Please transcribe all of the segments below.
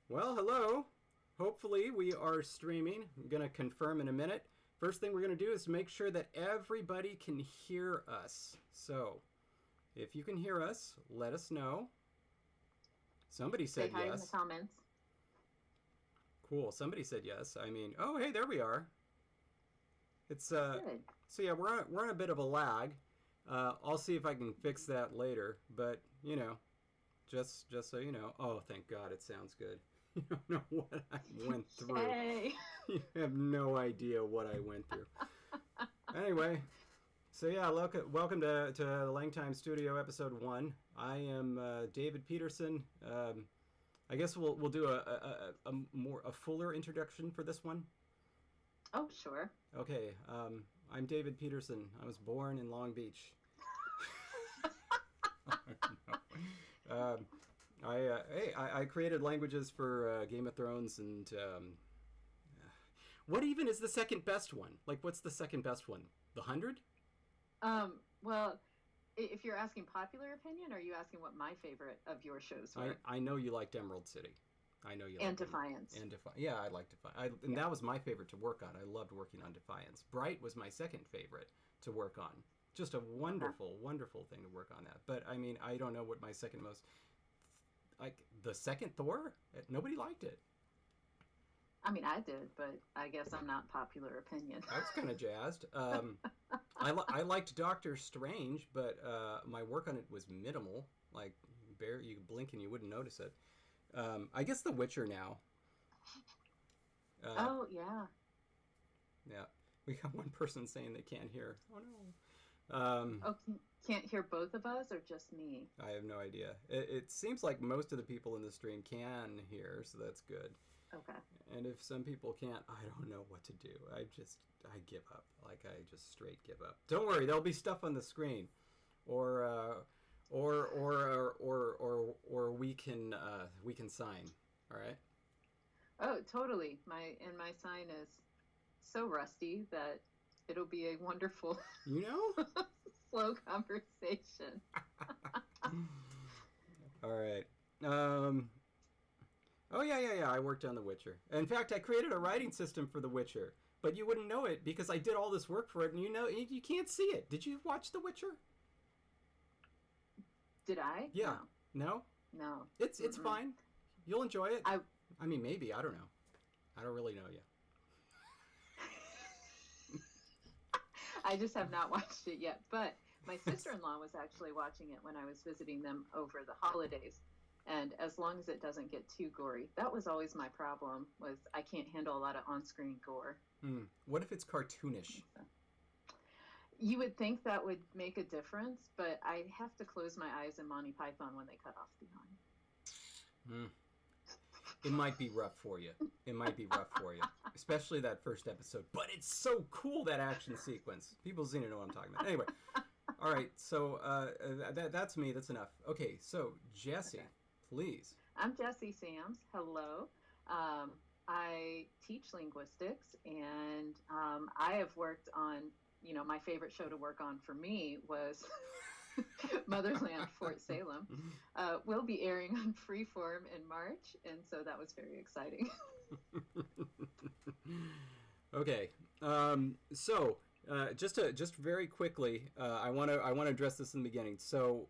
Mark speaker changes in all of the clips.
Speaker 1: Well, hello. Hopefully we are streaming. I'm going to confirm in a minute. First thing we're going to do is make sure that everybody can hear us. So, if you can hear us, let us know. Somebody
Speaker 2: Say
Speaker 1: said
Speaker 2: hi in the
Speaker 1: yes.
Speaker 2: comments.
Speaker 1: Cool. Somebody said yes. I mean, oh, hey, there we are. It's
Speaker 2: Good.
Speaker 1: so yeah, we're on a bit of a lag. I'll see if I can fix that later, but just so you know. Oh, thank God, it sounds good. You don't know what I went through.
Speaker 2: Yay.
Speaker 1: You have no idea what I went through. Anyway, so yeah, welcome to the LangTime Studio episode 1. I am David Peterson. I guess we'll do a fuller introduction for this one.
Speaker 2: Oh, sure.
Speaker 1: Okay, I'm David Peterson. I was born in Long Beach. I created languages for Game of Thrones, and what even is the second best one? Like, what's the second best one? The 100?
Speaker 2: Well, if you're asking popular opinion, or are you asking what my favorite of your shows were?
Speaker 1: I know you liked Emerald City. I know you
Speaker 2: And
Speaker 1: liked
Speaker 2: Defiance.
Speaker 1: And Defiance. Yeah, I liked Defiance. And that was my favorite to work on. I loved working on Defiance. Bright was my second favorite to work on. Just a wonderful, wonderful thing to work on that. But I mean, I don't know what my second most, like the second Thor. Nobody liked it.
Speaker 2: I mean, I did, but I guess I'm not popular opinion.
Speaker 1: I was kind of jazzed. I liked Doctor Strange, but my work on it was minimal. Like, you blink and you wouldn't notice it. I guess The Witcher now.
Speaker 2: Oh, yeah.
Speaker 1: Yeah. We got one person saying they can't hear. Oh, no.
Speaker 2: Can't hear both of us or just me?
Speaker 1: I have no idea. It seems like most of the people in the stream can hear, so that's good.
Speaker 2: Okay.
Speaker 1: And if some people can't, I don't know what to do. I give up. Like, I just straight give up. Don't worry, there'll be stuff on the screen. Or we can sign. All right?
Speaker 2: Oh, totally. My sign is so rusty that it'll be a wonderful slow conversation.
Speaker 1: All right. Oh, yeah. I worked on The Witcher. In fact, I created a writing system for The Witcher. But you wouldn't know it because I did all this work for it, and you can't see it. Did you watch The Witcher?
Speaker 2: Did I?
Speaker 1: Yeah. No?
Speaker 2: No.
Speaker 1: It's fine. You'll enjoy it.
Speaker 2: I
Speaker 1: mean, maybe. I don't know. I don't really know you.
Speaker 2: I just have not watched it yet. But my sister-in-law was actually watching it when I was visiting them over the holidays. And as long as it doesn't get too gory, that was always my problem, was I can't handle a lot of on-screen gore.
Speaker 1: What if it's cartoonish?
Speaker 2: You would think that would make a difference, but I have to close my eyes in Monty Python when they cut off the eye.
Speaker 1: It might be rough for you. Especially that first episode. But it's so cool, that action sequence. People seem to know what I'm talking about. Anyway. All right, so that's me. That's enough. Okay, so Jessie, okay. Please.
Speaker 2: I'm Jessie Sams. Hello. I teach linguistics, and I have worked on, my favorite show to work on for me was Motherland Fort Salem. We'll be airing on Freeform in March, and so that was very exciting.
Speaker 1: Okay, so just very quickly, I want to address this in the beginning. So,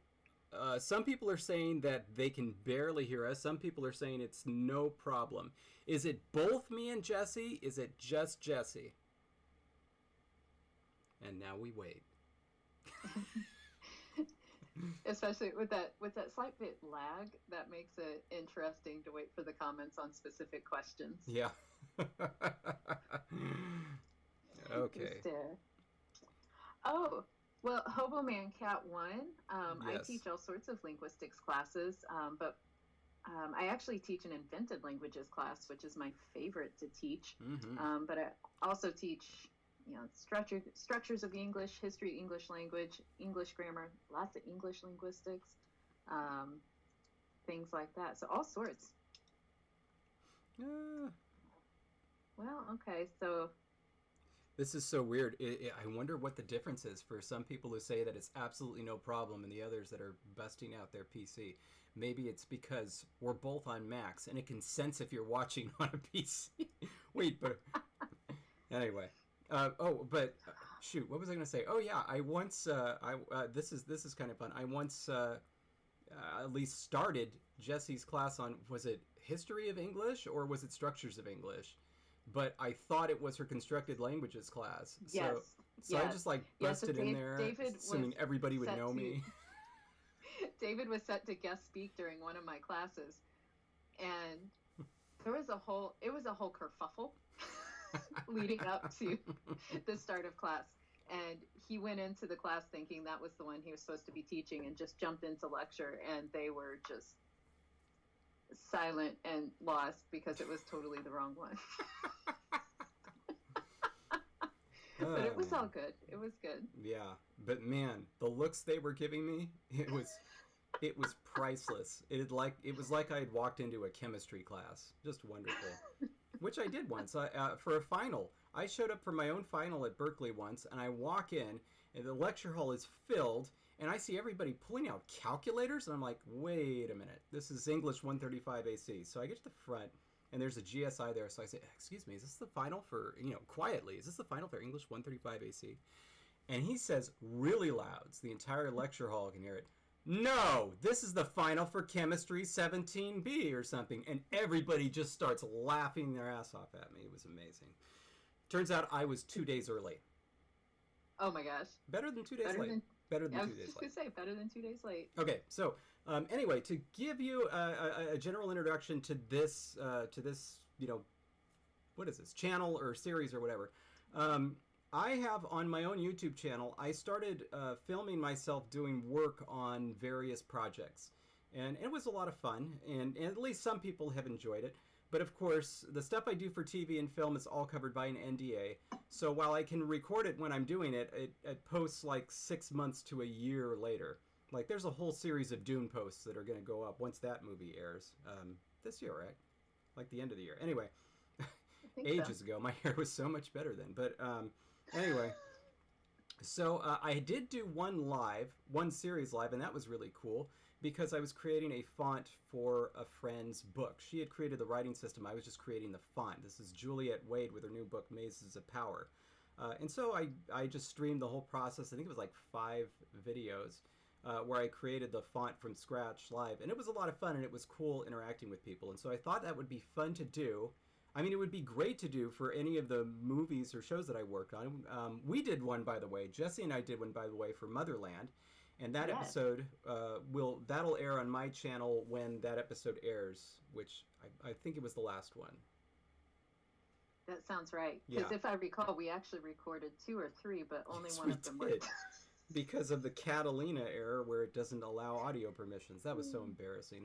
Speaker 1: some people are saying that they can barely hear us. Some people are saying it's no problem. Is it both me and Jessie? Is it just Jessie? And now we wait.
Speaker 2: Especially with that slight bit lag, that makes it interesting to wait for the comments on specific questions.
Speaker 1: Yeah. Okay.
Speaker 2: Oh, well, Hobo Man Cat 1, yes. I teach all sorts of linguistics classes, but I actually teach an invented languages class, which is my favorite to teach.
Speaker 1: Mm-hmm.
Speaker 2: But I also teach, structures of English, history of English language, English grammar, lots of English linguistics, things like that. So all sorts. Well, okay, so
Speaker 1: This is so weird. I wonder what the difference is for some people who say that it's absolutely no problem and the others that are busting out their PC. Maybe it's because we're both on Macs and it can sense if you're watching on a PC. Wait, but anyway. Shoot, what was I going to say? Oh yeah, I once this is kind of fun. I once at least started Jessie's class on, was it history of English or was it structures of English? But I thought it was her constructed languages class.
Speaker 2: Yes.
Speaker 1: So I just like busted in there,
Speaker 2: David
Speaker 1: assuming everybody would know me.
Speaker 2: David was set to guest speak during one of my classes, and it was a whole kerfuffle leading up to the start of class. And he went into the class thinking that was the one he was supposed to be teaching and just jumped into lecture, and they were just silent and lost because it was totally the wrong one. But it was all good. It was good.
Speaker 1: Yeah, but man, the looks they were giving me, it was priceless. It was like I had walked into a chemistry class. Just wonderful. Which I did once for a final. I showed up for my own final at Berkeley once, and I walk in, and the lecture hall is filled, and I see everybody pulling out calculators, and I'm like, wait a minute, this is English 135 AC. So I get to the front, and there's a GSI there, so I say, excuse me, is this the final for, quietly, is this the final for English 135 AC? And he says really loud, so the entire lecture hall can hear it, no, this is the final for chemistry 17B or something. And everybody just starts laughing their ass off at me. It was amazing. Turns out I was 2 days early.
Speaker 2: Oh my gosh.
Speaker 1: Better than 2 days late. Better than 2 days late. I was just going
Speaker 2: to say, better than 2 days late.
Speaker 1: Okay, so anyway, to give you a general introduction to this, what is this, channel or series or whatever, I have on my own YouTube channel, I started filming myself doing work on various projects. And it was a lot of fun, and at least some people have enjoyed it. But of course, the stuff I do for TV and film is all covered by an NDA. So while I can record it when I'm doing it, it posts like 6 months to a year later. Like there's a whole series of Dune posts that are going to go up once that movie airs. This year, right? Like the end of the year. Anyway, ages ago, my hair was so much better then. But anyway, so I did do one series live, and that was really cool because I was creating a font for a friend's book. She had created the writing system. I was just creating the font. This is Juliet Wade with her new book, Mazes of Power. And so I just streamed the whole process. I think it was like 5 videos where I created the font from scratch live. And it was a lot of fun, and it was cool interacting with people. And so I thought that would be fun to do. I mean, it would be great to do for any of the movies or shows that I worked on. We did one, by the way. Jessie and I did one, by the way, for Motherland. And that episode, that'll air on my channel when that episode airs, which I think it was the last one.
Speaker 2: That sounds right. Because if I recall, we actually recorded 2 or 3, but only one of them worked.
Speaker 1: Because of the Catalina error where it doesn't allow audio permissions. That was so embarrassing.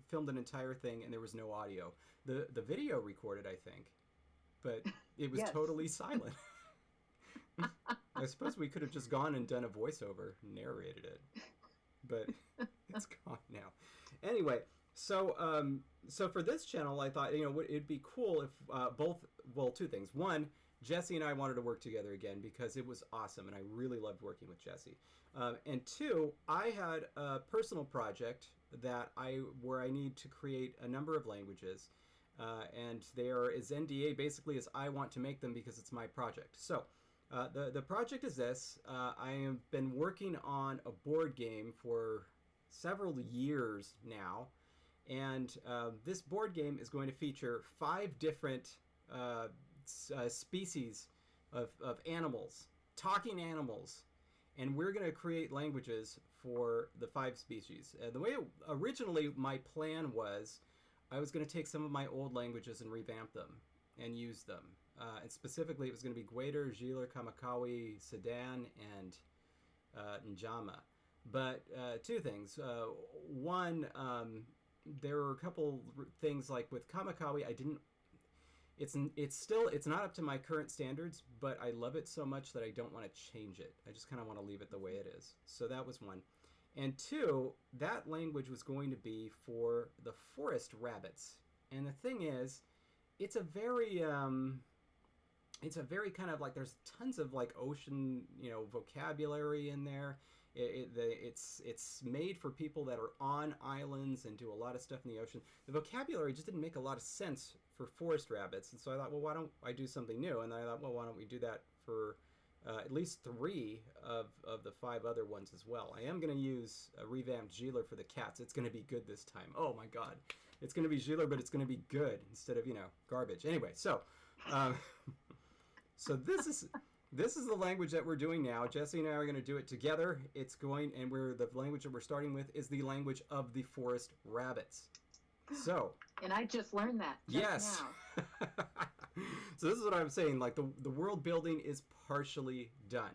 Speaker 1: Filmed an entire thing and there was no audio. The video recorded, I think, but it was totally silent. I suppose we could have just gone and done a voiceover, narrated it, but it's gone now. Anyway, so for this channel, I thought it'd be cool if 2 things. One, Jessie and I wanted to work together again because it was awesome, and I really loved working with Jessie. And 2, I had a personal project where I need to create a number of languages, and there is NDA basically as I want to make them because it's my project. So the project is this. I have been working on a board game for several years now, and this board game is going to feature 5 different species of animals, talking animals, and we're going to create languages for the 5 species. The way originally my plan was, I was going to take some of my old languages and revamp them and use them. And specifically, it was going to be Gwader, Giler, Kamakawi, Sedan, and Njama. But 2 things. One, there were a couple things like with Kamakawi, I didn't. It's not up to my current standards, but I love it so much that I don't want to change it. I just kind of want to leave it the way it is. So that was one. And 2, that language was going to be for the forest rabbits. And the thing is, it's a very it's a very kind of like, there's tons of like ocean, vocabulary in there. It's made for people that are on islands and do a lot of stuff in the ocean. The vocabulary just didn't make a lot of sense for forest rabbits, and so I thought, well, why don't I do something new? And I thought, well, why don't we do that for at least 3 of the 5 other ones as well. I am going to use a revamped Gieler for the cats. It's going to be good this time. Oh my god. It's going to be Gieler, but it's going to be good instead of, garbage. Anyway, so so this is the language that we're doing now. Jessie and I are going to do it together. The language that we're starting with is the language of the forest rabbits. So.
Speaker 2: And I just learned that just
Speaker 1: yes.
Speaker 2: now.
Speaker 1: So this is what I'm saying. Like the world building is partially done,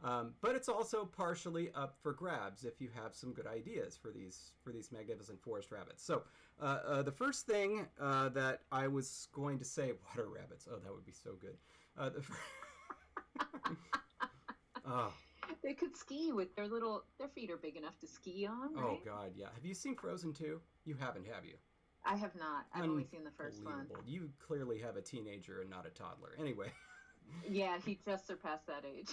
Speaker 1: but it's also partially up for grabs if you have some good ideas for these magnificent forest rabbits. So the first thing that I was going to say, water rabbits. Oh, that would be so good. Oh.
Speaker 2: They could ski with their feet are big enough to ski on, right?
Speaker 1: Oh god, yeah. Have you seen Frozen 2? You haven't, have you?
Speaker 2: I have not. I've only seen the first one.
Speaker 1: You clearly have a teenager and not a toddler. Anyway.
Speaker 2: Yeah, he just surpassed that age.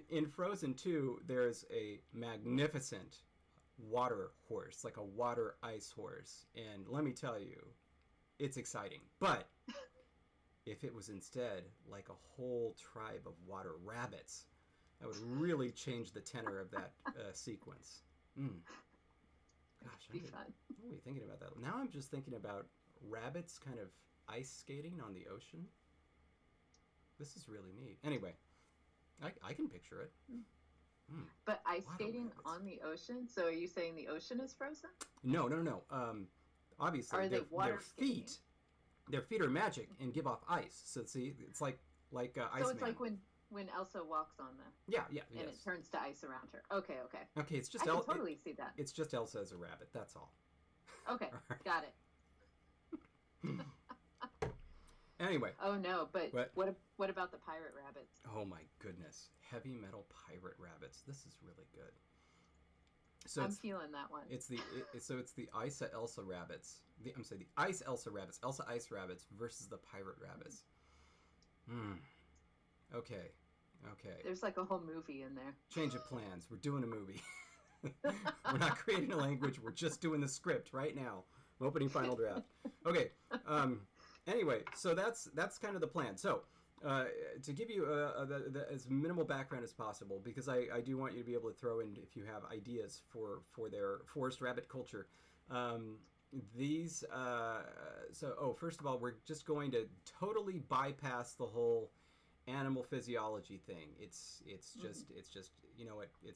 Speaker 1: In Frozen 2, there's a magnificent water horse, like a water ice horse. And let me tell you, it's exciting. But if it was instead like a whole tribe of water rabbits, that would really change the tenor of that sequence. Gosh,
Speaker 2: be fun.
Speaker 1: I'm really thinking about that. Now I'm just thinking about rabbits kind of ice skating on the ocean. This is really neat. Anyway, I can picture it.
Speaker 2: But ice skating on the ocean? So are you saying the ocean is frozen?
Speaker 1: No. Obviously,
Speaker 2: are they water
Speaker 1: their feet are magic and give off ice. So see, it's like Iceman.
Speaker 2: So it's like when Elsa walks on them.
Speaker 1: Yeah,
Speaker 2: and it turns to ice around her. Okay.
Speaker 1: Okay, it's just
Speaker 2: I can totally see that.
Speaker 1: It's just Elsa as a rabbit. That's all.
Speaker 2: Okay, got it.
Speaker 1: Anyway.
Speaker 2: Oh no, but what about the pirate rabbits?
Speaker 1: Oh my goodness, heavy metal pirate rabbits. This is really good. So
Speaker 2: I'm feeling that one.
Speaker 1: It's the Isa Elsa rabbits. The Ice Elsa rabbits. Elsa Ice rabbits versus the pirate rabbits. Okay.
Speaker 2: There's like a whole movie in there.
Speaker 1: Change of plans. We're doing a movie. We're not creating a language. We're just doing the script right now. Opening final draft. Okay. Anyway, so that's kind of the plan. So to give you as minimal background as possible, because I do want you to be able to throw in if you have ideas for their forest rabbit culture. First of all, we're just going to totally bypass the whole animal physiology thing. It's just it's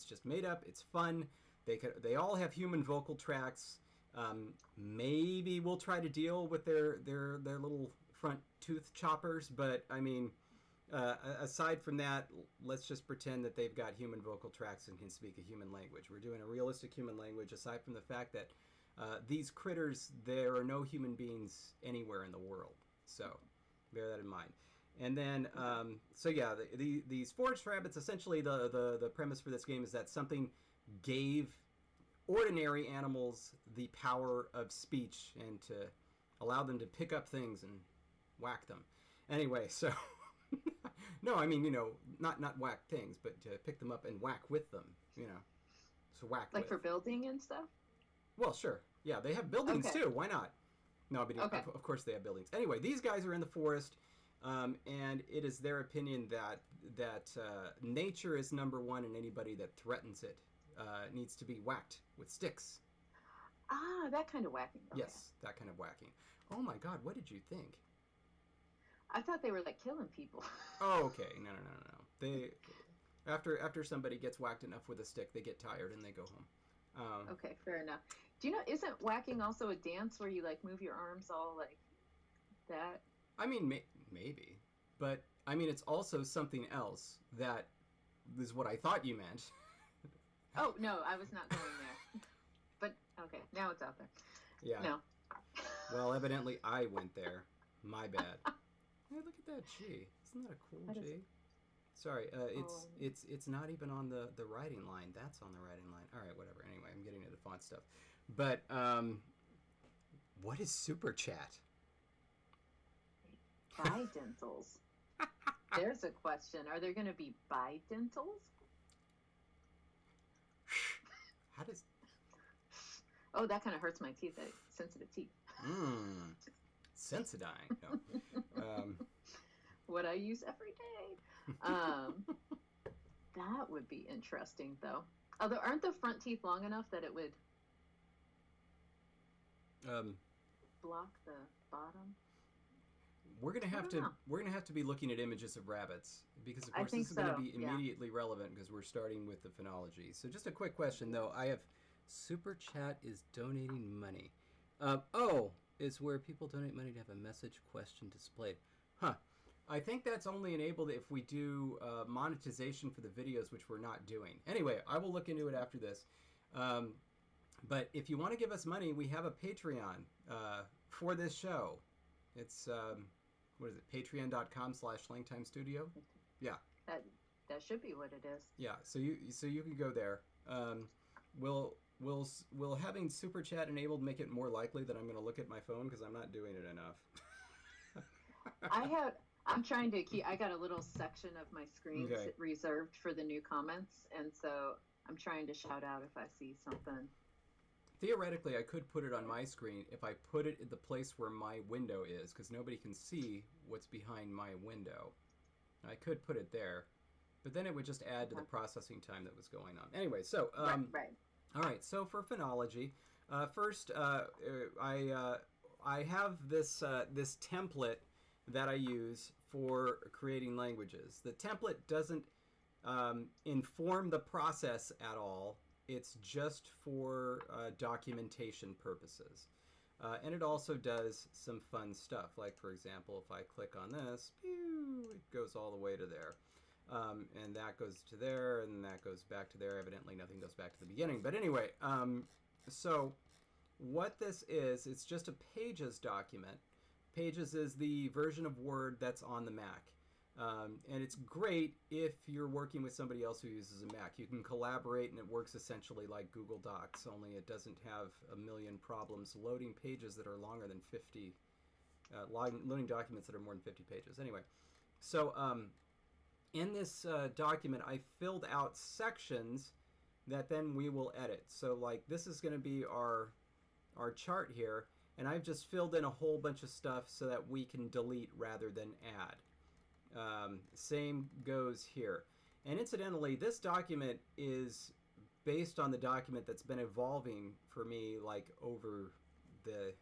Speaker 1: just made up. It's fun. They all have human vocal tracts. Maybe we'll try to deal with their little front tooth choppers, but I mean, aside from that, let's just pretend that they've got human vocal tracts and can speak a human language. We're doing a realistic human language, aside from the fact that these critters, there are no human beings anywhere in the world. So bear that in mind. And then, these forest rabbits, essentially the premise for this game is that something gave ordinary animals the power of speech and to allow them to pick up things and whack them. Anyway, so, no, I mean, not whack things, but to pick them up and whack with them, so whack
Speaker 2: like with. For building and stuff?
Speaker 1: Well, sure. Yeah, they have buildings too. Why not? No, but of course they have buildings. Anyway, these guys are in the forest. And it is their opinion that nature is number one, and anybody that threatens it needs to be whacked with sticks.
Speaker 2: Ah, that kind of whacking. Okay.
Speaker 1: Yes, that kind of whacking. Oh my God, what did you think?
Speaker 2: I thought they were like killing people.
Speaker 1: Oh, okay. No. They after somebody gets whacked enough with a stick, they get tired and they go home.
Speaker 2: Okay, fair enough. Do you know? Isn't whacking also a dance where you like move your arms all like that?
Speaker 1: I mean, maybe, but I mean, it's also something else that is what I thought you meant.
Speaker 2: Oh no, I was not going there. But okay, now it's out there.
Speaker 1: Yeah.
Speaker 2: No.
Speaker 1: Well, evidently I went there. My bad. Hey, look at that G. Isn't that a cool G? Sorry, it's not even on the writing line. That's on the writing line. All right, whatever. Anyway, I'm getting into font stuff. But what is Super Chat?
Speaker 2: Bidentals. There's a question. Are there going to be bidentals?
Speaker 1: How does...
Speaker 2: Oh, that kind of hurts my teeth. Sensitive teeth.
Speaker 1: Sensodyne. No.
Speaker 2: What I use every day. That would be interesting, though. Although, aren't the front teeth long enough that it would block the bottom?
Speaker 1: We're gonna have to be looking at images of rabbits because, of course, this is going to be immediately relevant because we're starting with the phonology. So, just a quick question, though. I have Super Chat is donating money. Is where people donate money to have a message question displayed. Huh. I think that's only enabled if we do monetization for the videos, which we're not doing. Anyway, I will look into it after this. But if you want to give us money, we have a Patreon for this show. It's, what is it, patreon.com/LangTime Studio? Yeah.
Speaker 2: That should be what it is.
Speaker 1: Yeah, so you can go there. Will having Super Chat enabled make it more likely that I'm going to look at my phone because I'm not doing it enough?
Speaker 2: I'm trying to keep. I got a little section of my screen reserved for the new comments, and so I'm trying to shout out if I see something.
Speaker 1: Theoretically, I could put it on my screen if I put it in the place where my window is, because nobody can see what's behind my window. I could put it there, but then it would just add to the processing time that was going on. Anyway, so
Speaker 2: right.
Speaker 1: All right. So for phonology, first I have this template that I use for creating languages. The template doesn't inform the process at all. It's just for documentation purposes. And it also does some fun stuff. Like, for example, if I click on this, it goes all the way to there. And that goes to there, and that goes back to there. Evidently, nothing goes back to the beginning. But anyway, so what this is, it's just a Pages document. Pages is the version of Word that's on the Mac. And it's great if you're working with somebody else who uses a Mac. You can collaborate, and it works essentially like Google Docs, only it doesn't have a million problems loading pages that are longer than 50, loading documents that are more than 50 pages. Anyway, so in this document, I filled out sections that then we will edit. So like this is going to be our chart here, and I've just filled in a whole bunch of stuff so that we can delete rather than add. Same goes here. And incidentally, this document is based on the document that's been evolving for me like over the,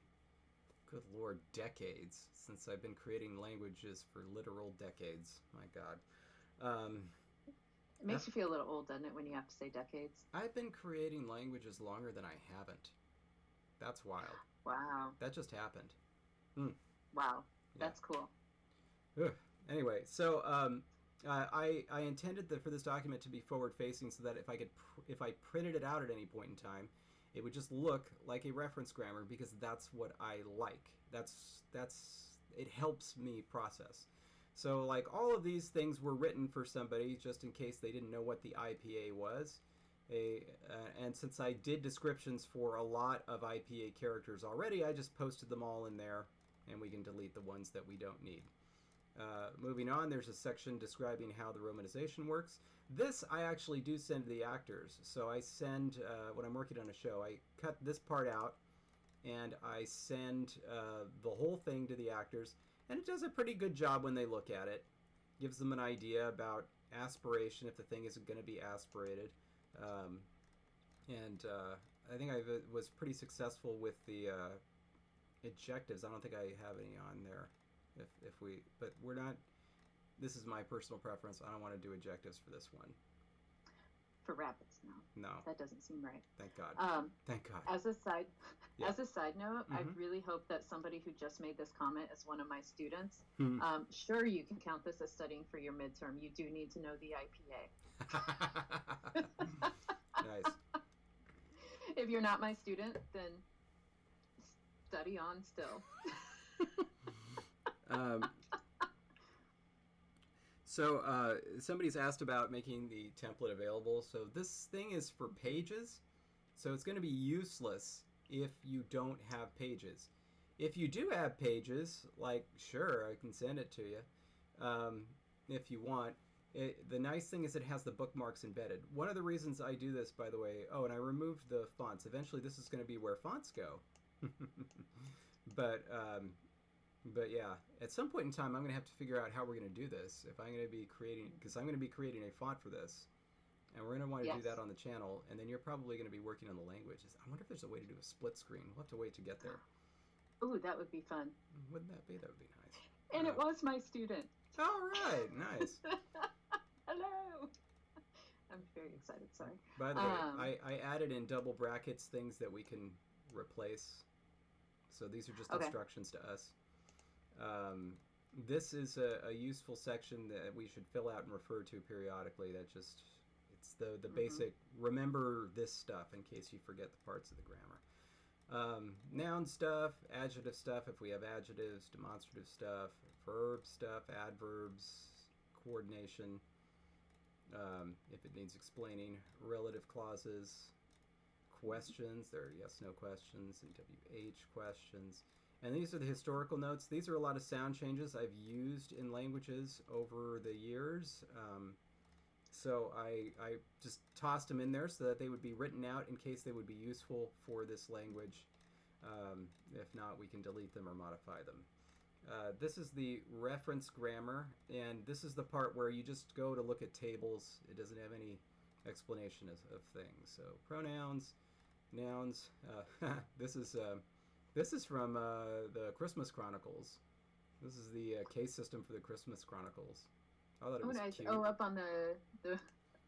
Speaker 1: good Lord, decades, since I've been creating languages for literal decades. My God.
Speaker 2: It makes you feel a little old, doesn't it, when you have to say decades?
Speaker 1: I've been creating languages longer than I haven't. That's wild.
Speaker 2: Wow.
Speaker 1: That just happened.
Speaker 2: Wow. That's cool.
Speaker 1: Ugh. Anyway, so I intended for this document to be forward-facing so that if I printed it out at any point in time, it would just look like a reference grammar because that's what I like. It helps me process. So like all of these things were written for somebody just in case they didn't know what the IPA was. And since I did descriptions for a lot of IPA characters already, I just posted them all in there, and we can delete the ones that we don't need. Moving on, there's a section describing how the romanization works. This I actually do send to the actors. So I send, when I'm working on a show, I cut this part out, and I send the whole thing to the actors. And it does a pretty good job when they look at it. Gives them an idea about aspiration if the thing isn't going to be aspirated. I think I was pretty successful with the ejectives. I don't think I have any on there. But we're not. This is my personal preference. I don't want to do ejectives for this one.
Speaker 2: For rabbits, no.
Speaker 1: No.
Speaker 2: That doesn't seem right.
Speaker 1: Thank God. Thank God.
Speaker 2: As a side note, I really hope that somebody who just made this comment is one of my students. Sure, you can count this as studying for your midterm. You do need to know the IPA.
Speaker 1: Nice.
Speaker 2: If you're not my student, then study on still.
Speaker 1: So somebody's asked about making the template available. So this thing is for pages. So it's going to be useless if you don't have pages. If you do have pages, like, sure, I can send it to you. if you want. The nice thing is it has the bookmarks embedded. One of the reasons I do this, by the way, and I removed the fonts. Eventually, this is going to be where fonts go. but yeah, at some point in time, I'm going to have to figure out how we're going to do this. If I'm going to be creating, because I'm going to be creating a font for this, and we're going to want to do that on the channel, and then you're probably going to be working on the languages. I wonder if there's a way to do a split screen. We'll have to wait to get there.
Speaker 2: Ooh, that would be fun.
Speaker 1: Wouldn't that be? That would be nice.
Speaker 2: And it was my student.
Speaker 1: All right, nice.
Speaker 2: Hello. I'm very excited. Sorry.
Speaker 1: By the way, I added in double brackets things that we can replace. So these are just instructions to us. This is a useful section that we should fill out and refer to periodically. It's the basic, remember this stuff in case you forget the parts of the grammar. Noun stuff, adjective stuff if we have adjectives, demonstrative stuff, verb stuff, adverbs, coordination, if it needs explaining, relative clauses, questions, there are yes/no questions, and WH questions. And these are the historical notes. These are a lot of sound changes I've used in languages over the years. So I just tossed them in there so that they would be written out in case they would be useful for this language. If not, we can delete them or modify them. This is the reference grammar, and this is the part where you just go to look at tables. It doesn't have any explanation of things. So pronouns, nouns. This is from the Christmas Chronicles. This is the case system for the Christmas Chronicles. I thought it was
Speaker 2: nice.
Speaker 1: cute.
Speaker 2: Oh, up on the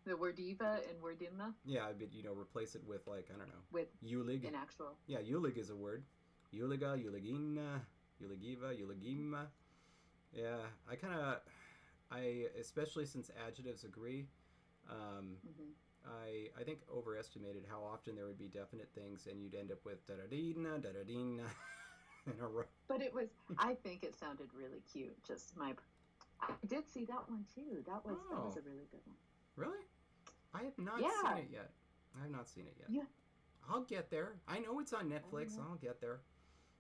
Speaker 2: wordiva and wordimma?
Speaker 1: Yeah, but replace it with, like, I don't know.
Speaker 2: With
Speaker 1: Yulig.
Speaker 2: an actual.
Speaker 1: Yeah, yulig is a word. Yuliga, yuligina, yuligiva, yuligima. Yeah, I especially since adjectives agree, I think overestimated how often there would be definite things and you'd end up with da-da-dee-na, da-da-dee-na in a row.
Speaker 2: But I think it sounded really cute. I did see that one too. That was a really good one.
Speaker 1: Really? I have not seen it yet. I have not seen it yet.
Speaker 2: Yeah.
Speaker 1: I'll get there. I know it's on Netflix. I'll get there.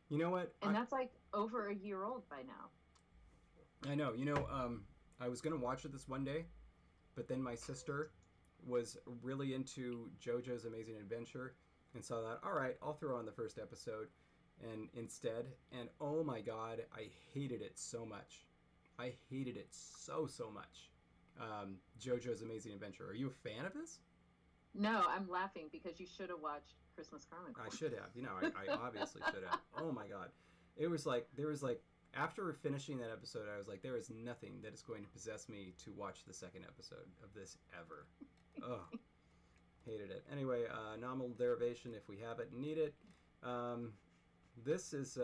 Speaker 1: You know what?
Speaker 2: And that's like over a year old by now.
Speaker 1: I know. I was going to watch it this one day, but then my sister was really into JoJo's Amazing Adventure and saw that, all right, I'll throw on the first episode and oh my God, I hated it so much. I hated it so much. JoJo's Amazing Adventure. Are you a fan of this?
Speaker 2: No, I'm laughing because you should have watched Christmas Chronicles.
Speaker 1: I should have. I obviously should have. Oh my God. There was like, after finishing that episode, I was like, there is nothing that is going to possess me to watch the second episode of this ever. Oh, hated it. Anyway, nominal derivation if we have it and need it. This is,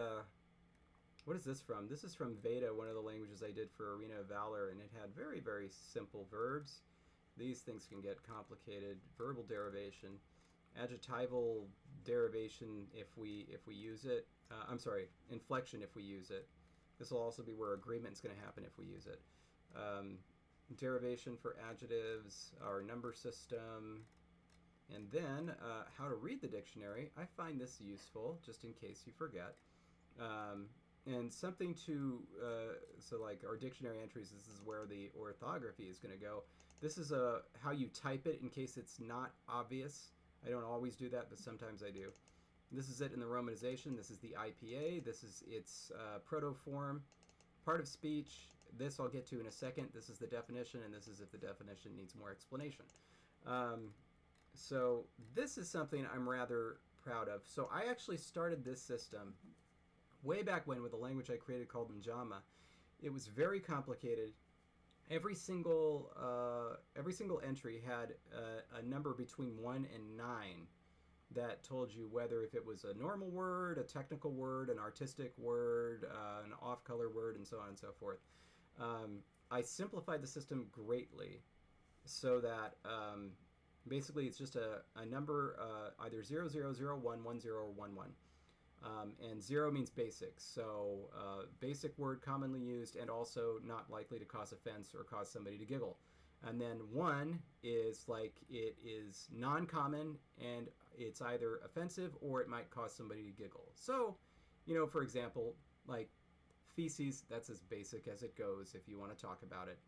Speaker 1: what is this from? This is from Veda, one of the languages I did for Arena of Valor, and it had very, very simple verbs. These things can get complicated. Verbal derivation, adjectival derivation if we use it. Inflection if we use it. This will also be where agreement is going to happen if we use it. Derivation for adjectives, our number system, and then how to read the dictionary. I find this useful just in case you forget. And something to, so like our dictionary entries, this is where the orthography is going to go. This is how you type it in case it's not obvious. I don't always do that, but sometimes I do. This is it in the romanization. This is the IPA. This is its proto-form, part of speech. This I'll get to in a second. This is the definition, and this is if the definition needs more explanation. So this is something I'm rather proud of. So I actually started this system way back when with a language I created called Njama. It was very complicated. Every single entry had a number between 1 and 9 that told you whether if it was a normal word, a technical word, an artistic word, an off-color word, and so on and so forth. I simplified the system greatly so that basically it's just a number, either 0, 0, 0, 1, 1, 0, or 1, 1. And 0 means basic, so basic word commonly used and also not likely to cause offense or cause somebody to giggle. And then 1 is like it is non-common and it's either offensive or it might cause somebody to giggle. So, for example, like feces, that's as basic as it goes if you want to talk about it.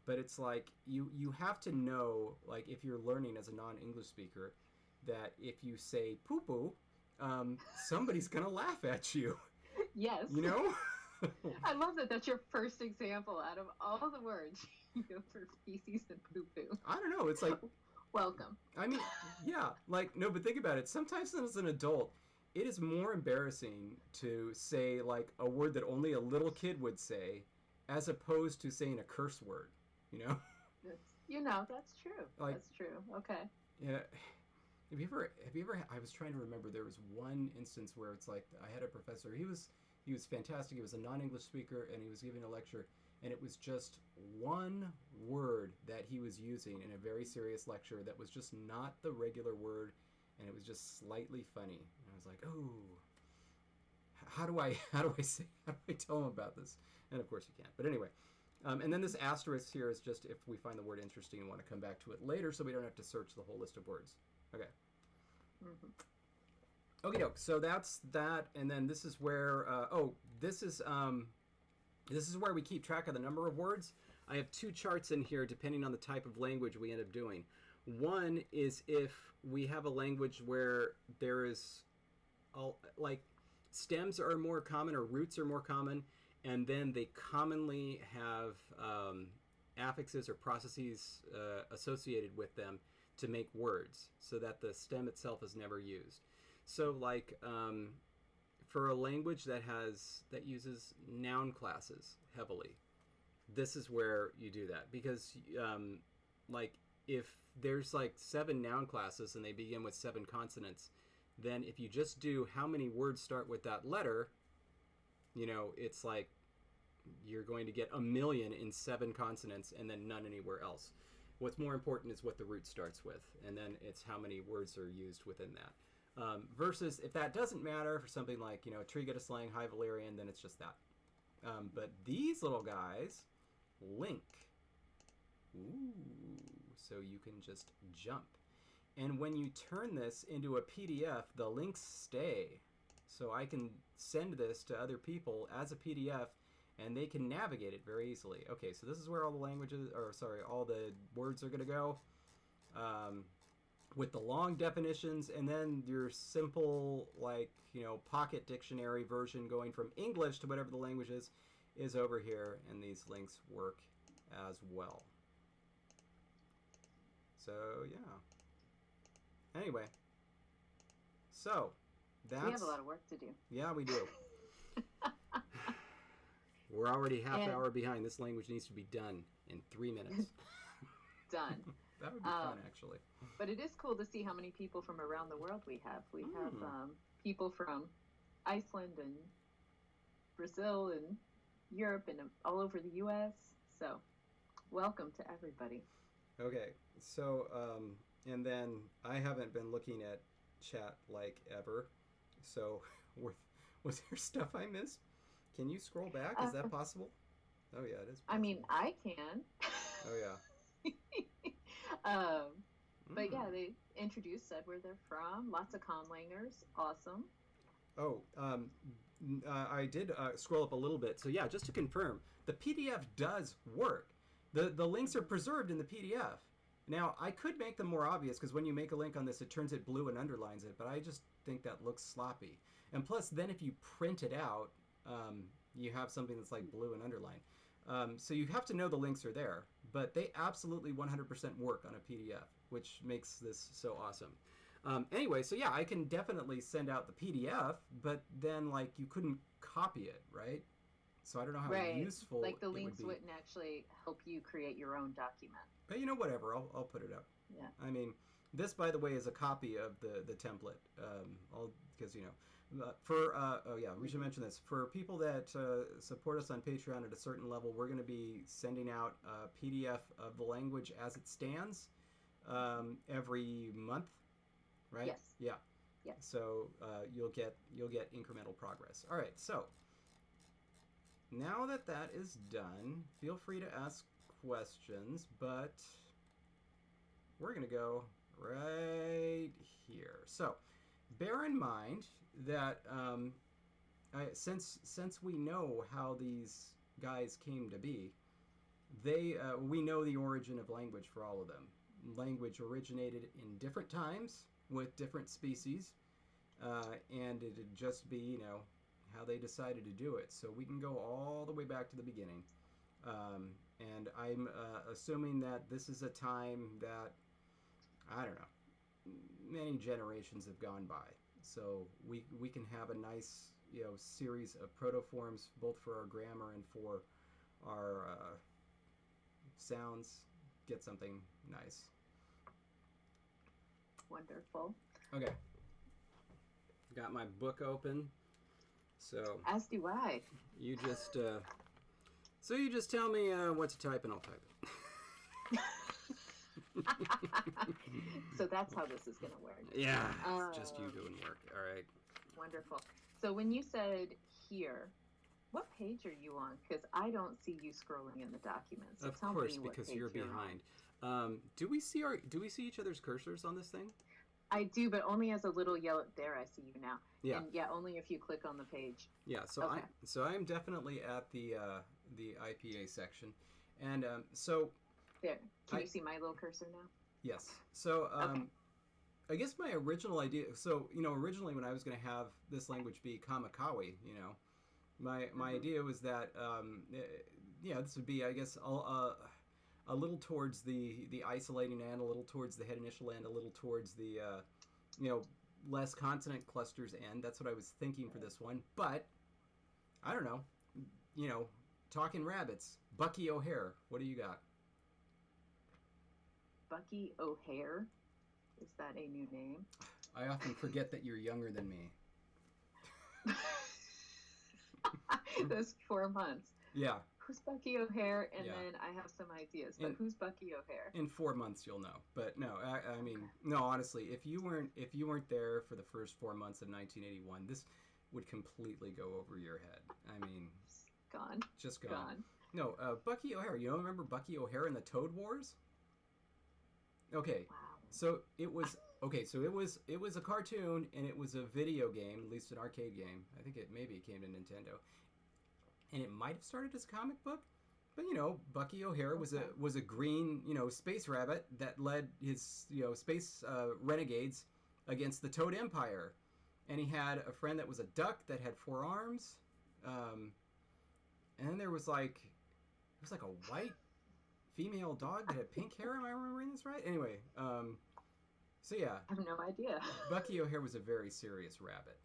Speaker 1: but it's like you have to know, like, if you're learning as a non-English speaker, that if you say poo poo, somebody's gonna laugh at you.
Speaker 2: Yes.
Speaker 1: You know.
Speaker 2: I love that. That's your first example out of all the words you go for feces and poo poo.
Speaker 1: I don't know. It's like,
Speaker 2: welcome.
Speaker 1: I mean, yeah, like, no, but think about it. Sometimes as an adult, it is more embarrassing to say, like, a word that only a little kid would say, as opposed to saying a curse word, you know?
Speaker 2: That's true.
Speaker 1: Like,
Speaker 2: that's true. Okay.
Speaker 1: Yeah. Have you ever, I was trying to remember, there was one instance where it's like, I had a professor, he was fantastic. He was a non-English speaker, and he was giving a lecture, and it was just one word that he was using in a very serious lecture that was just not the regular word, and it was just slightly funny. And I was like, oh, how do I tell him about this? And of course you can't. But anyway, and then this asterisk here is just if we find the word interesting and want to come back to it later, so we don't have to search the whole list of words. Okay. Mm-hmm. Okay, so that's that, and then this is where this is where we keep track of the number of words. I have two charts in here depending on the type of language we end up doing. One is if we have a language where there is like stems are more common or roots are more common, and then they commonly have affixes or processes associated with them to make words, so that the stem itself is never used. So, like, for a language that uses noun classes heavily, this is where you do that, because like, if there's like 7 noun classes and they begin with 7 consonants, then if you just do how many words start with that letter, it's like you're going to get 1,000,000 in 7 consonants and then none anywhere else. What's more important is what the root starts with, and then it's how many words are used within that. Versus if that doesn't matter for something like, Triga to slang, High Valerian, then it's just that. But these little guys link. Ooh, so you can just jump. And when you turn this into a PDF, the links stay. So I can send this to other people as a PDF, and they can navigate it very easily. Okay, so this is where all the words are going to go. With the long definitions, and then your simple, like, pocket dictionary version going from English to whatever the language is over here, and these links work as well. So, yeah. Anyway. So, that's...
Speaker 2: We have a lot of work to do.
Speaker 1: Yeah, we do. We're already half hour behind. This language needs to be done in 3 minutes.
Speaker 2: Done.
Speaker 1: That would be fun, actually.
Speaker 2: But it is cool to see how many people from around the world we have. We have people from Iceland and Brazil and Europe and all over the U.S. So, welcome to everybody.
Speaker 1: Okay. So, and then I haven't been looking at chat like ever. So, was there stuff I missed? Can you scroll back? Is that possible? Oh, yeah, it is possible.
Speaker 2: I mean, I can.
Speaker 1: Oh, yeah.
Speaker 2: But yeah, they introduced, said where they're from. Lots of conlangers. Awesome.
Speaker 1: Oh, I did scroll up a little bit. So yeah, just to confirm, the PDF does work. The links are preserved in the PDF. Now, I could make them more obvious, because when you make a link on this, it turns it blue and underlines it, but I just think that looks sloppy. And plus, then if you print it out, you have something that's like blue and underlined. So you have to know the links are there, but they absolutely 100% work on a PDF, which makes this so awesome. Anyway, so yeah, I can definitely send out the PDF, but then, like, you couldn't copy it, right? So I don't know how useful
Speaker 2: like the
Speaker 1: it
Speaker 2: links
Speaker 1: would be.
Speaker 2: wouldn't actually help you create your own document.
Speaker 1: But whatever, I'll put it up.
Speaker 2: Yeah.
Speaker 1: I mean, this, by the way, is a copy of the template. Because we should mention this. For people that support us on Patreon at a certain level, we're going to be sending out a PDF of the language as it stands every month, right?
Speaker 2: Yes.
Speaker 1: Yeah.
Speaker 2: Yes.
Speaker 1: So you'll get incremental progress. All right. So now that is done, feel free to ask questions, but we're going to go right here. So bear in mind that since we know how these guys came to be, we know the origin of language for all of them. Language originated in different times with different species, and it'd just be, how they decided to do it. So we can go all the way back to the beginning. And I'm assuming that this is a time that, I don't know, many generations have gone by. So we can have a nice, series of protoforms, both for our grammar and for our sounds. Get something nice.
Speaker 2: Wonderful.
Speaker 1: Okay. Got my book open. So
Speaker 2: as do I.
Speaker 1: You just tell me what to type and I'll type it.
Speaker 2: So that's how this is going to work.
Speaker 1: Yeah, it's just you doing work. All right.
Speaker 2: Wonderful. So when you said here, what page are you on? Because I don't see you scrolling in the document. So
Speaker 1: of course, because you're behind. Do we see each other's cursors on this thing?
Speaker 2: I do, but only as a little yellow. There, I see you now.
Speaker 1: Yeah.
Speaker 2: And yeah, only if you click on the page.
Speaker 1: Yeah. So
Speaker 2: okay.
Speaker 1: I am definitely at the IPA section, and so.
Speaker 2: There. Can you see my little cursor now?
Speaker 1: Yes. So
Speaker 2: okay.
Speaker 1: I guess my original idea. So originally when I was going to have this language be Kamakawi, my idea was that this would be, I guess, a little towards the isolating end, a little towards the head initial end, a little towards the less consonant clusters end. That's what I was thinking for this one. But I don't know. Talking rabbits. Bucky O'Hare. What do you got?
Speaker 2: Bucky O'Hare? Is that a new name?
Speaker 1: I often forget that you're younger than me.
Speaker 2: Those 4 months.
Speaker 1: Yeah.
Speaker 2: Who's Bucky O'Hare? And then I have some ideas. But who's Bucky O'Hare?
Speaker 1: In 4 months, you'll know. But no, I mean, no. Honestly, if you weren't there for the first 4 months of 1981, this would completely go over your head. I mean,
Speaker 2: gone.
Speaker 1: Just gone. No, Bucky O'Hare. You don't remember Bucky O'Hare in the Toad Wars? Okay.
Speaker 2: Wow.
Speaker 1: So it was a cartoon and it was a video game, at least an arcade game. I think maybe it came to Nintendo. And it might have started as a comic book, but Bucky O'Hare was a green, space rabbit that led his, space renegades against the Toad Empire. And he had a friend that was a duck that had 4 arms. And then there was a white female dog that had pink hair. Am I remembering this right? Anyway, so yeah.
Speaker 2: I have no idea.
Speaker 1: Bucky O'Hare was a very serious rabbit.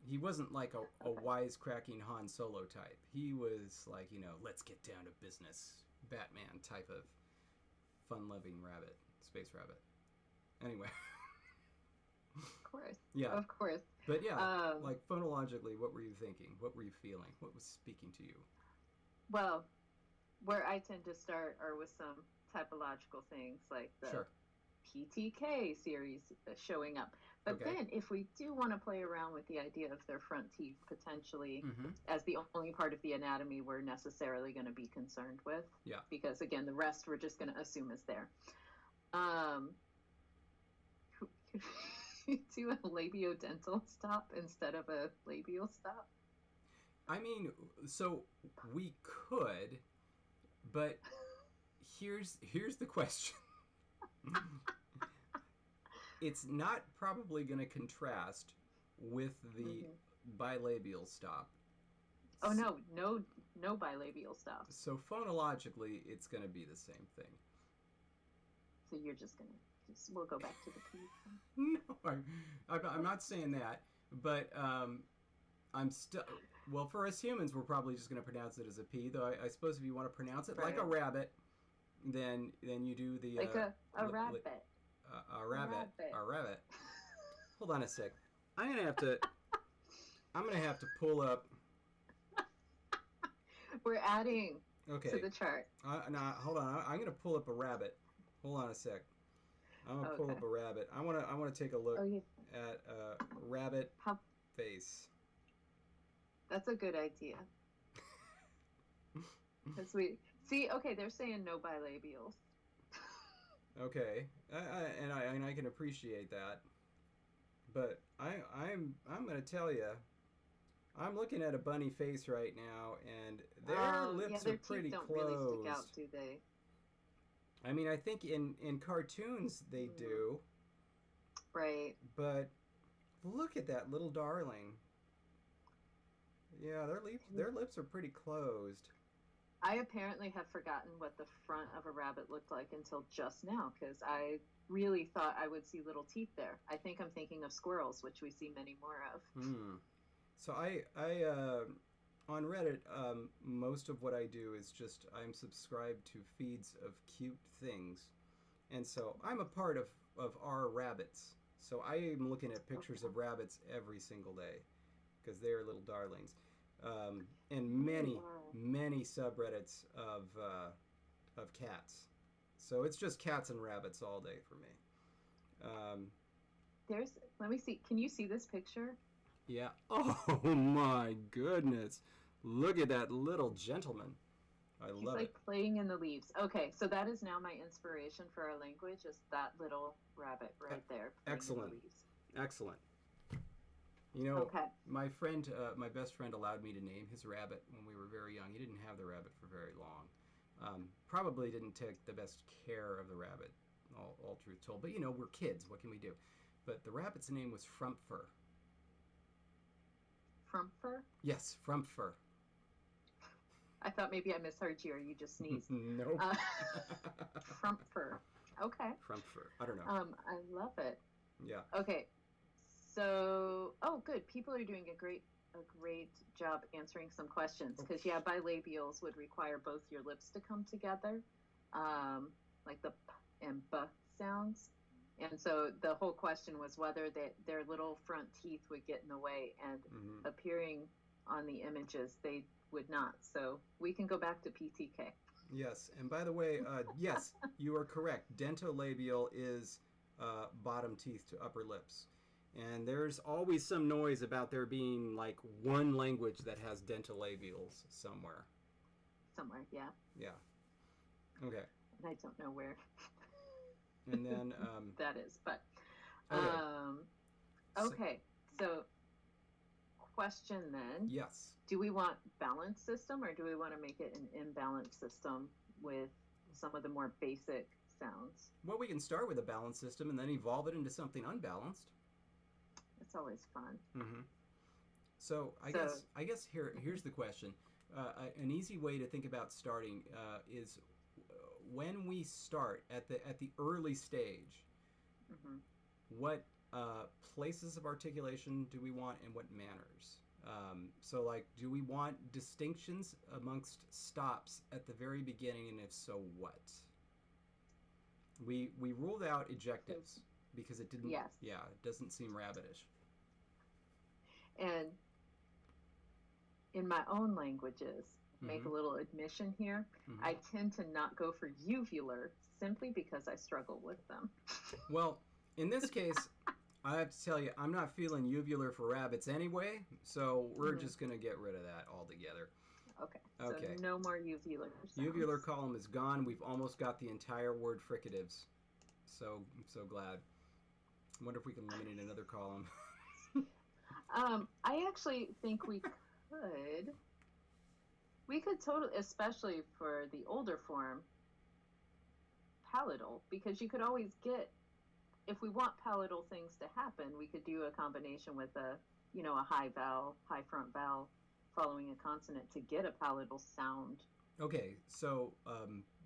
Speaker 1: He wasn't like a wisecracking Han Solo type. He was like, let's get down to business, Batman type of fun-loving rabbit, space rabbit. Anyway.
Speaker 2: Of course.
Speaker 1: Yeah.
Speaker 2: Of course.
Speaker 1: But yeah, like phonologically, what were you thinking? What were you feeling? What was speaking to you?
Speaker 2: Well, where I tend to start are with some typological things like the PTK series showing up. But then if we do want to play around with the idea of their front teeth potentially as the only part of the anatomy we're necessarily going to be concerned with.
Speaker 1: Yeah.
Speaker 2: Because again, the rest we're just going to assume is there. Do a labiodental stop instead of a labial stop?
Speaker 1: I mean, so we could, but here's the question. It's not probably going to contrast with the bilabial stop.
Speaker 2: Oh, no bilabial stop.
Speaker 1: So phonologically, it's going to be the same thing.
Speaker 2: So you're just going to, we'll go back to the P.
Speaker 1: No, I'm not saying that, but I'm still, well, for us humans, we're probably just going to pronounce it as a P, though I suppose if you want to pronounce it like a rabbit, then you do the...
Speaker 2: Like a rabbit.
Speaker 1: A rabbit. Hold on a sec. I'm gonna have to pull up.
Speaker 2: We're adding
Speaker 1: to
Speaker 2: the chart.
Speaker 1: No, hold on. I'm gonna pull up a rabbit. Hold on a sec. I'm gonna pull up a rabbit. I wanna take a look at a rabbit face.
Speaker 2: That's a good idea. That's sweet. See, okay, they're saying no bilabials.
Speaker 1: Okay, and I can appreciate that, but I'm going to tell you, I'm looking at a bunny face right now, and their
Speaker 2: Yeah,
Speaker 1: lips
Speaker 2: their
Speaker 1: are pretty
Speaker 2: teeth don't really stick
Speaker 1: closed.
Speaker 2: out, do they?
Speaker 1: I mean, I think in cartoons they
Speaker 2: Mm,
Speaker 1: do,
Speaker 2: right.
Speaker 1: but look at that little darling. Yeah,
Speaker 2: And
Speaker 1: their lips are pretty closed.
Speaker 2: I apparently have forgotten what the front of a rabbit looked like until just now because I really thought I would see little teeth there. I think I'm thinking of squirrels, which we see many more of.
Speaker 1: Hmm. So on Reddit, most of what I do is just I'm subscribed to feeds of cute things, and so I'm a part of our rabbits. So I am looking at pictures
Speaker 2: Okay.
Speaker 1: of rabbits every single day because they are little darlings, and
Speaker 2: They really
Speaker 1: many
Speaker 2: are.
Speaker 1: many subreddits of cats. So it's just cats and rabbits all day for me. Um,
Speaker 2: Let me see. Can you see this picture?
Speaker 1: yeah. Oh my goodness! Look at that little gentleman. I
Speaker 2: He's
Speaker 1: love
Speaker 2: like
Speaker 1: it.
Speaker 2: playing in the leaves. Okay, so that is now my inspiration for our language is that little rabbit
Speaker 1: E-
Speaker 2: right there playing in the
Speaker 1: Excellent,
Speaker 2: leaves.
Speaker 1: excellent. You know,
Speaker 2: Okay.
Speaker 1: my best friend, allowed me to name his rabbit when we were very young. He didn't have the rabbit for very long. Probably didn't take the best care of the rabbit, all truth told. But you know, we're kids. What can we do? But the rabbit's name was Frumpfer.
Speaker 2: Frumper?
Speaker 1: Yes, Frumpfer.
Speaker 2: I thought maybe I misheard you or you just sneezed.
Speaker 1: Nope.
Speaker 2: Uh, Frumper. Okay.
Speaker 1: Frumpfer. I don't know.
Speaker 2: I love it.
Speaker 1: Yeah.
Speaker 2: Okay. So, oh, good. People are doing a great job answering some questions
Speaker 1: Oh,
Speaker 2: because yeah, bilabials would require both your lips to come together, um, like the p and b sounds. And so the whole question was whether their little front teeth would get in the way, and
Speaker 1: hmm.
Speaker 2: appearing on the images, they would not. So we can go back to PTK.
Speaker 1: Yes. And by the way, yes, you are correct. Dentolabial is bottom teeth to upper lips. And there's always some noise about there being like one language that has dentolabials somewhere.
Speaker 2: Somewhere, yeah.
Speaker 1: Yeah. Okay.
Speaker 2: And I don't know where
Speaker 1: And then,
Speaker 2: that is, but
Speaker 1: okay.
Speaker 2: um,
Speaker 1: So,
Speaker 2: okay. So question then,
Speaker 1: yes.
Speaker 2: do we want balanced system or do we want to make it an imbalanced system with some of the more basic sounds?
Speaker 1: Well, we can start with a balanced system and then evolve it into something unbalanced.
Speaker 2: It's always fun.
Speaker 1: Mm-hmm. So
Speaker 2: So,
Speaker 1: I guess here's the question. An easy way to think about starting is when we start at the early stage.
Speaker 2: mhm.
Speaker 1: What places of articulation do we want, and what manners? So, like, do we want distinctions amongst stops at the very beginning, and if so, what? We ruled out
Speaker 2: So,
Speaker 1: ejectives because it didn't.
Speaker 2: yes.
Speaker 1: Yeah, it doesn't seem rabbitish.
Speaker 2: And in my own languages, make
Speaker 1: Mm-hmm.
Speaker 2: a little admission here,
Speaker 1: Mm-hmm.
Speaker 2: I tend to not go for uvular simply because I struggle with them.
Speaker 1: Well, in this case, I have to tell you, I'm not feeling uvular for rabbits anyway, so we're
Speaker 2: Mhm.
Speaker 1: just gonna get rid of that altogether.
Speaker 2: Okay, so
Speaker 1: Okay.
Speaker 2: no more uvular
Speaker 1: Uvular
Speaker 2: sounds.
Speaker 1: column is gone. We've almost got the entire word fricatives. So I'm so glad. I wonder if we can eliminate another column.
Speaker 2: I actually think could. We could totally, especially for the older form, palatal, because you could always get, if we want palatal things to happen, we could do a combination with a high vowel, high front vowel following a consonant to get a palatal sound.
Speaker 1: Okay, so,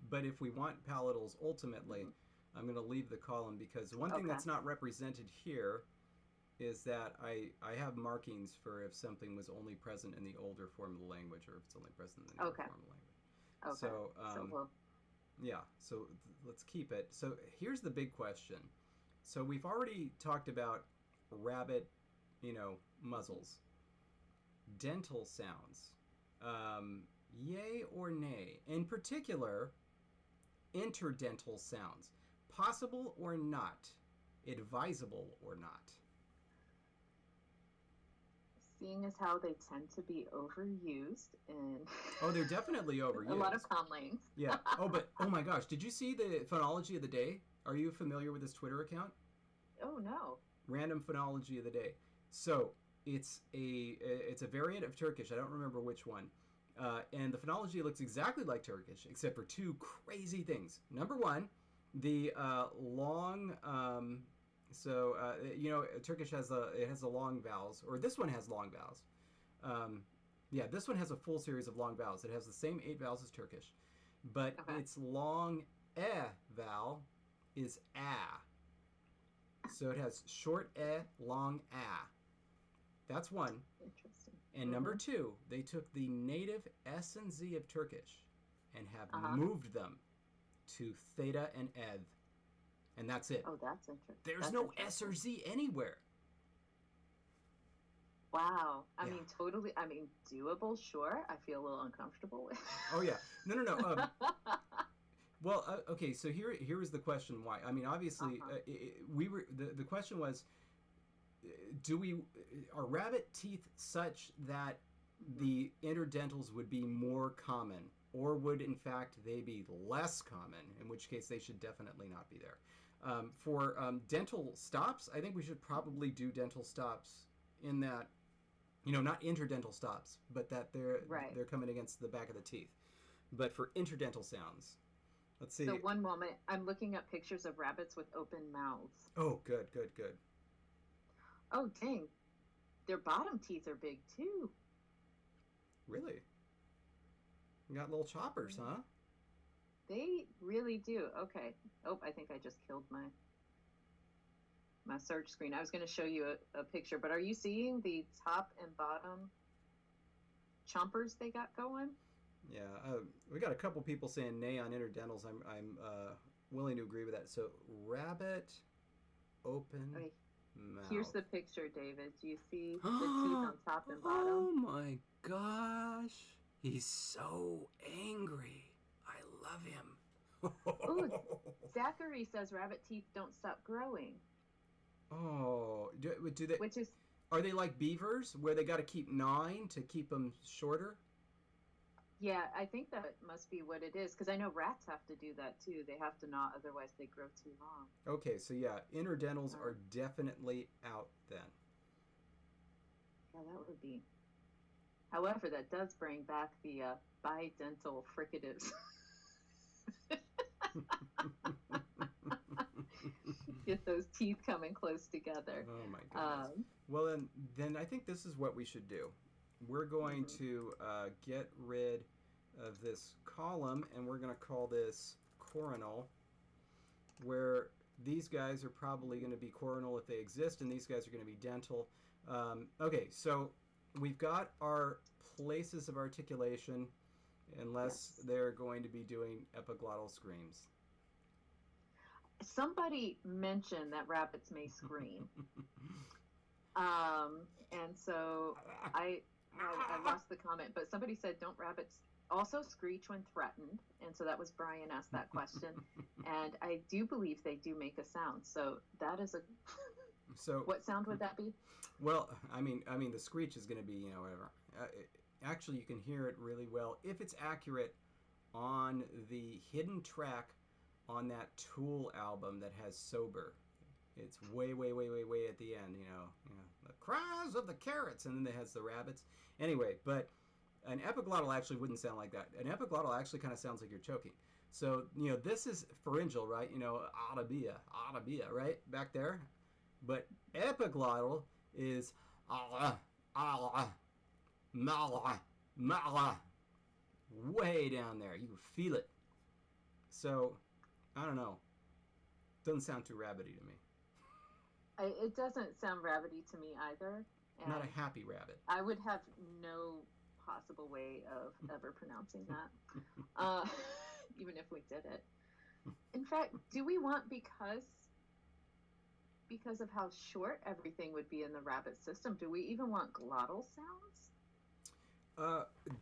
Speaker 1: but if we want palatals ultimately,
Speaker 2: Mhm.
Speaker 1: I'm going to leave the column because one thing
Speaker 2: Okay.
Speaker 1: that's not represented here is that I have markings for if something was only present in the older form of the language or if it's only present in the newer
Speaker 2: Okay.
Speaker 1: form of the language.
Speaker 2: Okay.
Speaker 1: So,
Speaker 2: So we'll.
Speaker 1: yeah, so let's keep it. So here's the big question. So we've already talked about rabbit, muzzles, dental sounds, yay or nay. In particular, interdental sounds, possible or not, advisable or not.
Speaker 2: Seeing as how they tend to be overused in
Speaker 1: Oh, they're definitely
Speaker 2: a lot of
Speaker 1: overused.
Speaker 2: conlangs.
Speaker 1: Yeah. Oh my gosh, did you see the phonology of the day? Are you familiar with his Twitter account?
Speaker 2: Oh no.
Speaker 1: Random phonology of the day. So It's a variant of Turkish. I don't remember which one. And the phonology looks exactly like Turkish, except for two crazy things. Number one, the long. Turkish has the long vowels, or this one has long vowels. This one has a full series of long vowels. It has the same 8 vowels as Turkish, but its long vowel is a. So it has short long a. That's one.
Speaker 2: Interesting.
Speaker 1: And number two, they took the native S and Z of Turkish and have moved them to theta and eth. And that's it.
Speaker 2: Oh, that's interesting.
Speaker 1: There's no S or Z anywhere.
Speaker 2: Wow. I mean, totally. I mean, doable, sure. I feel a little uncomfortable with it.
Speaker 1: Oh, yeah. No. Well, okay, so here is the question why. I mean, obviously, the question was, are rabbit teeth such that the interdentals would be more common, or would in fact they be less common, in which case they should definitely not be there. For dental stops, I think we should probably do dental stops in that, not interdental stops, but that they're coming against the back of the teeth. But for interdental sounds, let's see.
Speaker 2: So one moment, I'm looking up pictures of rabbits with open mouths.
Speaker 1: Oh, good.
Speaker 2: Oh, dang. Their bottom teeth are big, too.
Speaker 1: Really? You got little choppers, huh?
Speaker 2: They really do. Okay. Oh, I think I just killed my search screen. I was going to show you a picture, but are you seeing the top and bottom chompers they got going?
Speaker 1: Yeah. We got a couple people saying nay on interdentals. I'm willing to agree with that. So, rabbit, open...
Speaker 2: Okay.
Speaker 1: Mouth.
Speaker 2: Here's the picture, David. Do you see the teeth on top and bottom?
Speaker 1: Oh my gosh. He's so angry. I love him.
Speaker 2: Ooh, Zachary says rabbit teeth don't stop growing.
Speaker 1: Oh, do they?
Speaker 2: Which is...
Speaker 1: Are they like beavers, where they got to keep gnawing to keep them shorter?
Speaker 2: Yeah, I think that must be what it is, because I know rats have to do that too. They have to gnaw, otherwise they grow too long.
Speaker 1: Okay, so yeah, interdentals are definitely out then.
Speaker 2: Yeah, that would be. However, that does bring back the bidental fricatives. Get those teeth coming close together.
Speaker 1: Oh my goodness. Well, then I think this is what we should do. We're going to get rid of this column, and we're going to call this coronal, where these guys are probably going to be coronal if they exist, and these guys are going to be dental. Okay, so we've got our places of articulation, unless they're going to be doing epiglottal screams.
Speaker 2: Somebody mentioned that rabbits may scream. And so I lost the comment, but somebody said, don't rabbits also screech when threatened? And so that was Brian asked that question. And I do believe they do make a sound. So that is a... So what sound would that be?
Speaker 1: Well, I mean, the screech is going to be, whatever. Actually, you can hear it really well if it's accurate on the hidden track on that Tool album that has Sober. It's way at the end, the cries of the carrots, and then it has the rabbits. Anyway, but an epiglottal actually wouldn't sound like that. An epiglottal actually kind of sounds like you're choking. So, this is pharyngeal, right? Audibia, right? Back there. But epiglottal is way down there. You can feel it. So, I don't know. Doesn't sound too rabbity to me.
Speaker 2: It doesn't sound rabbity to me either. And
Speaker 1: not a happy rabbit.
Speaker 2: I would have no possible way of ever pronouncing that, even if we did it. In fact, do we want, because of how short everything would be in the rabbit system, do we even want glottal sounds?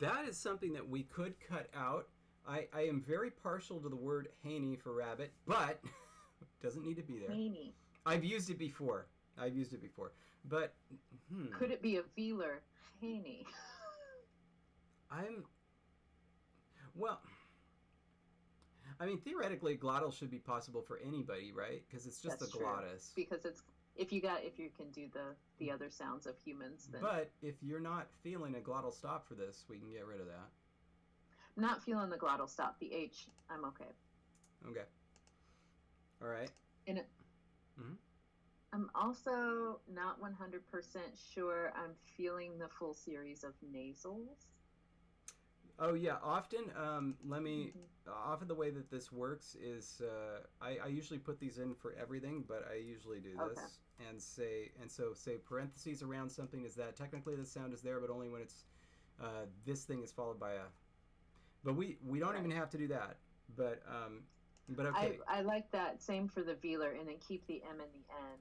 Speaker 1: That is something that we could cut out. I am very partial to the word haney for rabbit, but doesn't need to be there.
Speaker 2: Haney.
Speaker 1: I've used it before. But
Speaker 2: could it be a velar haney?
Speaker 1: Theoretically, glottal should be possible for anybody, right? Because it's just the glottis.
Speaker 2: Because if you can do the other sounds of humans, then.
Speaker 1: But if you're not feeling a glottal stop for this, we can get rid of that.
Speaker 2: Not feeling the glottal stop. The H, I'm okay.
Speaker 1: Okay. All right.
Speaker 2: And I'm also not 100% sure I'm feeling the full series of nasals.
Speaker 1: Oh yeah, often often the way that this works is I usually put these in for everything, but I usually do this and say parentheses around something is that technically the sound is there, but only when it's this thing is followed by a. But we don't even have to do that. But okay.
Speaker 2: I like that. Same for the velar, and then keep the M and the N,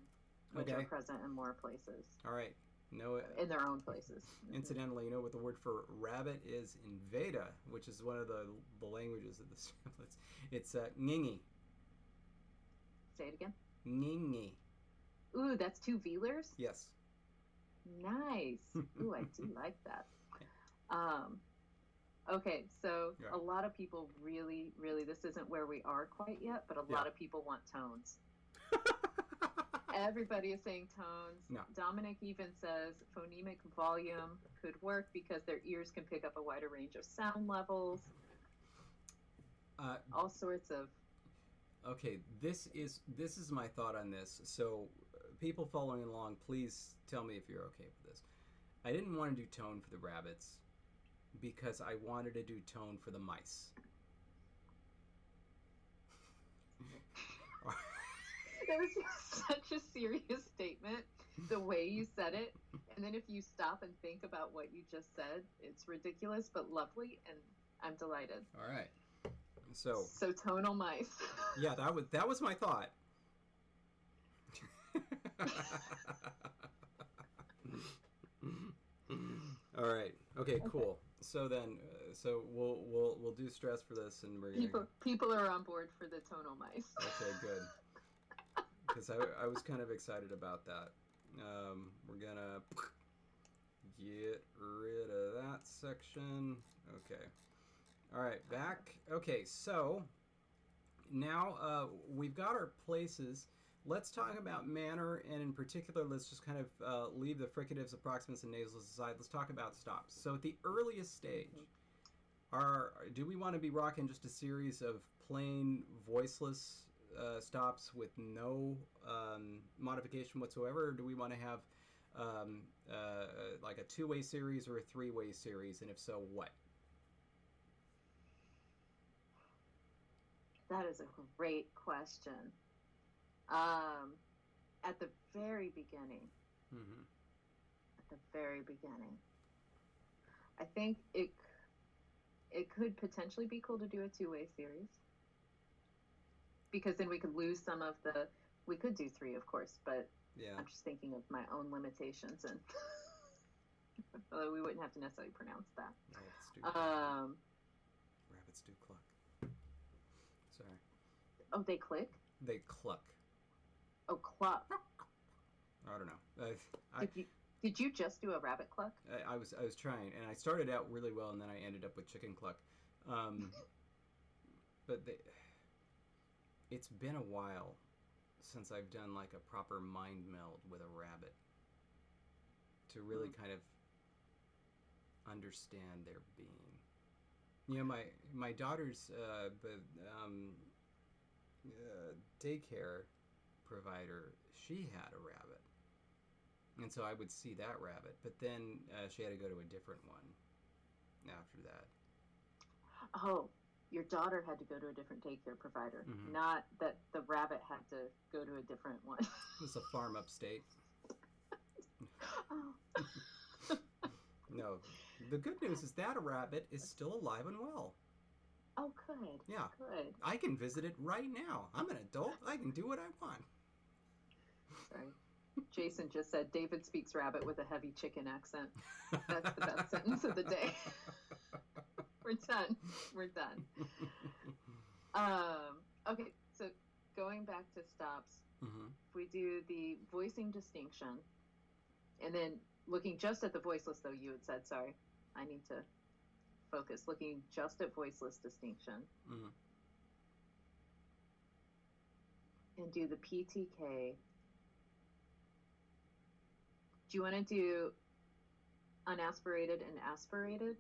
Speaker 2: which are present in more places.
Speaker 1: All right.
Speaker 2: In their own places.
Speaker 1: Incidentally, you know what the word for rabbit is in Veda, which is one of the languages of the triplets. It's ngingi.
Speaker 2: Say it again.
Speaker 1: Ngingi.
Speaker 2: Ooh, that's 2 velars?
Speaker 1: Yes.
Speaker 2: Nice. Ooh, I do like that. Okay, so a lot of people really, this isn't where we are quite yet, but a lot of people want tones. Everybody is saying tones.
Speaker 1: No.
Speaker 2: Dominic even says phonemic volume could work because their ears can pick up a wider range of sound levels. All sorts of.
Speaker 1: Okay, this is my thought on this. So, people following along, please tell me if you're okay with this. I didn't want to do tone for the rabbits because I wanted to do tone for the mice.
Speaker 2: That was such a serious statement, the way you said it. And then if you stop and think about what you just said, it's ridiculous but lovely, and I'm delighted.
Speaker 1: All right. So
Speaker 2: tonal mice.
Speaker 1: Yeah, that was my thought. All right. Okay, cool. So then, we'll do stress for this, and we're gonna
Speaker 2: people are on board for the tonal mice.
Speaker 1: Okay, good. Because I was kind of excited about that. We're gonna get rid of that section. Okay. All right, back. Okay, so now we've got our places. Let's talk about manner, and in particular, let's just kind of leave the fricatives, approximants, and nasals aside. Let's talk about stops. So at the earliest stage, do we want to be rocking just a series of plain voiceless stops with no modification whatsoever, or do we want to have like a 2-way series or a 3-way series, and if so, what?
Speaker 2: That is a great question. At the very beginning, I think it could potentially be cool to do a 2-way series, because then we could lose some of we could do 3, of course, but I'm just thinking of my own limitations, and although we wouldn't have to necessarily pronounce that.
Speaker 1: Rabbits do cluck. Sorry.
Speaker 2: Oh, they click?
Speaker 1: They cluck.
Speaker 2: Oh, cluck.
Speaker 1: I don't know.
Speaker 2: Did you just do a rabbit cluck?
Speaker 1: I was trying, and I started out really well, and then I ended up with chicken cluck. But it's been a while since I've done like a proper mind meld with a rabbit to really kind of understand their being. You know, my daughter's daycare provider, she had a rabbit, and so I would see that rabbit, but then she had to go to a different one after that.
Speaker 2: Oh, your daughter had to go to a different daycare provider, not that the rabbit had to go to a different one.
Speaker 1: It was a farm upstate. No, the good news is that a rabbit is still alive and well.
Speaker 2: Oh, good.
Speaker 1: Yeah.
Speaker 2: Good.
Speaker 1: I can visit it right now. I'm an adult. I can do what I want.
Speaker 2: Sorry. Jason just said David speaks rabbit with a heavy chicken accent. That's the best sentence of the day. We're done. Okay, so going back to stops, if we do the voicing distinction, and then looking just at the voiceless, though you had said, sorry, I need to focus, looking just at voiceless distinction, and do the PTK Do you want to do unaspirated and aspirated?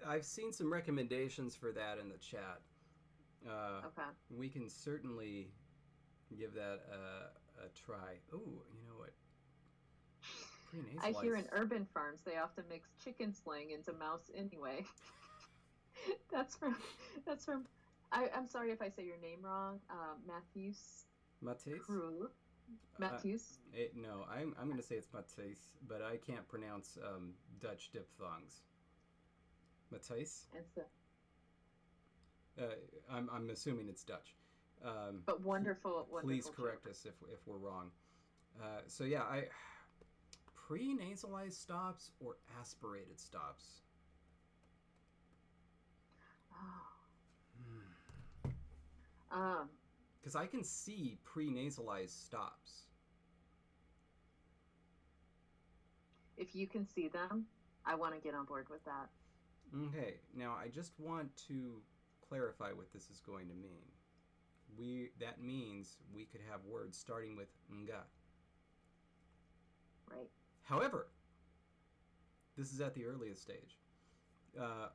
Speaker 1: I've seen some recommendations for that in the chat.
Speaker 2: Okay.
Speaker 1: We can certainly give that a try. Oh, you know what?
Speaker 2: I hear in
Speaker 1: Pre-nasalized.
Speaker 2: urban farms they often mix chicken slang into mouse anyway. that's from that's from I'm sorry if I say your name wrong. Matthews
Speaker 1: Mates?
Speaker 2: Krul. Matthews.
Speaker 1: No, I'm going to say it's Mates, but I can't pronounce Dutch diphthongs. Mates?
Speaker 2: And so,
Speaker 1: I'm assuming it's Dutch.
Speaker 2: but wonderful,
Speaker 1: Please
Speaker 2: wonderful
Speaker 1: correct
Speaker 2: joke.
Speaker 1: us if we're wrong. So yeah, I pre-nasalized stops or aspirated stops.
Speaker 2: Oh.
Speaker 1: Because I can see pre-nasalized stops.
Speaker 2: If you can see them, I want to get on board with that.
Speaker 1: Okay, now I just want to clarify what this is going to mean. That means we could have words starting with nga.
Speaker 2: Right.
Speaker 1: However, this is at the earliest stage.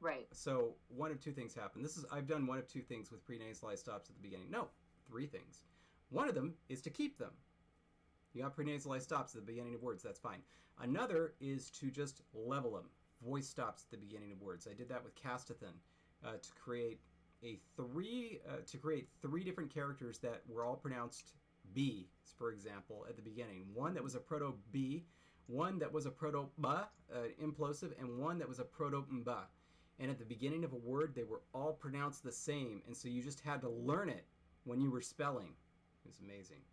Speaker 2: Right.
Speaker 1: So one of two things happen. I've done one of two things with pre-nasalized stops at the beginning. No, three things. One of them is to keep them. You got pre-nasalized stops at the beginning of words. That's fine. Another is to just level them. Voice stops at the beginning of words. I did that with Castathan to create three different characters that were all pronounced B, for example, at the beginning. One that was a proto B, one that was a proto ba, implosive, and one that was a proto mba. And at the beginning of a word, they were all pronounced the same, and so you just had to learn it when you were spelling. It was amazing.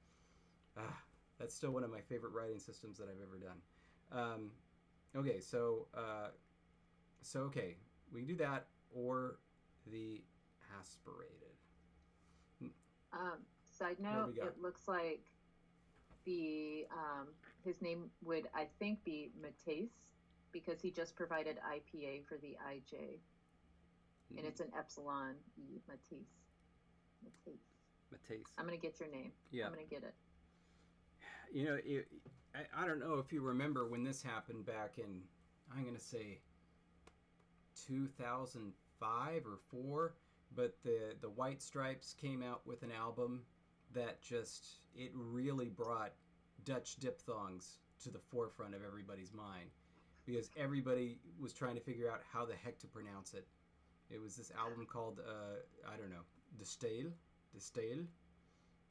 Speaker 1: That's still one of my favorite writing systems that I've ever done. Okay, so okay, we can do that or the aspirated.
Speaker 2: Side note, it looks like his name would, I think, be Mateus because he just provided IPA for the IJ. And it's an epsilon E, Mateus.
Speaker 1: Mateus.
Speaker 2: I'm going to get your name.
Speaker 1: Yeah.
Speaker 2: I'm going to get it.
Speaker 1: You know, I don't know if you remember when this happened back in, I'm going to say 2005 or 4, but the White Stripes came out with an album that it really brought Dutch diphthongs to the forefront of everybody's mind because everybody was trying to figure out how the heck to pronounce it. It was this album called, I don't know, De Stijl.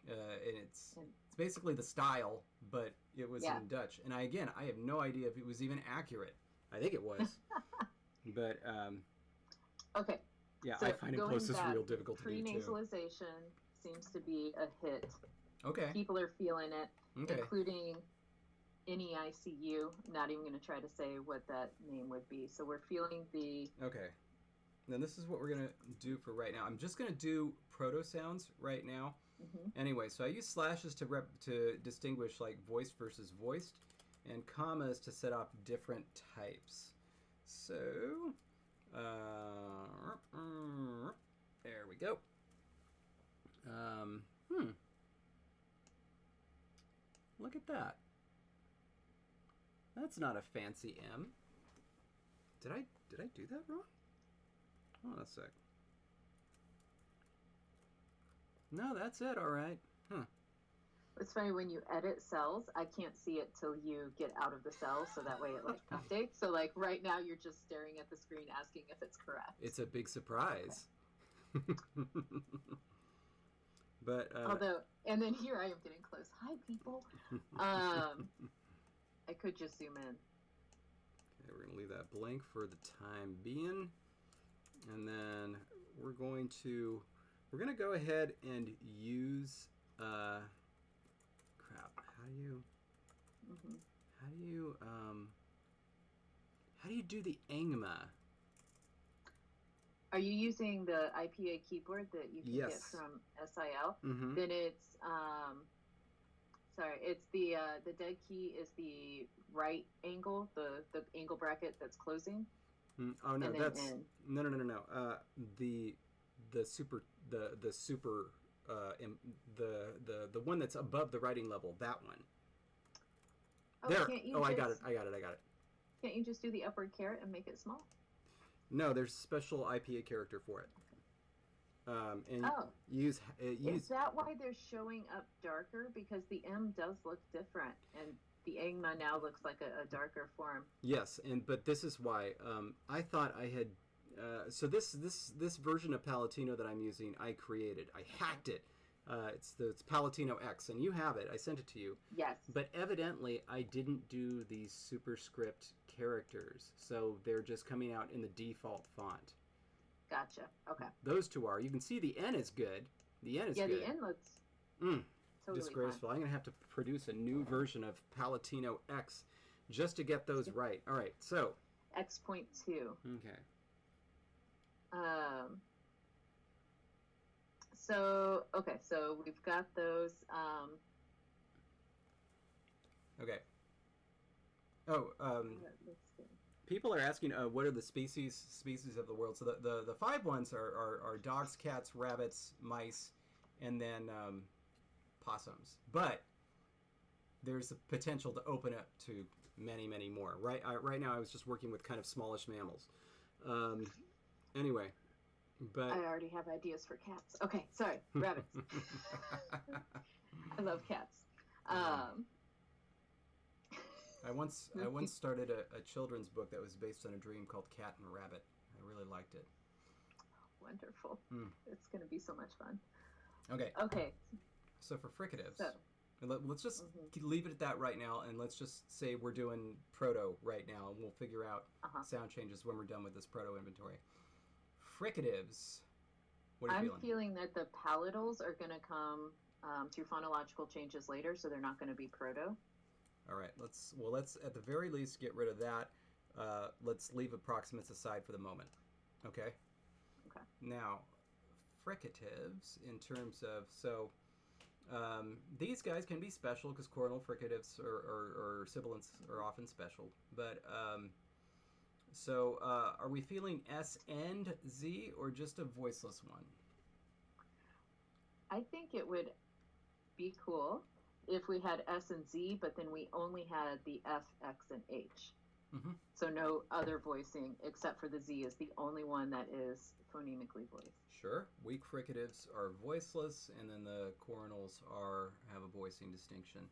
Speaker 1: And it's basically the style, but it was in Dutch. And I have no idea if it was even accurate. I think it was. But,
Speaker 2: okay.
Speaker 1: Yeah, so I find implosives real difficult to do, too.
Speaker 2: Pre-nasalization seems to be a hit.
Speaker 1: Okay.
Speaker 2: People are feeling it,
Speaker 1: okay.
Speaker 2: including NEICU. I'm not even going to try to say what that name would be. So we're feeling the...
Speaker 1: Okay. Then this is what we're going to do for right now. I'm just going to do proto-sounds right now. Mm-hmm. Anyway, so I use slashes to distinguish like voiced versus voiced, and commas to set off different types. So... there we go. Look at that. That's not a fancy M. Did I do that wrong? Hold on a sec. No, that's it. All right. Huh.
Speaker 2: It's funny when you edit cells, I can't see it till you get out of the cell, so that way it like updates. So like right now you're just staring at the screen asking if it's correct.
Speaker 1: It's a big surprise. Okay. But
Speaker 2: and then here I am getting close. Hi people. I could just zoom in.
Speaker 1: Okay, we're gonna leave that blank for the time being, and then we're gonna go ahead and use how do you do the angma?
Speaker 2: Are you using the IPA keyboard that you can get from SIL?
Speaker 1: Mm-hmm.
Speaker 2: Then it's it's the dead key is the right angle, the angle bracket that's closing.
Speaker 1: Oh no, that's no. The super the one that's above the writing level, that one.
Speaker 2: Oh,
Speaker 1: There.
Speaker 2: can't you
Speaker 1: Oh,
Speaker 2: just,
Speaker 1: I got it. I got it. I got it.
Speaker 2: Can't you just do the upward caret and make it small?
Speaker 1: No, there's a special IPA character for it. And
Speaker 2: Oh,
Speaker 1: use
Speaker 2: is that why they're showing up darker? Because the M does look different, and the Engma now looks like a darker form.
Speaker 1: Yes, but this is why I thought I had. So this version of Palatino that I'm using, I created. I hacked it. It's Palatino X, and you have it. I sent it to you.
Speaker 2: Yes.
Speaker 1: But evidently, I didn't do these superscript characters, so they're just coming out in the default font.
Speaker 2: Gotcha. Okay.
Speaker 1: Those two are. You can see the N is good. The N is good.
Speaker 2: Yeah, the N looks totally
Speaker 1: disgraceful.
Speaker 2: fine.
Speaker 1: I'm going to have to produce a new version of Palatino X just to get those right. All right, so.
Speaker 2: X.2.
Speaker 1: Okay.
Speaker 2: So we've got those.
Speaker 1: Okay. Oh, people are asking, what are the species of the world? So the five ones are dogs, cats, rabbits, mice, and then possums. But there's the potential to open up to many, many more. Right now, I was just working with kind of smallish mammals. Anyway, but
Speaker 2: I already have ideas for cats. Okay, sorry, rabbits. I love cats.
Speaker 1: I once started a children's book that was based on a dream called Cat and Rabbit. I really liked it.
Speaker 2: Wonderful. It's going to be so much fun.
Speaker 1: Okay.
Speaker 2: Okay.
Speaker 1: So for fricatives, let's just leave it at that right now, and let's just say we're doing proto right now, and we'll figure out sound changes when we're done with this proto inventory. Fricatives, what are you
Speaker 2: feeling that the palatals are going to come through phonological changes later, so they're not going to be proto.
Speaker 1: All right, let's at the very least get rid of that. Let's leave approximates aside for the moment. Okay?
Speaker 2: Okay.
Speaker 1: Now, fricatives in terms of, these guys can be special because coronal fricatives or sibilants are often special. But, are we feeling S and Z or just a voiceless one?
Speaker 2: I think it would be cool if we had S and Z, but then we only had the F, X, and H.
Speaker 1: Mm-hmm.
Speaker 2: So no other voicing except for the Z is the only one that is phonemically voiced.
Speaker 1: Sure. Weak fricatives are voiceless, and then the coronals have a voicing distinction.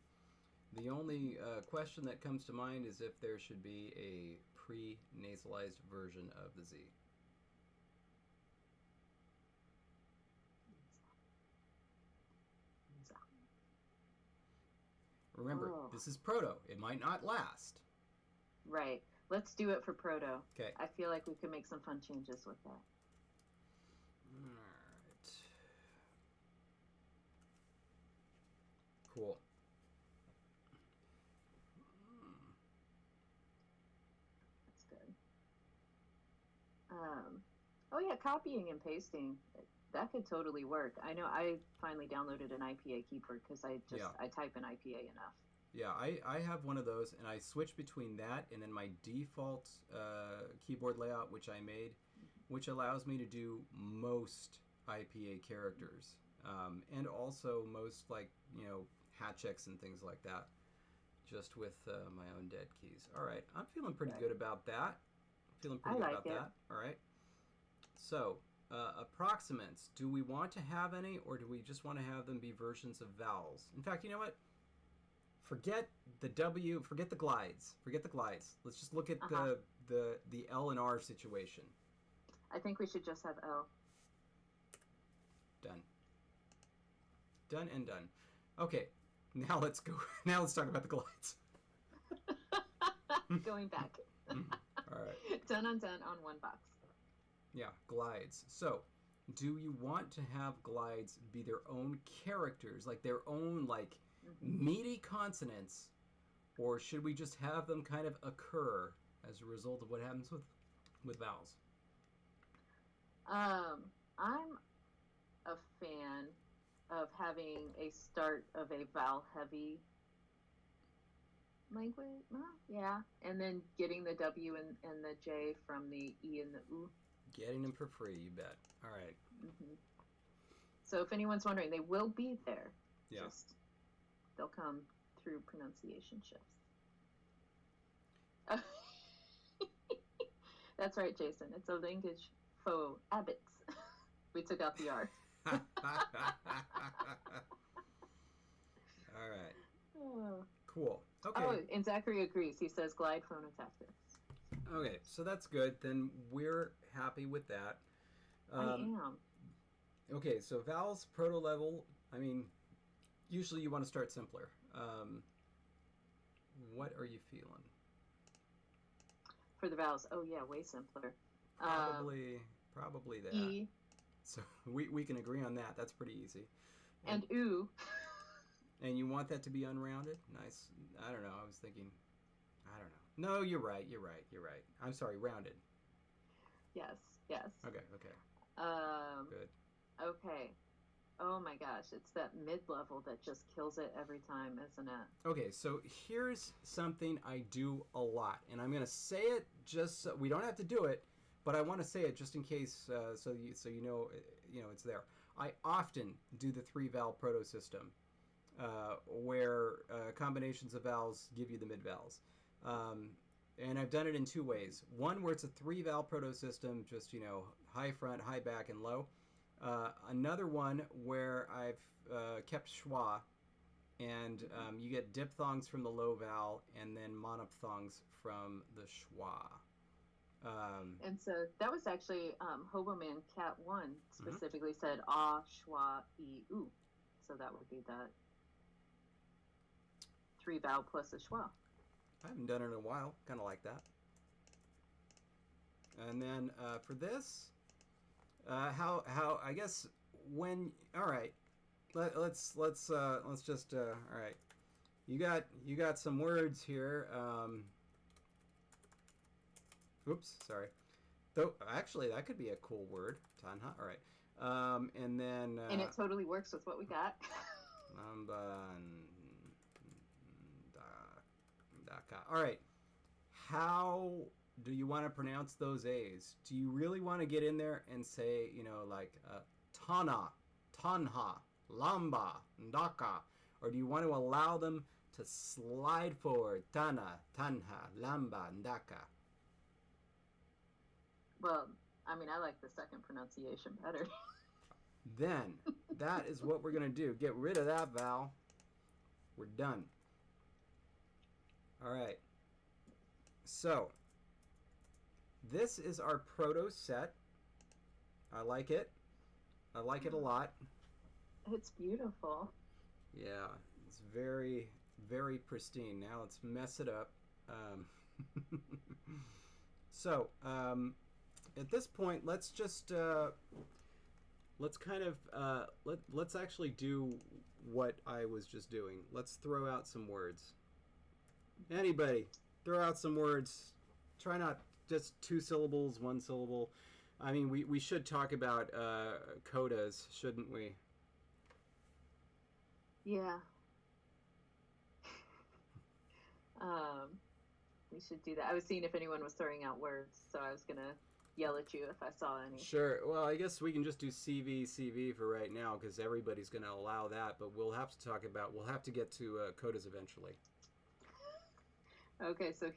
Speaker 1: The only question that comes to mind is if there should be a pre-nasalized version of the Z. Remember, this is proto. It might not last.
Speaker 2: Right. Let's do it for proto.
Speaker 1: Okay.
Speaker 2: I feel like we could make some fun changes with that.
Speaker 1: All right. Cool.
Speaker 2: That's good. Oh yeah, copying and pasting. That could totally work. I know I finally downloaded an IPA keyboard because I type in IPA enough.
Speaker 1: Yeah, I have one of those, and I switch between that and then my default keyboard layout, which I made, which allows me to do most IPA characters, and also most hat checks and things like that, just with my own dead keys. All right, I'm feeling pretty good about that. All right. So, approximants. Do we want to have any, or do we just want to have them be versions of vowels? In fact, you know what? Forget the W. Forget the glides. Let's just look at the L and R situation.
Speaker 2: I think we should just have L.
Speaker 1: Done. Done and done. Okay. Now let's go. Now let's talk about the glides.
Speaker 2: Going back.
Speaker 1: All right.
Speaker 2: Done on one box.
Speaker 1: Yeah, glides. So, do you want to have glides be their own characters, like their own meaty consonants, or should we just have them kind of occur as a result of what happens with vowels?
Speaker 2: I'm a fan of having a start of a vowel-heavy language. Yeah, and then getting the W and the J from the E and the U.
Speaker 1: Getting them for free, you bet. All right.
Speaker 2: Mm-hmm. So if anyone's wondering, they will be there.
Speaker 1: Yeah.
Speaker 2: They'll come through pronunciation shifts. That's right, Jason. It's a language faux habits. We took out the R.
Speaker 1: All right.
Speaker 2: Oh.
Speaker 1: Cool. Okay.
Speaker 2: Oh, and Zachary agrees. He says glide phonotactics.
Speaker 1: Okay, so that's good. Then we're happy with that.
Speaker 2: I am.
Speaker 1: Okay, so vowels, proto level. I mean, usually you want to start simpler. What are you feeling?
Speaker 2: For the vowels, oh yeah, way simpler.
Speaker 1: Probably that.
Speaker 2: E.
Speaker 1: So we can agree on that. That's pretty easy.
Speaker 2: And oo.
Speaker 1: And you want that to be unrounded? Nice. I don't know. I was thinking, I don't know. No, you're right. I'm sorry, rounded.
Speaker 2: Yes.
Speaker 1: Okay. Good.
Speaker 2: Okay. Oh my gosh, it's that mid-level that just kills it every time, isn't it?
Speaker 1: Okay, so here's something I do a lot, and I'm going to say it just so we don't have to do it, but I want to say it just in case, so you know it's there. I often do the 3-vowel proto-system, where combinations of vowels give you the mid-vowels. And I've done it in 2 ways. One where it's a 3-vowel proto-system, just, high front, high back, and low. Another one where I've kept schwa, and you get diphthongs from the low vowel and then monophthongs from the schwa.
Speaker 2: And so that was actually Hoboman Cat 1 specifically said ah, schwa, e, oo. So that would be that 3-vowel plus a schwa.
Speaker 1: I haven't done it in a while. Kind of like that. And then for this, how I guess when all right, let's just all right. You got some words here. Oops, sorry. Though actually that could be a cool word. Tanha. All right. And then
Speaker 2: and it totally works with what we got.
Speaker 1: All right. How do you want to pronounce those A's? Do you really want to get in there and say, like Tana, Tanha, Lamba, Ndaka? Or do you want to allow them to slide forward? Tana, Tanha, Lamba, Ndaka.
Speaker 2: Well, I mean, I like the second pronunciation better.
Speaker 1: Then, that is what we're going to do. Get rid of that vowel. We're done. All right. So, this is our proto set. I like it. I like it a lot.
Speaker 2: It's beautiful.
Speaker 1: Yeah, it's very, very pristine. Now let's mess it up. So, at this point, let's just let's kind of let's actually do what I was just doing. Let's throw out some words. Anybody, throw out some words. Try not just 2 syllables, 1 syllable. I mean, we should talk about codas, shouldn't we?
Speaker 2: Yeah. We should do that. I was seeing if anyone was throwing out words, so I was going to yell at you if I saw any.
Speaker 1: Sure. Well, I guess we can just do CV for right now because everybody's going to allow that, but we'll have to get to codas eventually.
Speaker 2: Okay, so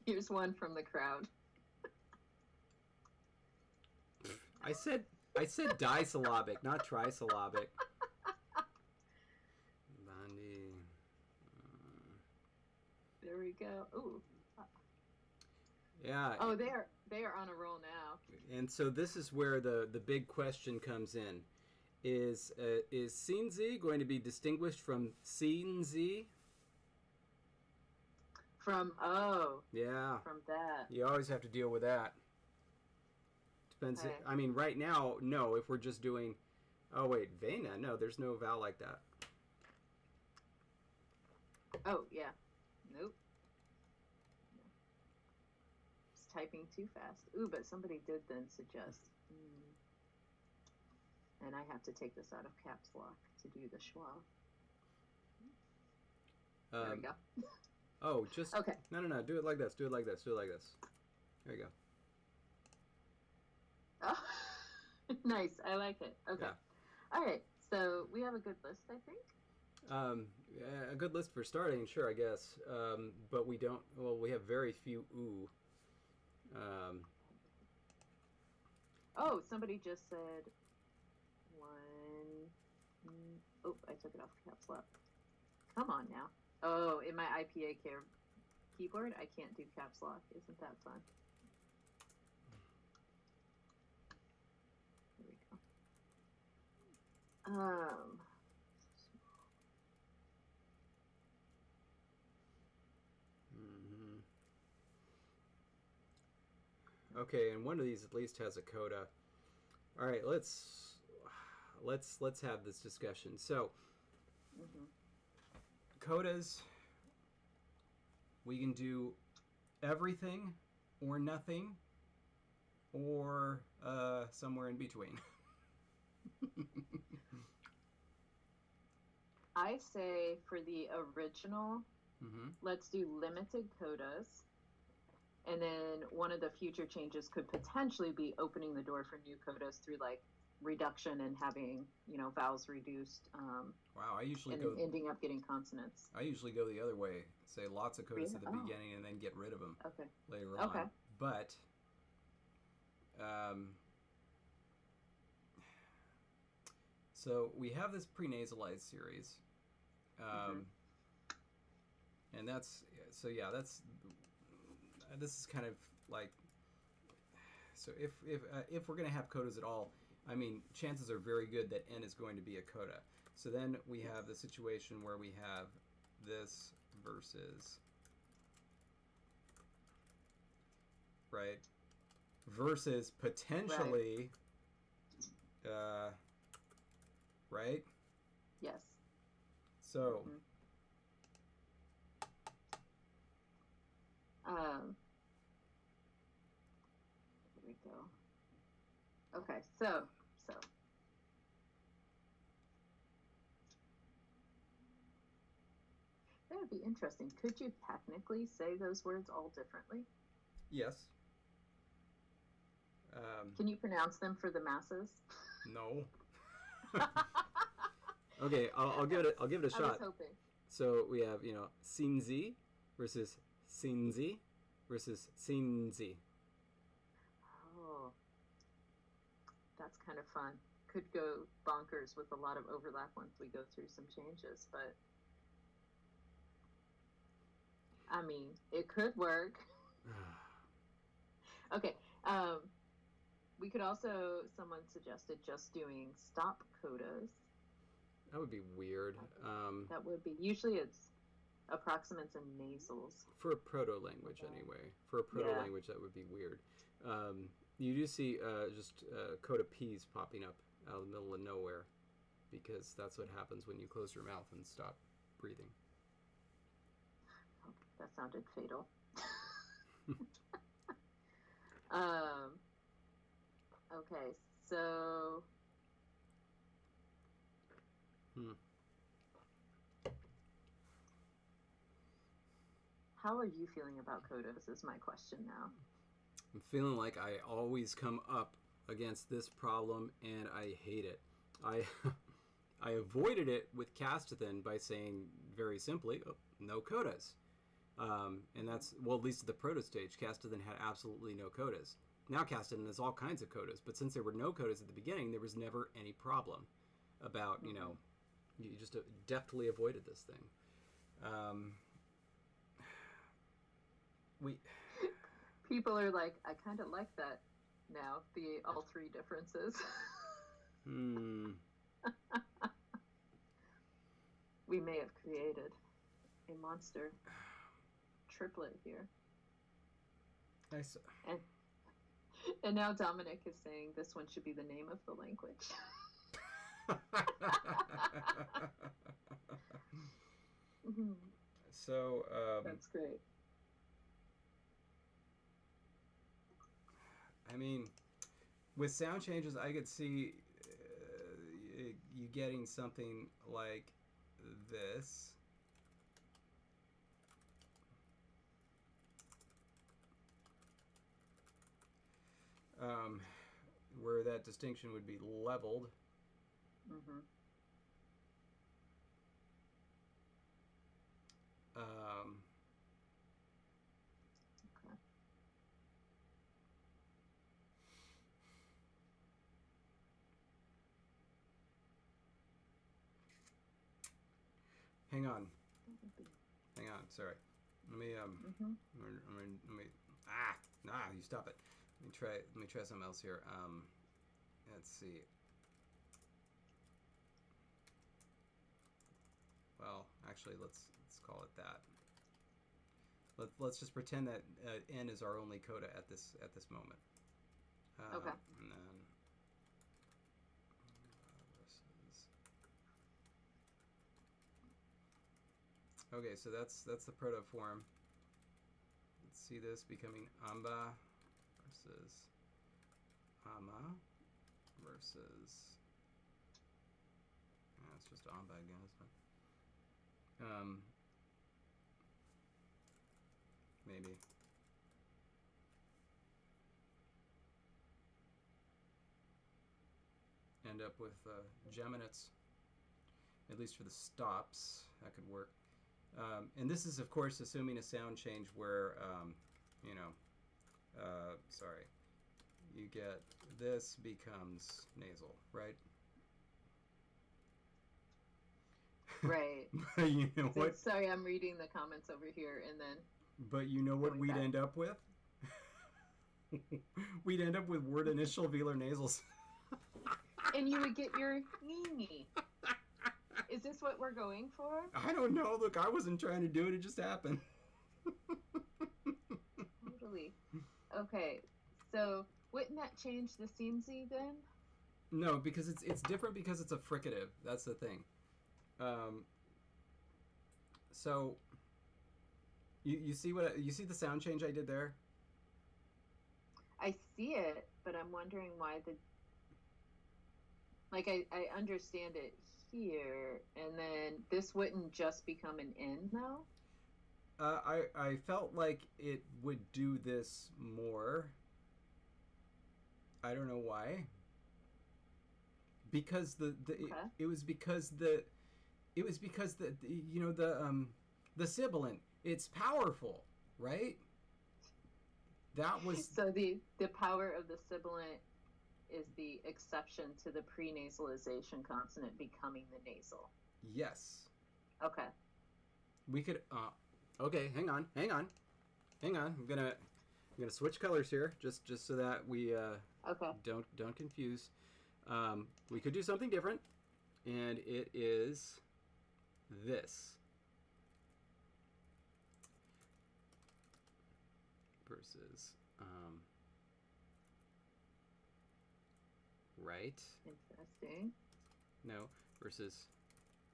Speaker 2: here's one from the crowd.
Speaker 1: I said disyllabic, not trisyllabic. Bandi.
Speaker 2: There we go. Ooh.
Speaker 1: Yeah.
Speaker 2: Oh, they are on a roll now.
Speaker 1: And so this is where the big question comes in. Is Sinzi going to be distinguished from Sinzi?
Speaker 2: Yeah. From that.
Speaker 1: You always have to deal with that. Depends.
Speaker 2: Okay.
Speaker 1: I mean, right now, no. If we're just doing, oh wait, vena. No, there's no vowel like that.
Speaker 2: Oh yeah. Nope. Just typing too fast. Ooh, but somebody did then suggest. And I have to take this out of caps lock to do the schwa. There we go.
Speaker 1: Oh, just
Speaker 2: okay.
Speaker 1: No. Do it like this. There you go.
Speaker 2: Oh, nice. I like it. Okay.
Speaker 1: Yeah.
Speaker 2: All right. So we have a good list, I think.
Speaker 1: A good list for starting, sure, I guess. But we don't. Well, we have very few ooh. Um,
Speaker 2: Oh, somebody just said one. Oh, I took it off caps lock. Come on now. Oh, in my IPA keyboard, I can't do caps lock. Isn't that fun? Here we go.
Speaker 1: Okay, and one of these at least has a coda. All right, let's have this discussion. So, codas, we can do everything or nothing, or somewhere in between.
Speaker 2: I say for the original, let's do limited codas. And then one of the future changes could potentially be opening the door for new codas through like reduction and having, vowels reduced.
Speaker 1: Wow, I usually
Speaker 2: and
Speaker 1: go
Speaker 2: ending up getting consonants.
Speaker 1: I usually go the other way. Say lots of codas at the beginning and then get rid of them later on. But so we have this pre-nasalized series. And that's this is kind of like, so if we're going to have codas at all, I mean, chances are very good that N is going to be a coda. So then we have the situation where we have this versus, right? Versus potentially, right?
Speaker 2: Yes.
Speaker 1: So,
Speaker 2: here we go. Okay, so that would be interesting. Could you technically say those words all differently?
Speaker 1: Yes.
Speaker 2: Can you pronounce them for the masses?
Speaker 1: No. Okay, I'll give it a shot.
Speaker 2: I was hoping.
Speaker 1: So we have, Sinzi versus Sinzi versus Sinzi.
Speaker 2: Oh, that's kind of fun. Could go bonkers with a lot of overlap once we go through some changes, but I mean, it could work. Okay. We could also, someone suggested just doing stop codas.
Speaker 1: That would be weird.
Speaker 2: That would be. Usually it's approximants and nasals.
Speaker 1: For a proto-language, anyway. For a proto-language, that would be weird. You do see just coda P's popping up out of the middle of nowhere, because that's what happens when you close your mouth and stop breathing.
Speaker 2: Oh, that sounded fatal. Okay, so... How are you feeling about codas is my question now.
Speaker 1: I'm feeling like I always come up against this problem, and I hate it. I avoided it with Castithan by saying very simply, no codas. And that's, well, at least at the proto stage, Castithan had absolutely no codas. Now Castithan has all kinds of codas, but since there were no codas at the beginning, there was never any problem about, you just deftly avoided this thing.
Speaker 2: People are like, I kind of like that now, all three differences. We may have created a monster triplet here.
Speaker 1: Nice.
Speaker 2: And now Dominic is saying this one should be the name of the language.
Speaker 1: So
Speaker 2: that's great.
Speaker 1: I mean, with sound changes, I could see you getting something like this. Where that distinction would be leveled. hang on. Sorry. Let me you stop it. Let me try something else here. Let's see. Well, actually, let's call it that. Let's just pretend that N is our only coda at this moment.
Speaker 2: Okay.
Speaker 1: And then okay, so that's the proto form. Let's see this becoming amba versus ama versus. It's just amba again, isn't it? Maybe. End up with geminates, at least for the stops. That could work. And this is, of course, assuming a sound change where, sorry, you get this becomes nasal, right?
Speaker 2: Right.
Speaker 1: But you know what?
Speaker 2: Sorry, I'm reading the comments over here, and then.
Speaker 1: But you know what we'd end up with? We'd end up with word initial velar nasals.
Speaker 2: And you would get your nini. Is this what we're going for?
Speaker 1: I don't know. Look, I wasn't trying to do it. It just happened.
Speaker 2: Totally. Okay. So wouldn't that change the Simsy then?
Speaker 1: No, because it's different because it's a fricative. That's the thing. So you see the sound change I did there?
Speaker 2: I see it, but I'm wondering why I understand it here, and then this wouldn't just become an N though?
Speaker 1: I felt like it would do this more. I don't know why. Because it was because the sibilant, it's powerful, right? That was
Speaker 2: so the power of the sibilant is the exception to the pre-nasalization consonant becoming the nasal.
Speaker 1: Yes.
Speaker 2: Okay.
Speaker 1: We could okay, hang on. I'm gonna switch colors here just so that we
Speaker 2: okay.
Speaker 1: don't confuse. We could do something different, and it is this versus right.
Speaker 2: Interesting.
Speaker 1: No, versus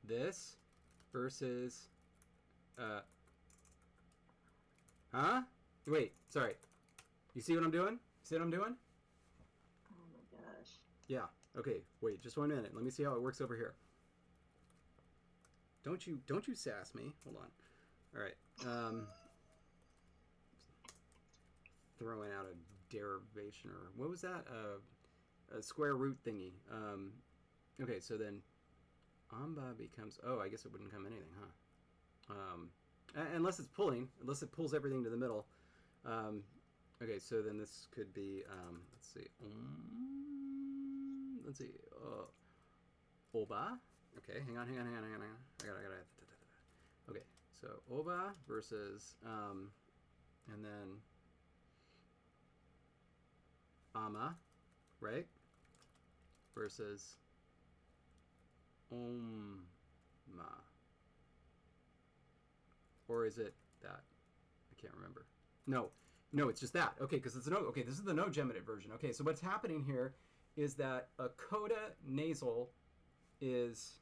Speaker 1: this versus huh? Wait, sorry. You see what I'm doing?
Speaker 2: Oh my gosh.
Speaker 1: Yeah. Okay, wait, just 1 minute. Let me see how it works over here. Don't you sass me. Hold on. All right. Throwing out a derivation, or what was that? A square root thingy. Okay, so then amba becomes, oh, I guess it wouldn't come anything, huh? Unless it pulls everything to the middle. Okay, so then this could be, let's see, oba. Okay, hang on. I gotta. Okay, so oba versus, and then ama, right? Versus oma. Or is it that? I can't remember. No, it's just that. Okay, because it's a no. Okay, this is the no geminate version. Okay, so what's happening here is that a coda nasal is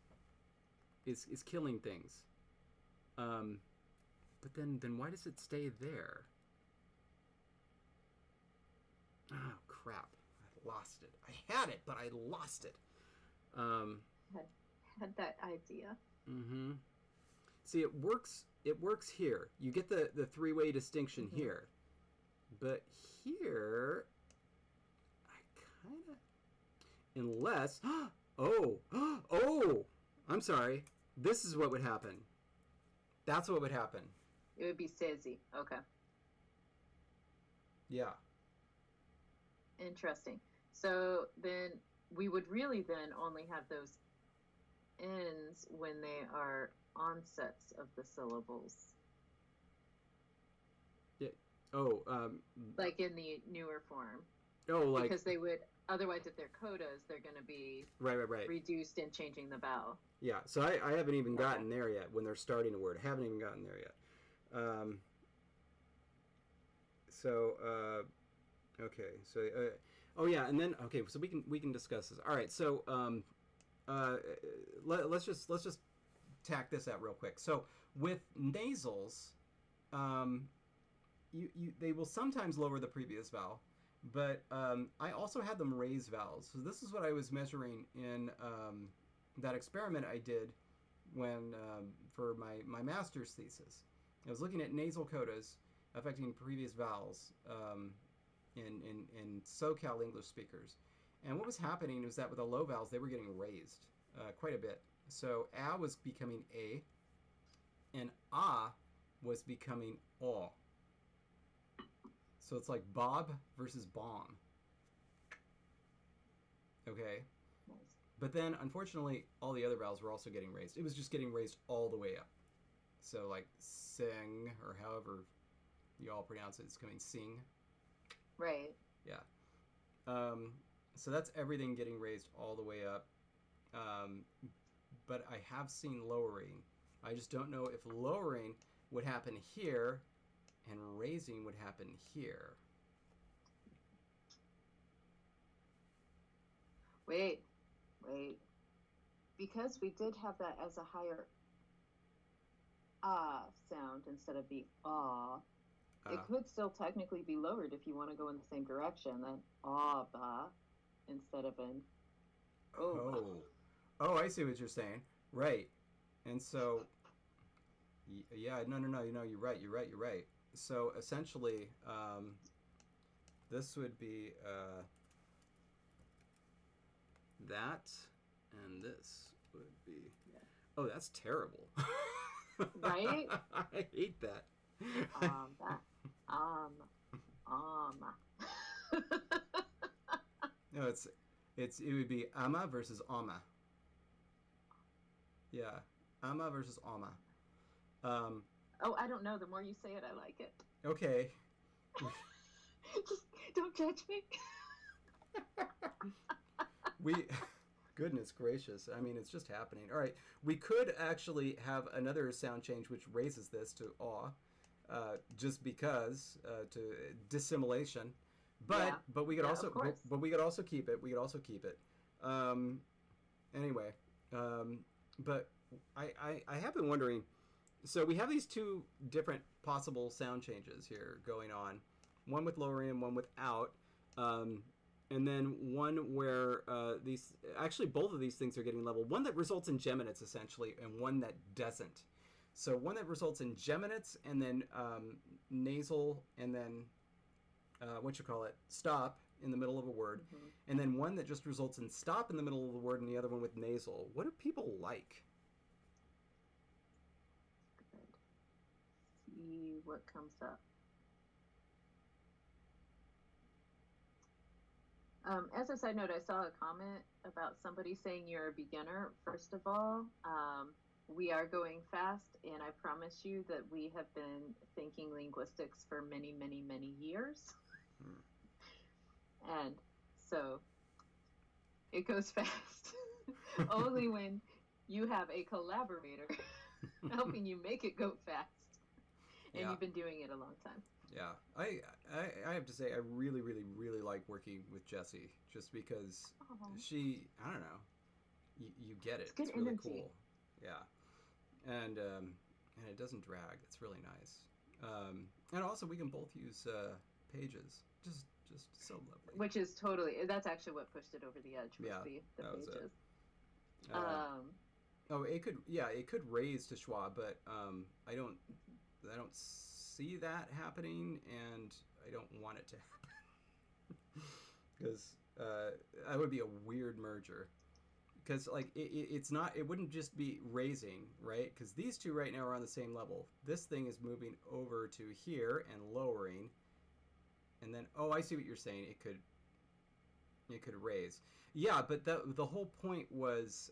Speaker 1: killing things. But then why does it stay there? Oh crap! I lost it. I had it, but I lost it.
Speaker 2: Had that idea.
Speaker 1: Mm-hmm. See, it works here. You get the three-way distinction here. But here, I kind of... Unless... Oh! I'm sorry. This is what would happen. That's what would happen.
Speaker 2: It would be Sezi. Okay.
Speaker 1: Yeah.
Speaker 2: Interesting. So then we would really then only have those N's when they are onsets of the syllables.
Speaker 1: Yeah. Oh.
Speaker 2: Like in the newer form.
Speaker 1: Oh, like
Speaker 2: because they would otherwise, if they're codas, they're going to be
Speaker 1: right.
Speaker 2: reduced in changing the vowel.
Speaker 1: Yeah. So I haven't even gotten there yet. When they're starting a word, I haven't even gotten there yet. Okay. So oh yeah, and then okay. So we can discuss this. All right. So let's just tack this out real quick. So with nasals, they will sometimes lower the previous vowel, but I also had them raise vowels. So this is what I was measuring in that experiment I did when for my master's thesis. I was looking at nasal codas affecting previous vowels in SoCal English speakers. And what was happening was that with the low vowels, they were getting raised quite a bit. So a was becoming a, and ah was becoming aw. So it's like Bob versus bomb. Okay.
Speaker 2: Nice.
Speaker 1: But then, unfortunately, all the other vowels were also getting raised. It was just getting raised all the way up. So like sing, or however you all pronounce it, it's coming sing.
Speaker 2: Right.
Speaker 1: Yeah. So that's everything getting raised all the way up. But I have seen lowering. I just don't know if lowering would happen here and raising would happen here.
Speaker 2: Wait. Because we did have that as a higher ah sound instead of the ah, it could still technically be lowered if you want to go in the same direction. Then ah ba instead of an oh.
Speaker 1: Oh, I see what you're saying. Right. And so, yeah, no, you're right. So essentially, this would be that, and this would be. Oh, that's terrible.
Speaker 2: Right?
Speaker 1: I hate that.
Speaker 2: That
Speaker 1: No, it would be ama versus ama. Yeah, ama versus ama.
Speaker 2: Oh, I don't know. The more you say it, I like it.
Speaker 1: Okay.
Speaker 2: Just don't judge me.
Speaker 1: Goodness gracious. I mean, it's just happening. All right. We could actually have another sound change which raises this to aw, just because, to dissimilation. But we could also keep it. Anyway, but I have been wondering. So we have these two different possible sound changes here going on, one with lowering and one without, and then one where both of these things are getting level. One that results in geminates essentially, and one that doesn't. So one that results in geminates, and then nasal, and then stop in the middle of a word, and then one that just results in stop in the middle of the word, and the other one with nasal. What do people like?
Speaker 2: See what comes up. As a side note, I saw a comment about somebody saying you're a beginner. First of all, we are going fast, and I promise you that we have been thinking linguistics for many, many, many years. And so it goes fast. Only when you have a collaborator helping you make it go fast. And you've been doing it a long time.
Speaker 1: Yeah, I have to say I really, really, really like working with Jessie, just because she, I don't know, you get it. It's really cool. Yeah, and it doesn't drag. It's really nice. And also we can both use pages. Just so lovely.
Speaker 2: Which is that's actually what pushed it over the edge. The pages.
Speaker 1: It could raise to schwa, but I don't see that happening, and I don't want it to happen because that would be a weird merger. Because like it wouldn't just be raising, right? Because these two right now are on the same level. This thing is moving over to here and lowering, and then I see what you're saying. It could raise. Yeah, but the whole point was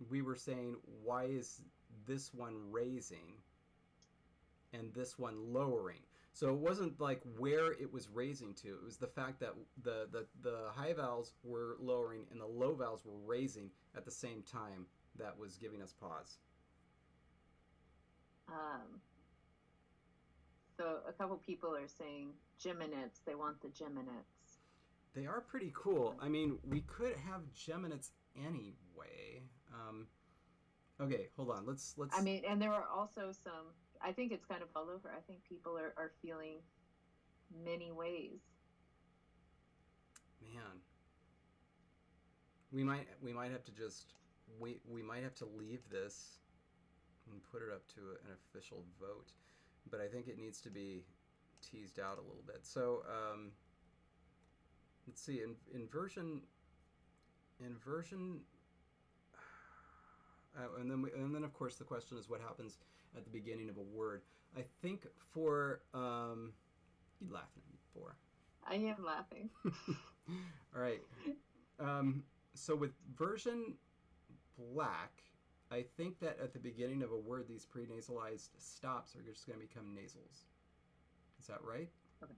Speaker 1: we were saying, why is this one raising and this one lowering? So it wasn't like where it was raising to. It was the fact that the high vowels were lowering and the low vowels were raising at the same time. That was giving us pause.
Speaker 2: So a couple people are saying geminates. They want the geminates.
Speaker 1: They are pretty cool. I mean, we could have geminates anyway. Okay, hold on. Let's.
Speaker 2: I mean, and there are also some. I think it's kind of all over. I think people are feeling many ways.
Speaker 1: Man, we might have to just we might have to leave this and put it up to an official vote, but I think it needs to be teased out a little bit. So let's see. Inversion. And then of course the question is what happens at the beginning of a word. I think for you laughing at me for.
Speaker 2: I am laughing.
Speaker 1: All right. So with version black, I think that at the beginning of a word, these pre-nasalized stops are just going to become nasals. Is that right?
Speaker 2: Okay.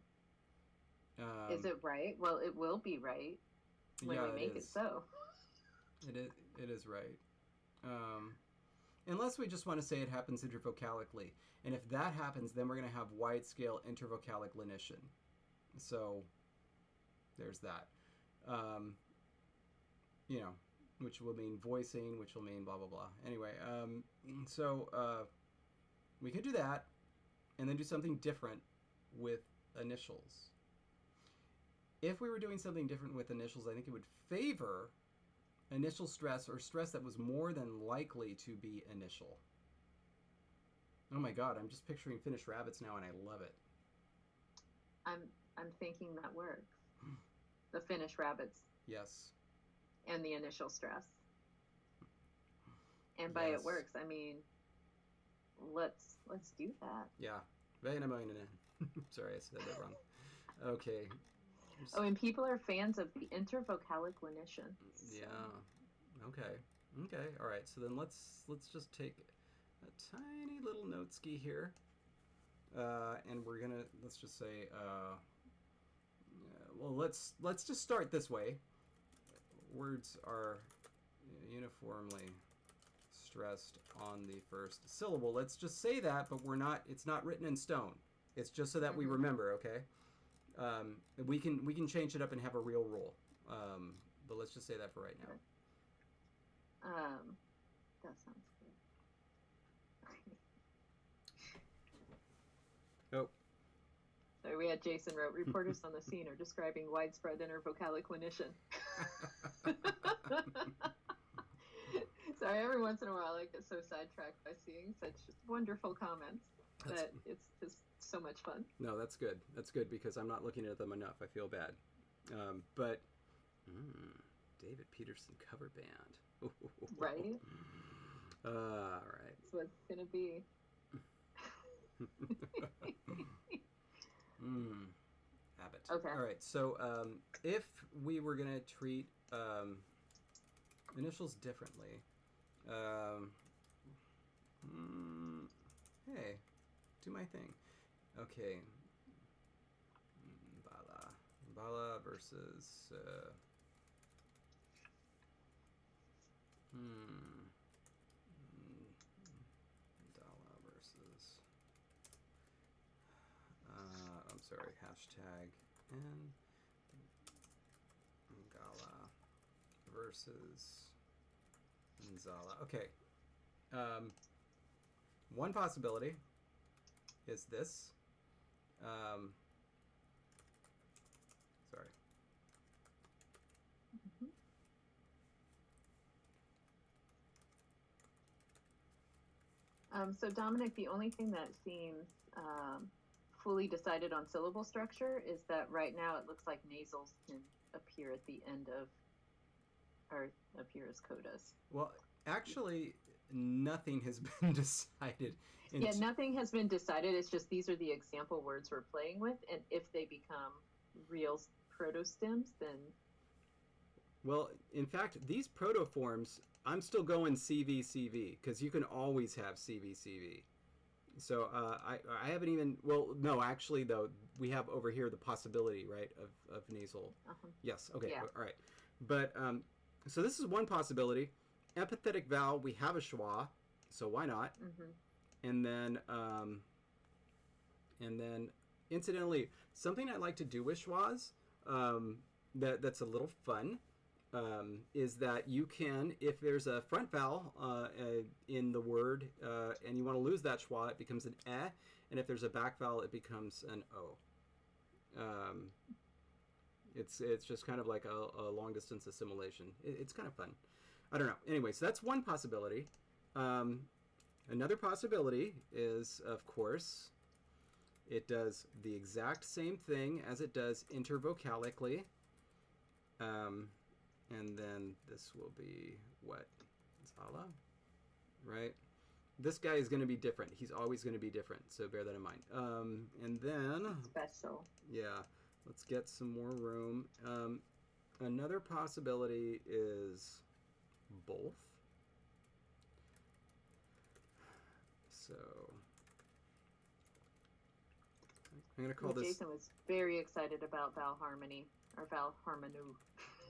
Speaker 2: Is it right? Well, it will be right when we make it so.
Speaker 1: It is right. Unless we just want to say it happens intervocalically. And if that happens, then we're going to have wide-scale intervocalic lenition. So there's that. Which will mean voicing, which will mean blah, blah, blah. Anyway, so we could do that and then do something different with initials. If we were doing something different with initials, I think it would favor initial stress or stress that was more than likely to be initial. Oh my God, I'm just picturing Finnish rabbits now and I love it.
Speaker 2: I'm thinking that works. The Finnish rabbits.
Speaker 1: Yes.
Speaker 2: And the initial stress. And by it works, I mean, let's do that.
Speaker 1: Yeah. Sorry, I said that wrong. Okay.
Speaker 2: Oh, and people are fans of the intervocalic lenition.
Speaker 1: So. Yeah. Okay. All right. So then let's just take a tiny little note ski here, and let's just say, let's just start this way. Words are uniformly stressed on the first syllable. Let's just say that, but it's not written in stone. It's just so that we remember, okay? We can change it up and have a real rule. But let's just say that for right now.
Speaker 2: That sounds good.
Speaker 1: Oh.
Speaker 2: So we had Jason wrote, reporters on the scene are describing widespread intervocalic lenition. Sorry, every once in a while I get so sidetracked by seeing such wonderful comments that it's just so much fun.
Speaker 1: No, that's good. That's good because I'm not looking at them enough. I feel bad. But David Peterson cover band.
Speaker 2: Right?
Speaker 1: All right.
Speaker 2: That's what it's going to be.
Speaker 1: Abbott.
Speaker 2: Okay.
Speaker 1: All right. So if we were going to treat initials differently, hey, do my thing. Okay. Bala versus Dala versus I'm sorry, hashtag and Gala versus Nzala. Okay. One possibility is this. Sorry.
Speaker 2: So Dominic, the only thing that seems fully decided on syllable structure is that right now it looks like nasals can appear at the end of, or appear as codas.
Speaker 1: Well, actually, nothing has been decided.
Speaker 2: Yeah, nothing has been decided. It's just these are the example words we're playing with, and if they become real proto-stems, then
Speaker 1: Well, in fact, these protoforms, I'm still going CV because you can always have CV. So I haven't even, well, no, actually, though, we have over here the possibility, right, of nasal.
Speaker 2: Uh-huh.
Speaker 1: Yes, okay,
Speaker 2: Yeah.
Speaker 1: all right. But, so this is one possibility. Epithetic vowel, we have a schwa, so why not?
Speaker 2: Mm-hmm.
Speaker 1: And then, incidentally, something I like to do with schwas, that's a little fun, is that you can, if there's a front vowel in the word and you want to lose that schwa, it becomes an eh, and if there's a back vowel, it becomes an o. It's just kind of like a long distance assimilation. It's kind of fun. I don't know. Anyway, so that's one possibility. Another possibility is, of course, it does the exact same thing as it does intervocalically. And then this will be what? Zala, right? This guy is going to be different. He's always going to be different, so bear that in mind. And then...
Speaker 2: Special.
Speaker 1: Yeah, let's get some more room. Another possibility is both. So... I'm going to call this...
Speaker 2: Jason was very excited about vowel harmony, or vowel harmony.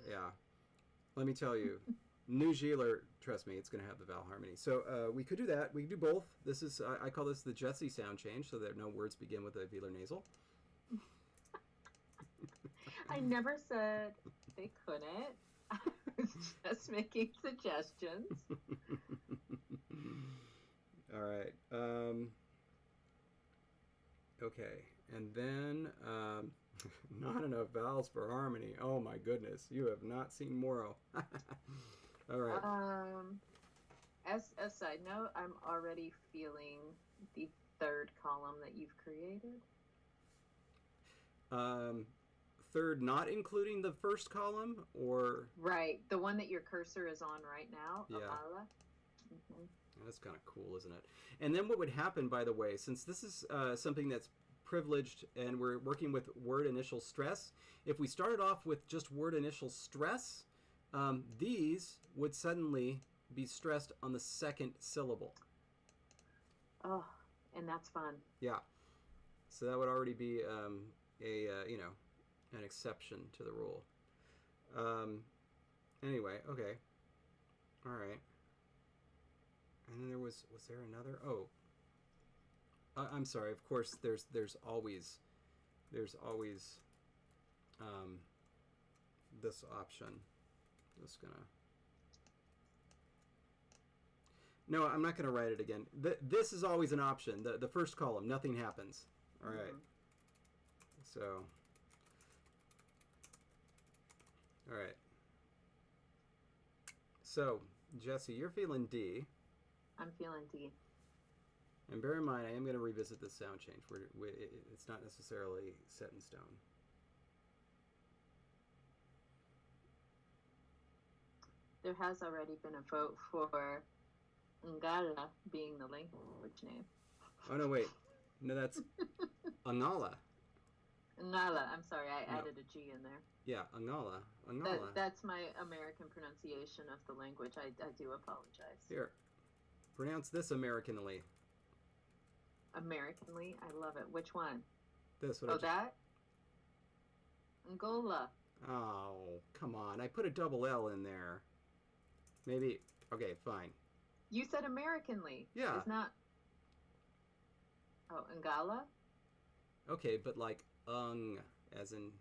Speaker 1: Yeah. Let me tell you, New Zealand, trust me, it's going to have the vowel harmony. So we could do that. We could do both. This is, I call this the Jessie sound change, so that no words begin with a velar nasal.
Speaker 2: I never said they couldn't. I was just making suggestions.
Speaker 1: All right. Okay. And then... not enough vowels for harmony. Oh my goodness, you have not seen Moro. All right.
Speaker 2: As a side note, I'm already feeling the third column that you've created.
Speaker 1: Third, not including the first column, or
Speaker 2: right, the one that your cursor is on right now.
Speaker 1: Yeah.
Speaker 2: Mm-hmm.
Speaker 1: That's kind of cool, isn't it? And then what would happen, by the way, since this is something that's privileged and we're working with word initial stress, if we started off with just word initial stress, these would suddenly be stressed on the second syllable.
Speaker 2: Oh, and that's fun.
Speaker 1: Yeah. So that would already be an exception to the rule. Anyway, okay. All right. And then was there another? Oh, I'm sorry. Of course, there's always this option. Just gonna. No, I'm not gonna write it again. This is always an option. The first column, nothing happens. All right. So. All right. So, Jessie, you're feeling D.
Speaker 2: I'm feeling D.
Speaker 1: And bear in mind, I am going to revisit this sound change. It's not necessarily set in stone.
Speaker 2: There has already been a vote for Ngala being the language name.
Speaker 1: Oh, no, wait. No, that's Angala.
Speaker 2: Ngala. I'm sorry, I added a G in there.
Speaker 1: Yeah, Angala.
Speaker 2: That's my American pronunciation of the language. I do apologize.
Speaker 1: Here. Pronounce this Americanly.
Speaker 2: Americanly? I love it. Which one?
Speaker 1: This one.
Speaker 2: Oh, that? Angola.
Speaker 1: Oh, come on. I put a double L in there. Maybe. Okay, fine.
Speaker 2: You said Americanly.
Speaker 1: Yeah.
Speaker 2: It's not. Oh, Angala?
Speaker 1: Okay, but like as in,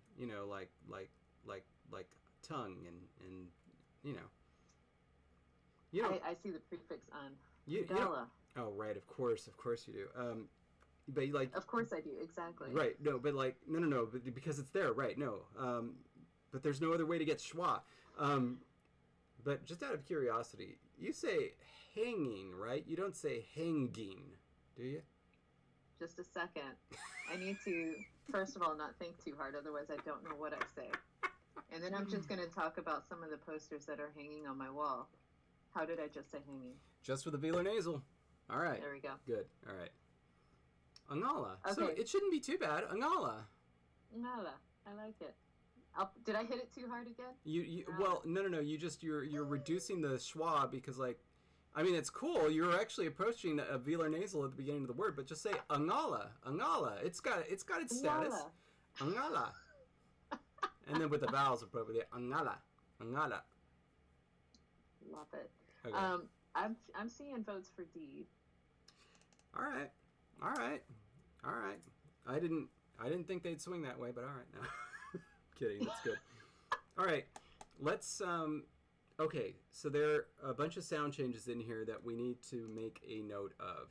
Speaker 1: like tongue and
Speaker 2: I see the prefix on.
Speaker 1: Angala. Oh, right. Of course you do. But like.
Speaker 2: Of course I do. Exactly.
Speaker 1: Right. No, but like no, but because it's there. Right. No. But there's no other way to get schwa. But just out of curiosity, you say hanging, right? You don't say hanging, do you?
Speaker 2: Just a second. I need to, first of all, not think too hard. Otherwise, I don't know what I say. And then I'm just going to talk about some of the posters that are hanging on my wall. How did I just say hanging?
Speaker 1: Just with the velar nasal. All right.
Speaker 2: There we go.
Speaker 1: Good. All right. Angala.
Speaker 2: Okay.
Speaker 1: So it shouldn't be too bad. Angala.
Speaker 2: Angala. I like it. Did I hit it too hard again?
Speaker 1: You
Speaker 2: No.
Speaker 1: well, no. You're reducing the schwa because like, I mean, it's cool. You're actually approaching a velar nasal at the beginning of the word, but just say angala, angala. It's got its status,
Speaker 2: Angala.
Speaker 1: angala, and then with the vowels appropriately, angala, angala.
Speaker 2: Love it.
Speaker 1: Okay.
Speaker 2: I'm seeing votes for D.
Speaker 1: All right, all right, all right. I didn't think they'd swing that way, but all right. No, kidding. That's good. All right, let's. Okay, so there are a bunch of sound changes in here that we need to make a note of,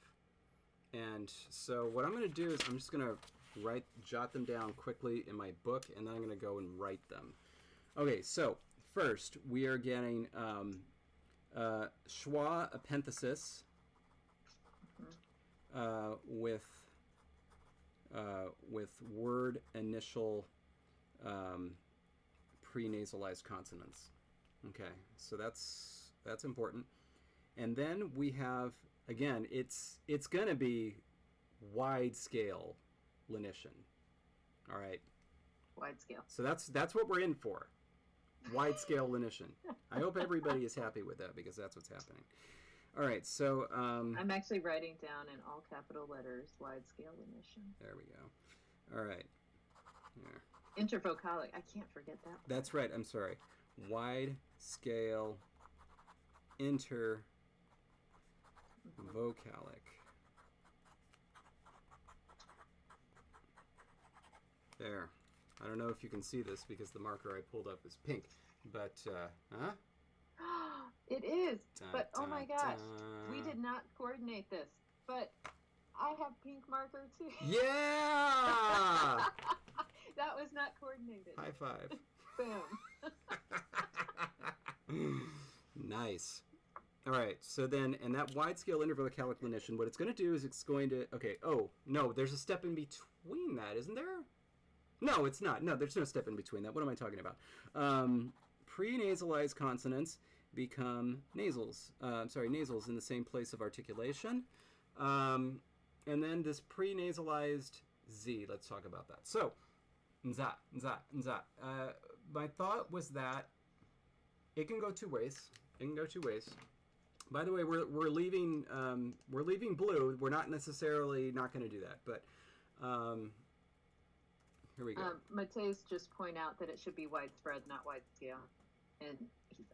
Speaker 1: and so what I'm going to do is I'm just going to jot them down quickly in my book, and then I'm going to go and write them. Okay, so first we are getting schwa epenthesis with word initial pre-nasalized consonants. Okay, so that's important. And then we have, again, it's going to be wide scale lenition. All right.
Speaker 2: Wide scale.
Speaker 1: So that's what we're in for. Wide scale lenition. I hope everybody is happy with that because that's what's happening. All right, so
Speaker 2: I'm actually writing down in all capital letters wide scale lenition.
Speaker 1: There we go. All right. Yeah.
Speaker 2: Intervocalic. I can't forget that.
Speaker 1: That's right. I'm sorry. Wide scale intervocalic. There. I don't know if you can see this because the marker I pulled up is pink, but
Speaker 2: It is.
Speaker 1: Dun,
Speaker 2: but oh my
Speaker 1: dun,
Speaker 2: gosh,
Speaker 1: dun.
Speaker 2: we did not coordinate this. But I have pink marker too.
Speaker 1: Yeah.
Speaker 2: That was not coordinated.
Speaker 1: High five.
Speaker 2: Boom.
Speaker 1: Nice. All right. So then, and that wide scale intervocalic lenition, what it's going to do is it's going to, okay. Oh no, there's a step in between that, isn't there? No, it's not. No, there's no step in between that. What am I talking about? Pre-nasalized consonants become nasals. Nasals in the same place of articulation. And then this pre-nasalized Z, let's talk about that. So, nza, nza, nza. My thought was that it can go two ways. It can go two ways. By the way, we're leaving blue. We're not necessarily not going to do that, but here we go.
Speaker 2: Mateus just point out that it should be widespread, not wide scale, and he's,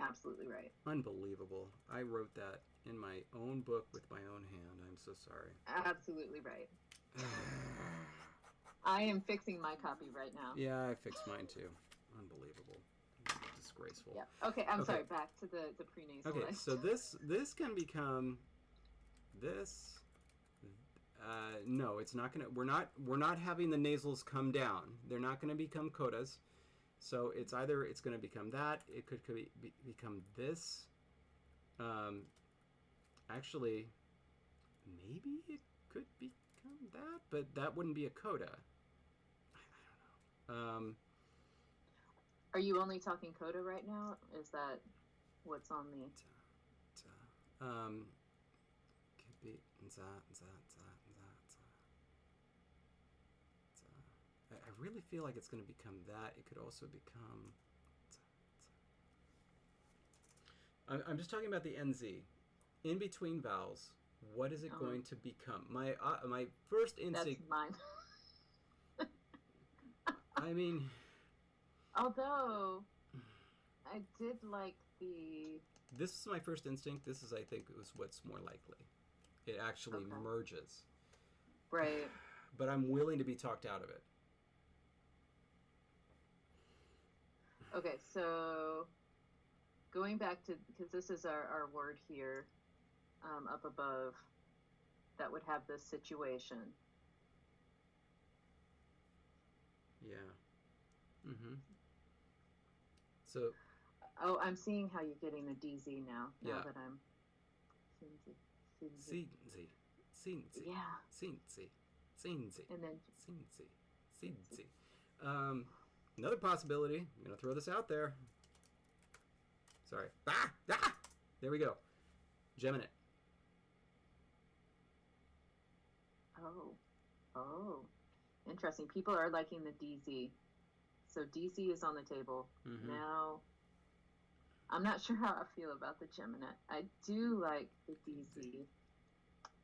Speaker 2: absolutely right.
Speaker 1: Unbelievable. I wrote that in my own book with my own hand. I'm so sorry.
Speaker 2: Absolutely right. I am fixing my copy right now.
Speaker 1: Yeah, I fixed mine too. Unbelievable. Disgraceful.
Speaker 2: Yeah. Okay, I'm sorry. Back to the pre-nasalized.
Speaker 1: Okay, so this can become this. No, it's not gonna. We're not having the nasals come down. They're not going to become codas. So it's going to become that. It could become this. Actually, maybe it could become that, but that wouldn't be a coda. I don't know.
Speaker 2: Are you only talking coda right now? Is that what's on the?
Speaker 1: Could be za. I really feel like it's going to become that. It could also become. I'm just talking about the NZ. In between vowels, what is it going to become? My first instinct.
Speaker 2: That's mine.
Speaker 1: I mean.
Speaker 2: Although, I did like the.
Speaker 1: This is my first instinct. This is, I think, was what's more likely. It actually merges.
Speaker 2: Right.
Speaker 1: But I'm willing to be talked out of it.
Speaker 2: Okay, so going back to, because this is our word here up above that would have this situation.
Speaker 1: Yeah. Mm-hmm. So.
Speaker 2: Oh, I'm seeing how you're getting the DZ now.
Speaker 1: Yeah.
Speaker 2: Now that I'm.
Speaker 1: Sinzi.
Speaker 2: Yeah.
Speaker 1: Sinzi.
Speaker 2: And then.
Speaker 1: Sinzi. Another possibility. I'm going to throw this out there. Sorry. There we go. Geminate.
Speaker 2: Oh. Interesting. People are liking the DZ. So DZ is on the table.
Speaker 1: Mm-hmm.
Speaker 2: Now, I'm not sure how I feel about the geminate. I do like the DZ.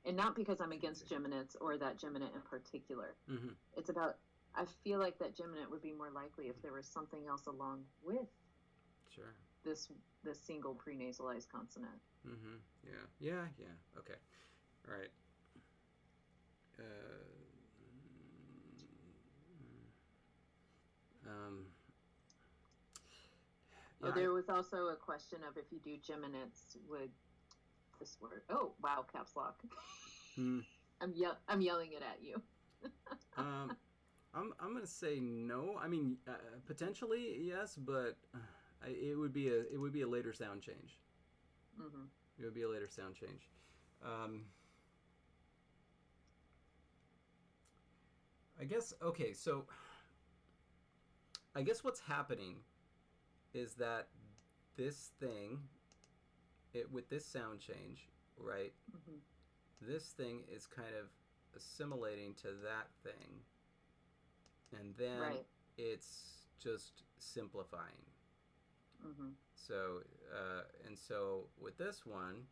Speaker 2: And not because I'm against geminates or that geminate in particular.
Speaker 1: Mm-hmm.
Speaker 2: It's about, I feel like that geminate would be more likely if there was something else along with
Speaker 1: Sure.
Speaker 2: this single pre-nasalized consonant.
Speaker 1: Mm-hmm. Yeah. Okay. All right. Yeah,
Speaker 2: there was also a question of if you do geminates, would this word? Oh, wow, caps lock. I'm yelling it at you.
Speaker 1: I'm gonna say no. I mean, potentially yes, but it would be a later sound change.
Speaker 2: Mm-hmm.
Speaker 1: It would be a later sound change. I guess okay. So I guess what's happening is that this thing, with this sound change, right?
Speaker 2: Mm-hmm.
Speaker 1: This thing is kind of assimilating to that thing, and then it's just simplifying.
Speaker 2: Mm-hmm.
Speaker 1: So so with this one,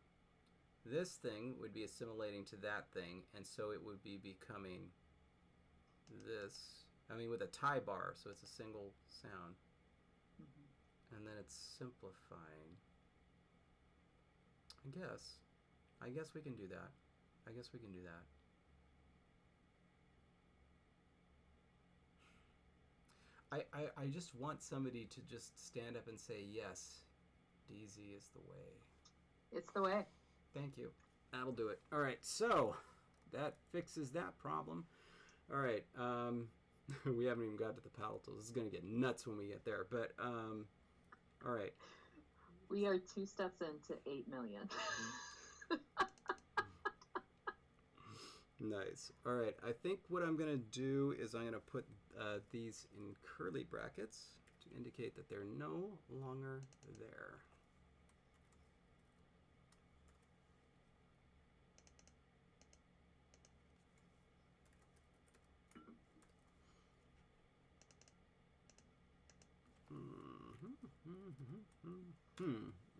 Speaker 1: this thing would be assimilating to that thing, and so it would be becoming this. I mean, with a tie bar, so it's a single sound. Mm-hmm. And then it's simplifying. I guess we can do that. I just want somebody to just stand up and say, yes, DZ is the way.
Speaker 2: It's the way.
Speaker 1: Thank you. That'll do it. All right, so that fixes that problem. All right, we haven't even got to the palatals. This is going to get nuts when we get there, but all right.
Speaker 2: We are 2 steps into 8 million.
Speaker 1: Nice. All right, I think what I'm going to do is I'm going to put these in curly brackets to indicate that they're no longer there.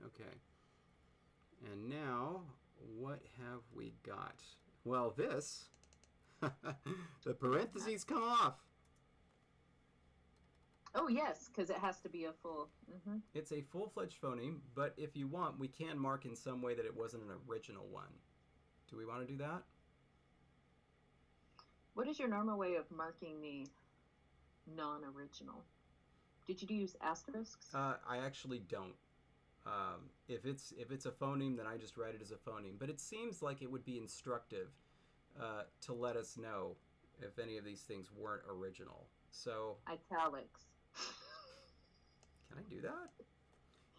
Speaker 1: Okay. And now, what have we got? Well, this, the parentheses come off.
Speaker 2: Oh, yes, because it has to be a full... Mm-hmm.
Speaker 1: It's a full-fledged phoneme, but if you want, we can mark in some way that it wasn't an original one. Do we want to do that?
Speaker 2: What is your normal way of marking the non-original? Did you use asterisks?
Speaker 1: I actually don't. If it's a phoneme, then I just write it as a phoneme. But it seems like it would be instructive to let us know if any of these things weren't original. So
Speaker 2: italics.
Speaker 1: Can I do that?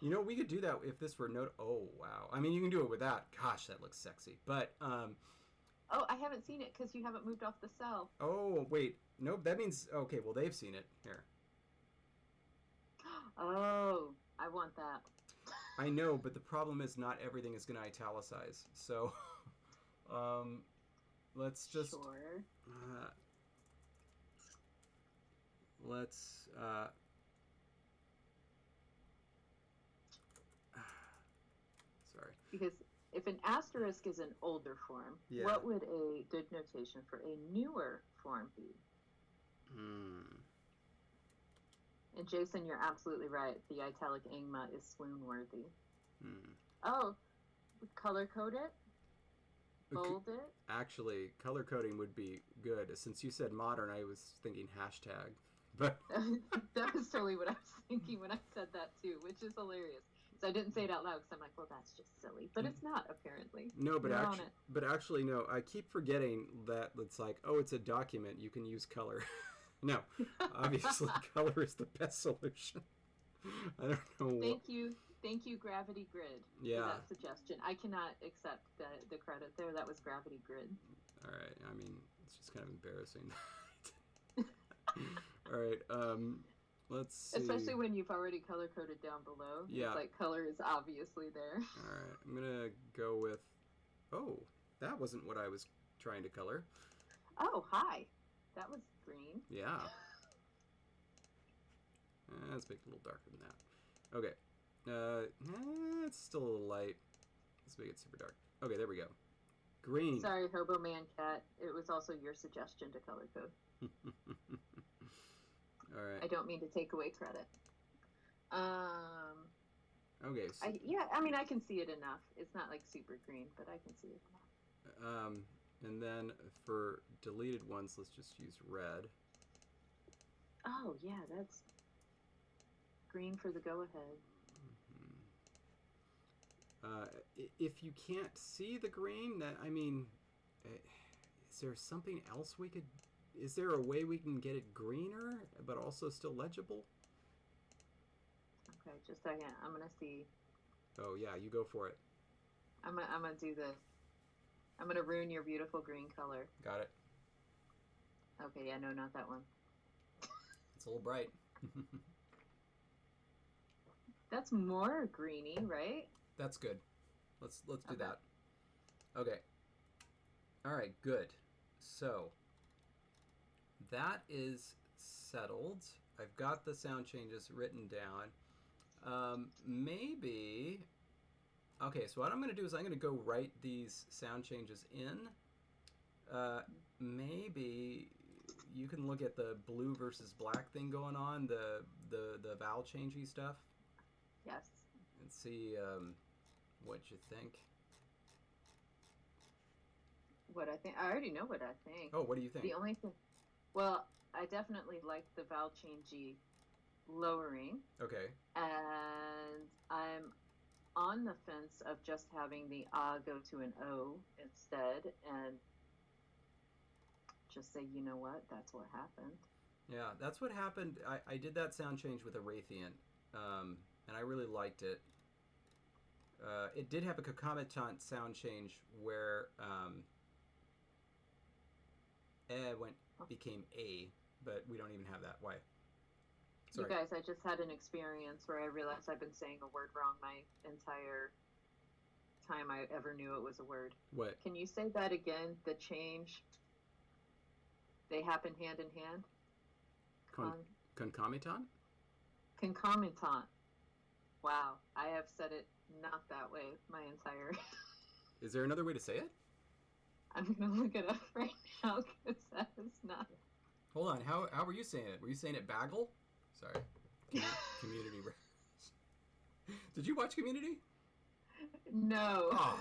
Speaker 1: You know, we could do that if this were note. Oh wow! I mean, you can do it with that. Gosh, that looks sexy. But
Speaker 2: oh, I haven't seen it because you haven't moved off the cell.
Speaker 1: Oh wait, nope. That means okay. Well, they've seen it here.
Speaker 2: Oh, I want that.
Speaker 1: I know, but the problem is not everything is going to italicize. So, let's just...
Speaker 2: Sure.
Speaker 1: Let's... sorry.
Speaker 2: Because if an asterisk is an older form, what would a good notation for a newer form be? And Jason, you're absolutely right. The italic angma is swoon-worthy. Oh, color code it? Bold it?
Speaker 1: Actually, color coding would be good. Since you said modern, I was thinking hashtag. But
Speaker 2: that was totally what I was thinking when I said that too, which is hilarious. So I didn't say it out loud because I'm like, well, that's just silly. But it's not, apparently.
Speaker 1: No, but actually, no. I keep forgetting that it's like, oh, it's a document. You can use color. No, obviously, color is the best solution. I don't know.
Speaker 2: Thank you, Gravity Grid, for that suggestion. I cannot accept the credit there. That was Gravity Grid.
Speaker 1: All right. I mean, it's just kind of embarrassing. All right. Let's see.
Speaker 2: Especially when you've already color-coded down below.
Speaker 1: Yeah.
Speaker 2: It's like color is obviously there.
Speaker 1: All right. I'm going to go with... Oh, that wasn't what I was trying to color.
Speaker 2: Oh, hi. That was green.
Speaker 1: Yeah. Let's make it a little darker than that. Okay. It's still a little light. Let's make it super dark. Okay, there we go. Green.
Speaker 2: Sorry, Hobo Man Cat. It was also your suggestion to color code.
Speaker 1: All right.
Speaker 2: I don't mean to take away credit.
Speaker 1: Okay. So,
Speaker 2: I can see it enough. It's not like super green, but I can see it enough.
Speaker 1: And then for deleted ones, let's just use red.
Speaker 2: Oh, yeah, that's green for the go-ahead.
Speaker 1: If you can't see the green, is there something else we could... Is there a way we can get it greener, but also still legible?
Speaker 2: Okay, just a second. I'm going to see.
Speaker 1: Oh, yeah, you go for it.
Speaker 2: I'm gonna do this. I'm going to ruin your beautiful green color.
Speaker 1: Got it.
Speaker 2: Okay, yeah, no, not that one.
Speaker 1: It's a little bright.
Speaker 2: That's more greeny, right?
Speaker 1: That's good. Let's do that. Okay. All right, good. So that is settled. I've got the sound changes written down. Maybe. Okay, so what I'm going to do is I'm going to go write these sound changes in. Maybe you can look at the blue versus black thing going on, the vowel changey stuff.
Speaker 2: Yes.
Speaker 1: And see what you think.
Speaker 2: What I think? I already know what I think.
Speaker 1: Oh, what do you think?
Speaker 2: The only thing, well, I definitely like the vowel changey lowering.
Speaker 1: Okay.
Speaker 2: And I'm on the fence of just having the go to an O instead, and just say, you know what, that's what happened.
Speaker 1: Yeah, that's what happened. I did that sound change with a Raytheon, and I really liked it. It did have a concomitant sound change where became A, but we don't even have that. Why? Sorry.
Speaker 2: You guys, I just had an experience where I realized I've been saying a word wrong my entire time I ever knew it was a word.
Speaker 1: What?
Speaker 2: Can you say that again? The change, they happen hand in hand?
Speaker 1: Concomitant?
Speaker 2: Concomitant. Wow, I have said it not that way my entire...
Speaker 1: Is there another way to say it?
Speaker 2: I'm going to look it up right now because that is not...
Speaker 1: Hold on, how were you saying it? Were you saying it bagel? Sorry. Community. Did you watch Community?
Speaker 2: No.
Speaker 1: Oh,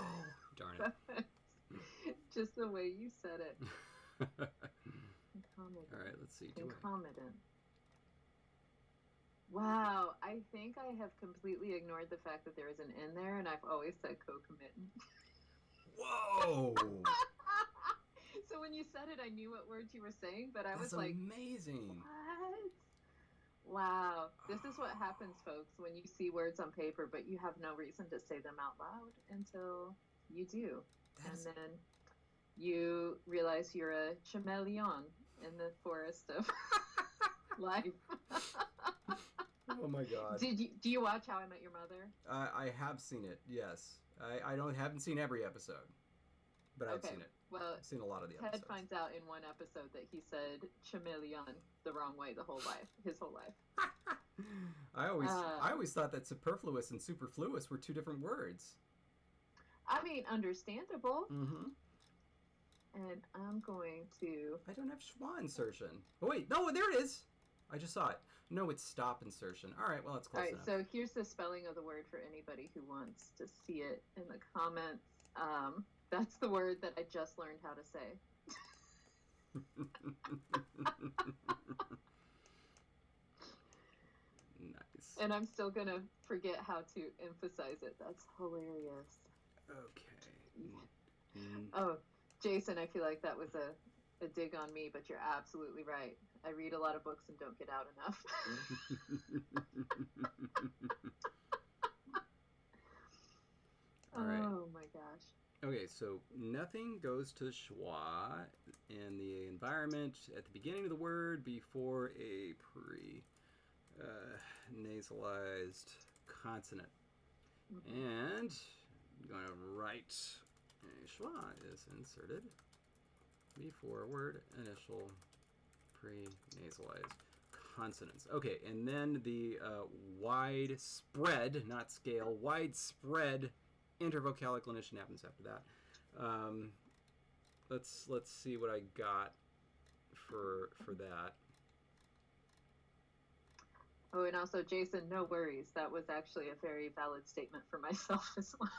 Speaker 1: darn it.
Speaker 2: Just the way you said it.
Speaker 1: Concomitant. All right, let's see.
Speaker 2: Concomitant. Wow, I think I have completely ignored the fact that there is an N there, and I've always said co-committant.
Speaker 1: Whoa!
Speaker 2: So when you said it, I knew what words you were saying, but I was
Speaker 1: like,
Speaker 2: "That's
Speaker 1: amazing.
Speaker 2: What? Wow. This is what happens, folks, when you see words on paper, but you have no reason to say them out loud until you do. And then you realize you're a chameleon in the forest of life.
Speaker 1: Oh my God!
Speaker 2: Do you watch How I Met Your Mother?
Speaker 1: I have seen it. Yes, I haven't seen every episode, but I've seen it.
Speaker 2: Well,
Speaker 1: I've seen a lot of the episodes.
Speaker 2: Ted finds out in one episode that he said chameleon the wrong way his whole life.
Speaker 1: I always thought that superfluous and superfluous were two different words.
Speaker 2: I mean, understandable.
Speaker 1: Mm-hmm.
Speaker 2: And I'm going to...
Speaker 1: I don't have schwa insertion. Oh, wait. No, there it is. I just saw it. No, it's stop insertion. All right, well, that's close enough.
Speaker 2: So here's the spelling of the word for anybody who wants to see it in the comments. That's the word that I just learned how to say.
Speaker 1: Nice.
Speaker 2: And I'm still going to forget how to emphasize it. That's hilarious.
Speaker 1: Okay.
Speaker 2: Oh, Jason, I feel like that was a dig on me, but you're absolutely right. I read a lot of books and don't get out enough.
Speaker 1: All right.
Speaker 2: Oh my gosh.
Speaker 1: Okay, so nothing goes to schwa in the environment at the beginning of the word before a pre-nasalized consonant. Mm-hmm. And I'm going to write a schwa is inserted before word initial pre-nasalized consonants. Okay, and then the widespread, not scale, widespread intervocalic lenition happens after that. Let's see what I got for that.
Speaker 2: Oh, and also, Jason, no worries. That was actually a very valid statement for myself as well.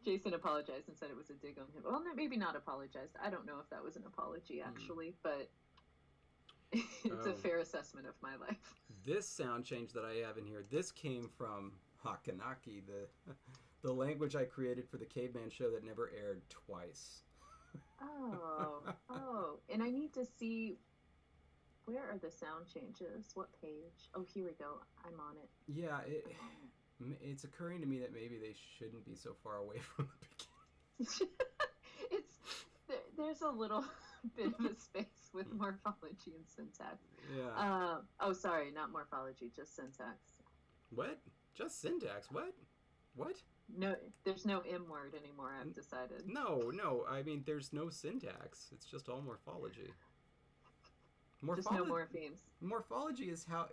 Speaker 2: Jason apologized and said it was a dig on him. Well, maybe not apologized. I don't know if that was an apology, actually, but it's a fair assessment of my life.
Speaker 1: This sound change that I have in here, this came from Hakanaki, the language I created for the Caveman show that never aired twice.
Speaker 2: Oh, and I need to see, where are the sound changes? What page? Oh, here we go. I'm on it.
Speaker 1: Yeah, it's occurring to me that maybe they shouldn't be so far away from the beginning.
Speaker 2: There's a little bit of a space with morphology and syntax.
Speaker 1: Yeah.
Speaker 2: Oh, sorry, not morphology, just syntax.
Speaker 1: What? Just syntax? What?
Speaker 2: No, there's no M word anymore, I've decided.
Speaker 1: No, I mean, there's no syntax. It's just all morphology.
Speaker 2: Just no morphemes.
Speaker 1: Morphology is how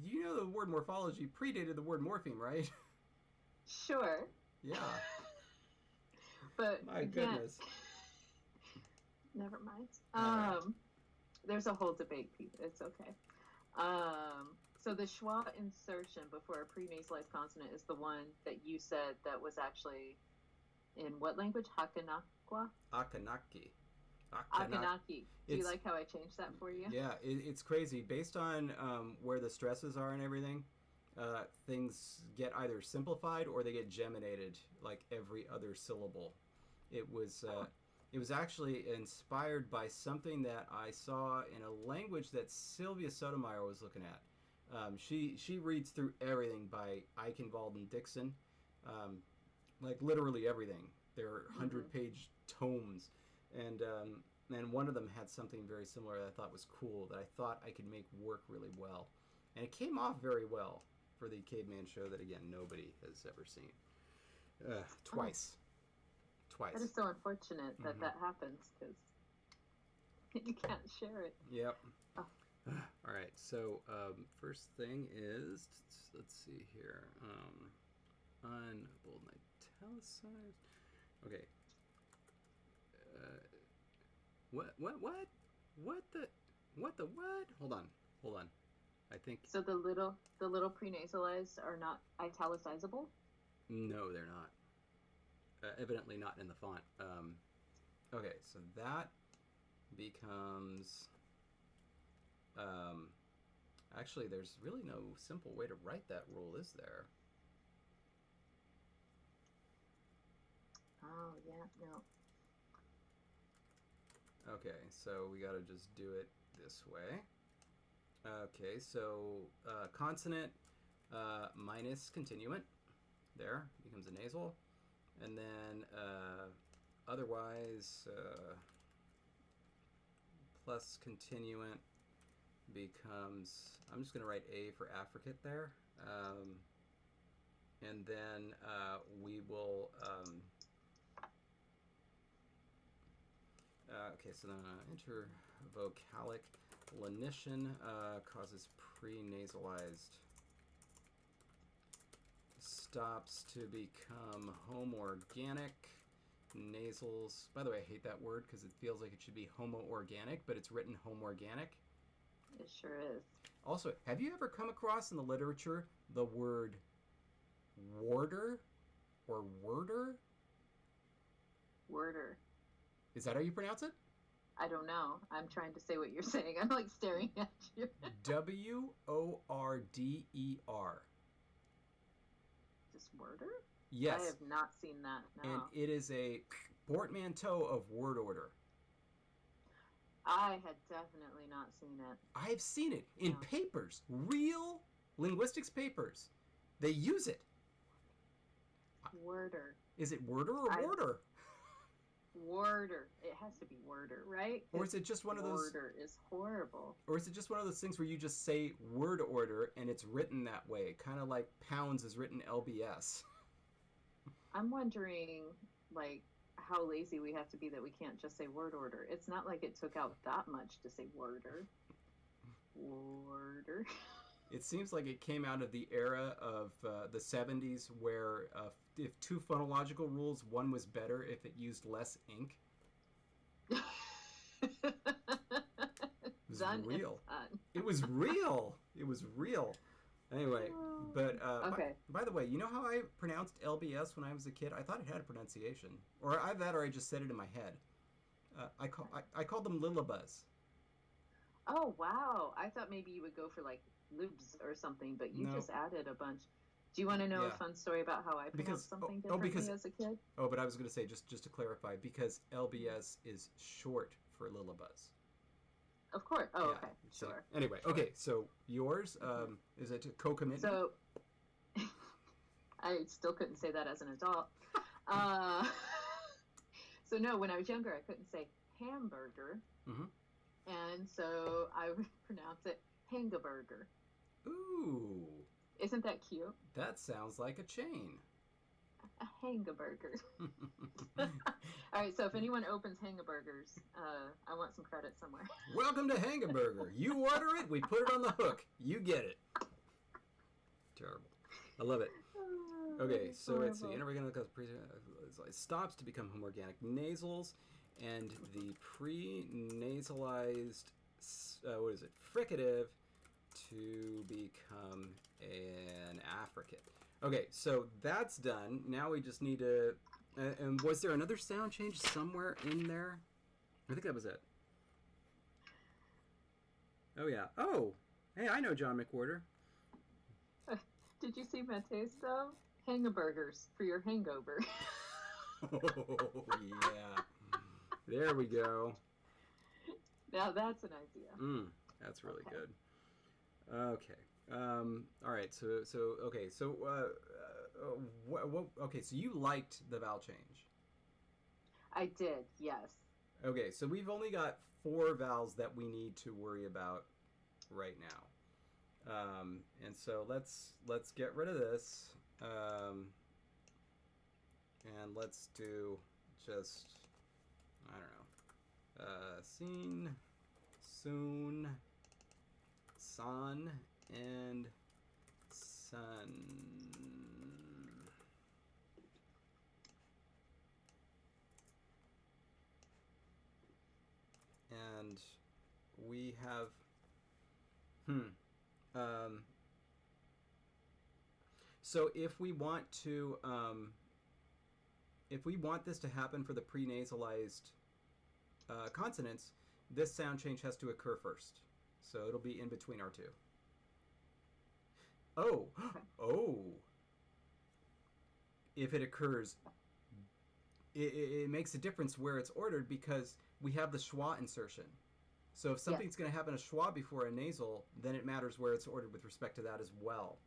Speaker 1: you know, the word morphology predated the word morpheme, right?
Speaker 2: Sure.
Speaker 1: Yeah.
Speaker 2: But
Speaker 1: my goodness.
Speaker 2: Never mind.
Speaker 1: Right.
Speaker 2: There's a whole debate, Pete. It's okay. So the schwa insertion before a pre-nasalized consonant is the one that you said that was actually in what language? Hakanakwa?
Speaker 1: Akanaki.
Speaker 2: Akanaki. Do you like how I changed that for you?
Speaker 1: Yeah, it's crazy. Based on where the stresses are and everything, things get either simplified or they get geminated, like every other syllable. It was actually inspired by something that I saw in a language that Sylvia Sotomayor was looking at. She reads through everything by Eichenwald and Dixon, like literally everything. There are 100-page tomes, and one of them had something very similar that I thought was cool, that I thought I could make work really well. And it came off very well for the Caveman show that, again, nobody has ever seen. Twice.
Speaker 2: That is so unfortunate that that happens, because you can't share it.
Speaker 1: Yep. Oh. All right, so first thing is, let's see here, unbold and italicized. Okay. What the what? Hold on. I think.
Speaker 2: So the little pre-nasalized are not italicizable?
Speaker 1: No, they're not. Evidently not in the font. Okay, so that becomes. Actually, there's really no simple way to write that rule, is there?
Speaker 2: Oh, yeah, no.
Speaker 1: Okay, so we gotta just do it this way. Okay, so consonant minus continuant, there, becomes a nasal. And then otherwise plus continuant becomes, I'm just going to write A for affricate there. And then we will, okay, so then intervocalic lenition causes pre-nasalized stops to become homoorganic. Nasals, by the way, I hate that word because it feels like it should be homo-organic, but it's written homoorganic.
Speaker 2: It sure is.
Speaker 1: Also, have you ever come across in the literature the word warder or worder?
Speaker 2: Worder.
Speaker 1: Is that how you pronounce it?
Speaker 2: I don't know. I'm trying to say what you're saying. I'm like staring at you.
Speaker 1: W-O-R-D-E-R.
Speaker 2: Just worder?
Speaker 1: Yes.
Speaker 2: I have not seen that, no.
Speaker 1: And it is a portmanteau of word order.
Speaker 2: I had definitely not seen it.
Speaker 1: I've seen it in papers, real linguistics papers. They use it.
Speaker 2: Worder.
Speaker 1: Is it worder or worder?
Speaker 2: Worder. It has to be worder, right?
Speaker 1: Or is it just one of those...
Speaker 2: Worder is horrible.
Speaker 1: Or is it just one of those things where you just say word order and it's written that way? Kind of like pounds is written LBS.
Speaker 2: I'm wondering, like, how lazy we have to be that we can't just say word order. It's not like it took out that much to say worder. Worder.
Speaker 1: It seems like it came out of the era of the 70s where if two phonological rules, one was better if it used less ink. It was real. It was real. It was real. Anyway, but
Speaker 2: okay.
Speaker 1: by the way, you know how I pronounced LBS when I was a kid? I thought it had a pronunciation, or I just said it in my head. I called them Lillibuzz.
Speaker 2: Oh wow! I thought maybe you would go for like lubes or something, but you just added a bunch. Do you want to know a fun story about how I pronounced something differently as a kid?
Speaker 1: Oh, but I was going to say just to clarify, because LBS is short for Lillibuzz.
Speaker 2: Of course. Oh, okay.
Speaker 1: So,
Speaker 2: sure.
Speaker 1: Anyway, okay. So yours is it co-commitment?
Speaker 2: So I still couldn't say that as an adult. So no, when I was younger, I couldn't say hamburger, and so I would pronounce it hangaburger.
Speaker 1: Ooh.
Speaker 2: Isn't that cute?
Speaker 1: That sounds like a chain.
Speaker 2: A hangaburger. All right, so if anyone opens Hangaburgers, I want some credit somewhere.
Speaker 1: Welcome to Hangaburger. You order it, we put it on the hook. You get it. Terrible. I love it. Okay, so let's see. Inorganic stops to become homoorganic nasals, and the pre-nasalized, fricative to become an affricate. Okay, so that's done. Now we just need to... and was there another sound change somewhere in there? I think that was it. Oh, yeah. Oh! Hey, I know John McWhorter.
Speaker 2: Did you see my taste of? Hangaburgers for your hangover.
Speaker 1: Oh, yeah. There we go.
Speaker 2: Now that's an idea.
Speaker 1: That's really good. Okay. All right. Okay, so you liked the vowel change.
Speaker 2: I did, yes.
Speaker 1: Okay, so we've only got 4 vowels that we need to worry about right now, and so let's get rid of this, and let's do just I don't know, seen, soon, son, and sun. And we have so if we want to if we want this to happen for the pre-nasalized consonants, this sound change has to occur first, so it'll be in between our two. Oh, if it occurs, it makes a difference where it's ordered, because we have the schwa insertion. So if something's going to happen a schwa before a nasal, then it matters where it's ordered with respect to that as well.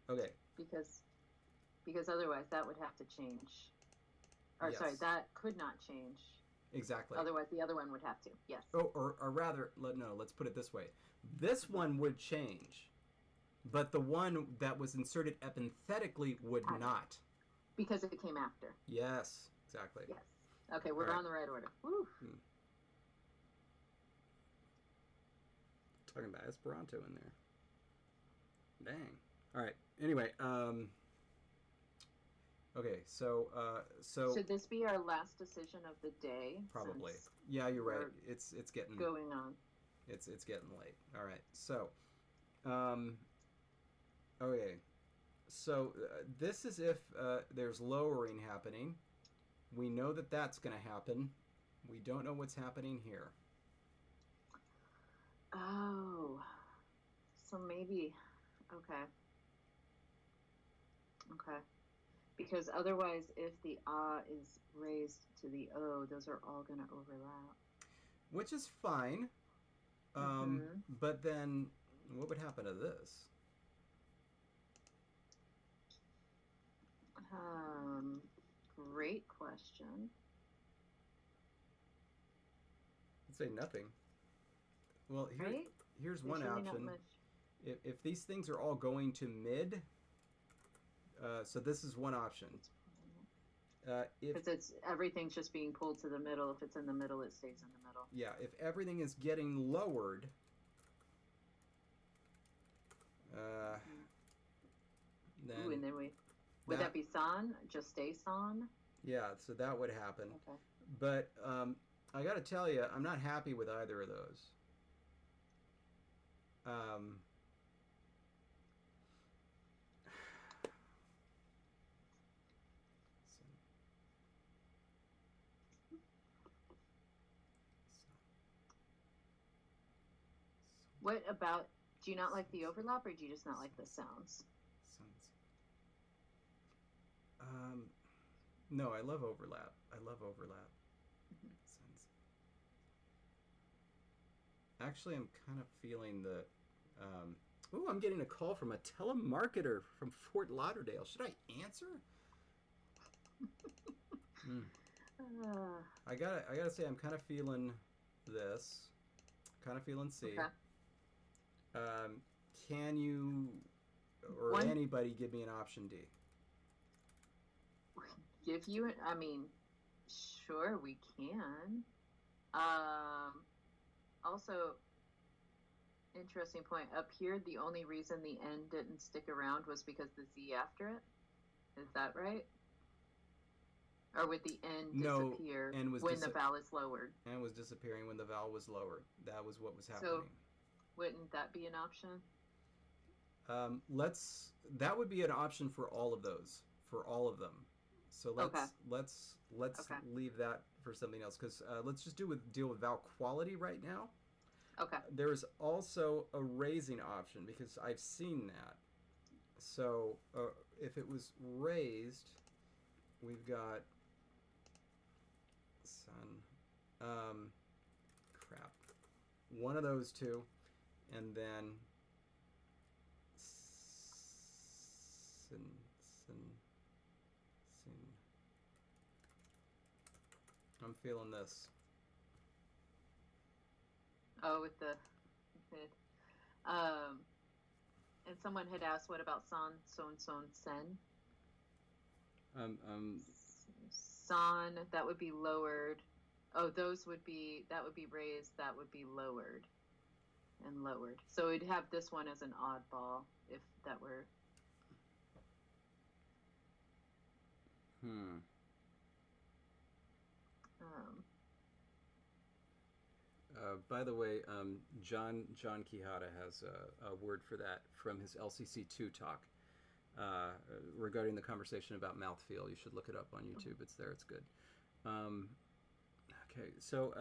Speaker 1: Okay.
Speaker 2: Because otherwise that would have to change. Or sorry, that could not change.
Speaker 1: Exactly.
Speaker 2: Otherwise the other one would have to. Yes.
Speaker 1: Oh, or rather, let's put it this way. This one would change, but the one that was inserted epenthetically would not.
Speaker 2: Because it came after.
Speaker 1: Yes, exactly.
Speaker 2: Yes. Okay, we're on the right order. Woo.
Speaker 1: Talking about Esperanto in there. Dang. All right. Anyway, okay, so
Speaker 2: should this be our last decision of the day?
Speaker 1: Probably. Yeah, you're right. It's getting
Speaker 2: going on.
Speaker 1: It's getting late. All right. So, okay. So this is if there's lowering happening. We know that that's going to happen. We don't know what's happening here.
Speaker 2: Oh, so maybe, okay. Because otherwise, if the is raised to the O, those are all going to overlap.
Speaker 1: Which is fine. But then, what would happen to this?
Speaker 2: Great question.
Speaker 1: I'd say nothing. Well, here's one option. If these things are all going to mid, so this is one option. if
Speaker 2: Because everything's just being pulled to the middle. If it's in the middle, it stays in the middle.
Speaker 1: yeah, if everything is getting lowered, then
Speaker 2: Ooh, and then would that be san? Just stay san?
Speaker 1: yeah, so that would happen.
Speaker 2: Okay.
Speaker 1: But I got to tell you, I'm not happy with either of those.
Speaker 2: What about, do you not like the overlap, or do you just not like the sounds?
Speaker 1: No, I love overlap. I love overlap. Actually, I'm kind of feeling the. Ooh, I'm getting a call from a telemarketer from Fort Lauderdale. Should I answer? I gotta say, I'm kind of feeling this. Kind of feeling C.
Speaker 2: Okay.
Speaker 1: Can you or anybody give me an option D?
Speaker 2: Give you, I mean, sure, we can. Also, interesting point. Up here, the only reason the N didn't stick around was because the Z after it. Is that right? Or would the N disappear when the vowel is lowered?
Speaker 1: N was disappearing when the vowel was lowered. That was what was happening. So,
Speaker 2: wouldn't that be an option?
Speaker 1: That would be an option for all of those, for all of them. So let's leave that for something else, because let's just deal with vowel quality right now.
Speaker 2: Okay.
Speaker 1: There's also a raising option, because I've seen that. So if it was raised, we've got one of those two, and then I'm feeling this.
Speaker 2: Oh, with the and someone had asked, what about san, son, son, sen? San, that would be lowered. Oh, that would be raised, that would be lowered and lowered. So we'd have this one as an oddball if that were.
Speaker 1: By the way, John Quijada has a word for that from his LCC2 talk regarding the conversation about mouthfeel. You should look it up on YouTube. It's there. It's good. Okay, so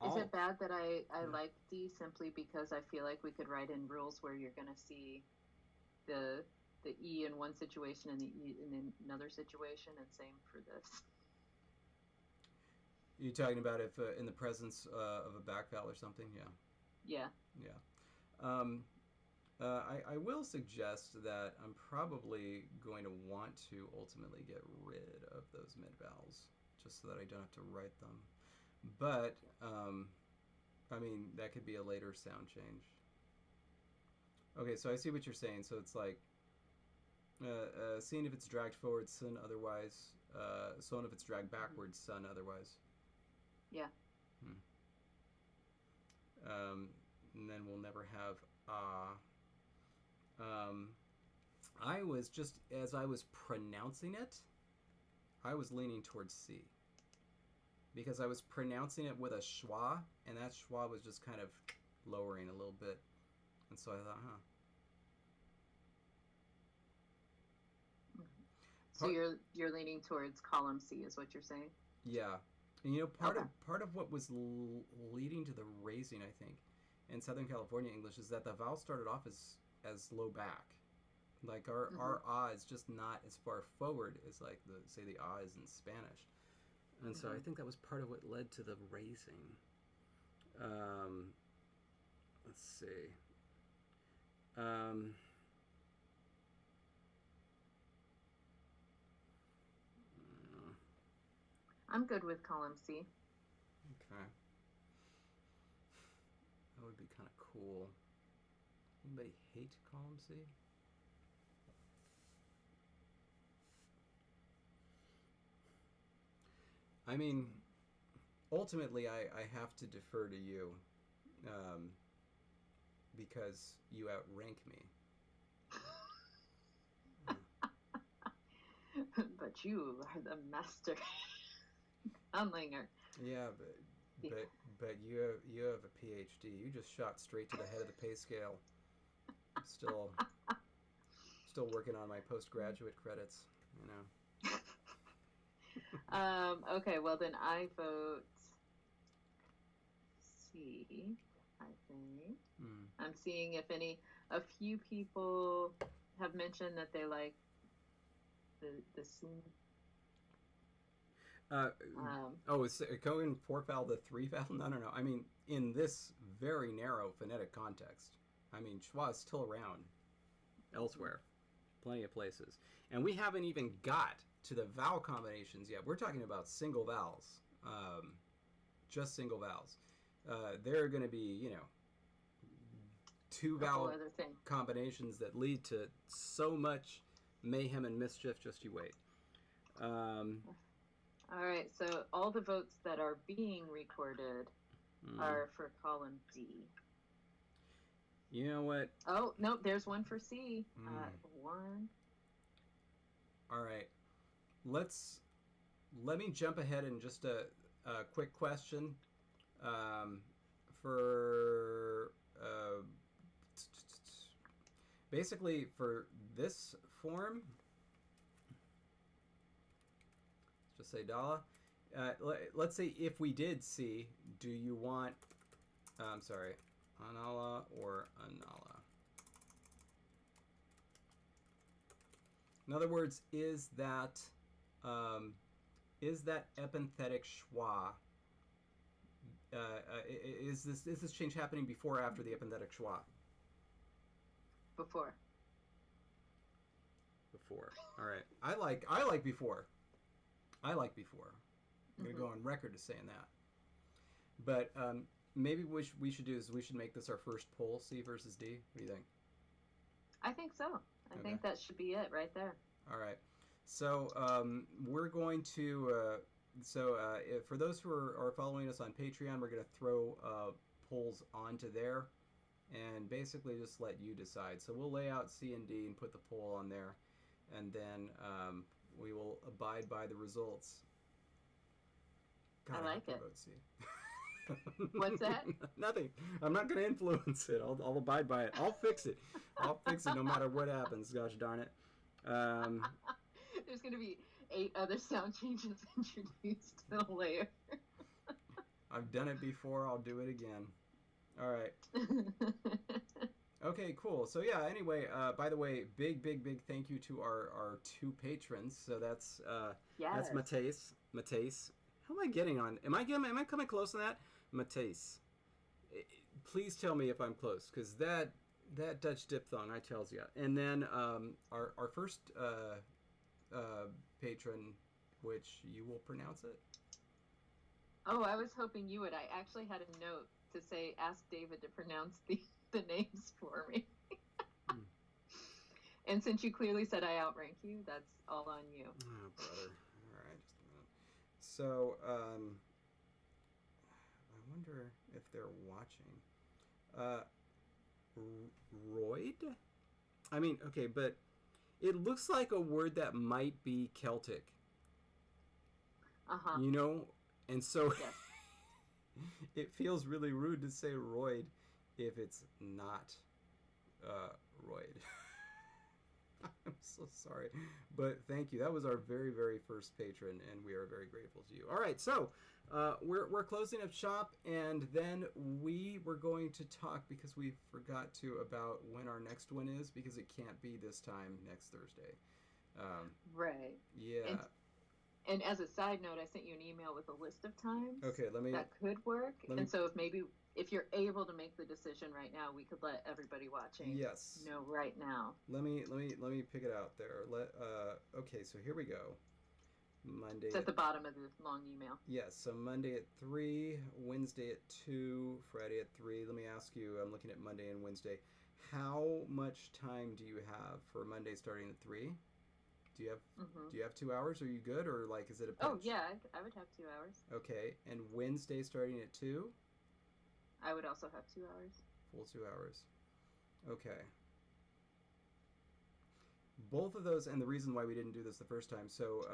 Speaker 2: is it bad that I like D simply because I feel like we could write in rules where you're going to see the E in one situation and the E in another situation, and same for this?
Speaker 1: You're talking about if in the presence of a back vowel or something? Yeah. I will suggest that I'm probably going to want to ultimately get rid of those mid vowels, just so that I don't have to write them. But, I mean, that could be a later sound change. Okay, so I see what you're saying. So it's like, seeing if it's dragged forward, son otherwise, son if it's dragged backwards, son otherwise.
Speaker 2: Yeah.
Speaker 1: And then we'll never have I was just, as I was pronouncing it, I was leaning towards C. Because I was pronouncing it with a schwa, and that schwa was just kind of lowering a little bit. And so I thought,
Speaker 2: So you're leaning towards column C, is what you're saying?
Speaker 1: Yeah. And part of what was leading to the raising, I think, in Southern California English is that the vowel started off as low back. Like our ah is just not as far forward as like the ah is in Spanish. And so I think that was part of what led to the raising. Let's see.
Speaker 2: I'm good with column C.
Speaker 1: Okay. That would be kind of cool. Anybody hate column C? I mean, ultimately, I have to defer to you, because you outrank me.
Speaker 2: But you are the master conlanger.
Speaker 1: Yeah, but you have a PhD. You just shot straight to the head of the pay scale. I'm still working on my postgraduate credits. You know.
Speaker 2: Okay, well then I vote C, I think. I'm seeing if a few people have mentioned that they like the C.
Speaker 1: Is going 4 vowel to 3 vowel? No. I mean, in this very narrow phonetic context, I mean, schwa is still around elsewhere, plenty of places, and we haven't even got to the vowel combinations yet. We're talking about single vowels, just single vowels. There are going to be, 2 vowel combinations that lead to so much mayhem and mischief. Just you wait.
Speaker 2: All right, so all the votes that are being recorded are for column D.
Speaker 1: You know what?
Speaker 2: Oh, no, there's one for C. One.
Speaker 1: All right. Let me jump ahead and just a quick question for basically for this form. Let's just say Dala. Let's say if we did see, do you want, I'm sorry, Anala or Anala? In other words, is that epenthetic schwa? Is this change happening before or after the epenthetic schwa?
Speaker 2: Before.
Speaker 1: Before. All right. I like before. I like before. I'm gonna go on record as saying that. But maybe what we should do is we should make this our first poll, C versus D. What do you think?
Speaker 2: I think so. I think that should be it right there.
Speaker 1: All right. So we're going to. For those who are following us on Patreon, we're going to throw polls onto there, and basically just let you decide. So we'll lay out C and D and put the poll on there, and then we will abide by the results. God,
Speaker 2: I like it.
Speaker 1: Vote C.
Speaker 2: What's that?
Speaker 1: Nothing. I'm not going to influence it. I'll abide by it. I'll fix it. I'll fix it no matter what happens. Gosh darn it.
Speaker 2: There's going to be 8 other sound changes introduced to the layer.
Speaker 1: I've done it before. I'll do it again. All right. Okay, cool. So yeah, anyway, by the way, big thank you to our 2 patrons. So that's that's Mateus. How am I getting on? Am I coming close on that? Mateus. Please tell me if I'm close, because that Dutch diphthong, I tells you. And then our first patron, which you will pronounce it.
Speaker 2: Oh, I was hoping you would. I actually had a note to say, ask David to pronounce the names for me. And since you clearly said I outrank you, that's all on you.
Speaker 1: Oh, brother. All right, just a minute. So, I wonder if they're watching. Royd? I mean, okay, but it looks like a word that might be Celtic.
Speaker 2: Uh-huh.
Speaker 1: You know? And so
Speaker 2: yes.
Speaker 1: It feels really rude to say Royd if it's not Royd. I'm so sorry. But thank you. That was our very, very first patron, and we are very grateful to you. All right, so we're closing up shop, and then we were going to talk, because we forgot to, about when our next one is, because it can't be this time next Thursday.
Speaker 2: Right.
Speaker 1: Yeah.
Speaker 2: And as a side note, I sent you an email with a list of times that could work. And so if you're able to make the decision right now, we could let everybody watching know right now.
Speaker 1: Let me pick it out there. Okay, so here we go. Monday.
Speaker 2: It's at the bottom of the long email.
Speaker 1: Yes, so Monday at 3, Wednesday at 2, Friday at 3. Let me ask you, I'm looking at Monday and Wednesday. How much time do you have for Monday starting at 3? Do you have
Speaker 2: Mm-hmm.
Speaker 1: do you have 2 hours? Are you good, or like is it a pinch?
Speaker 2: Oh yeah, I would have 2 hours.
Speaker 1: Okay, and Wednesday starting at 2.
Speaker 2: I would also have 2 hours.
Speaker 1: Full 2 hours. Okay. Both of those, and the reason why we didn't do this the first time. So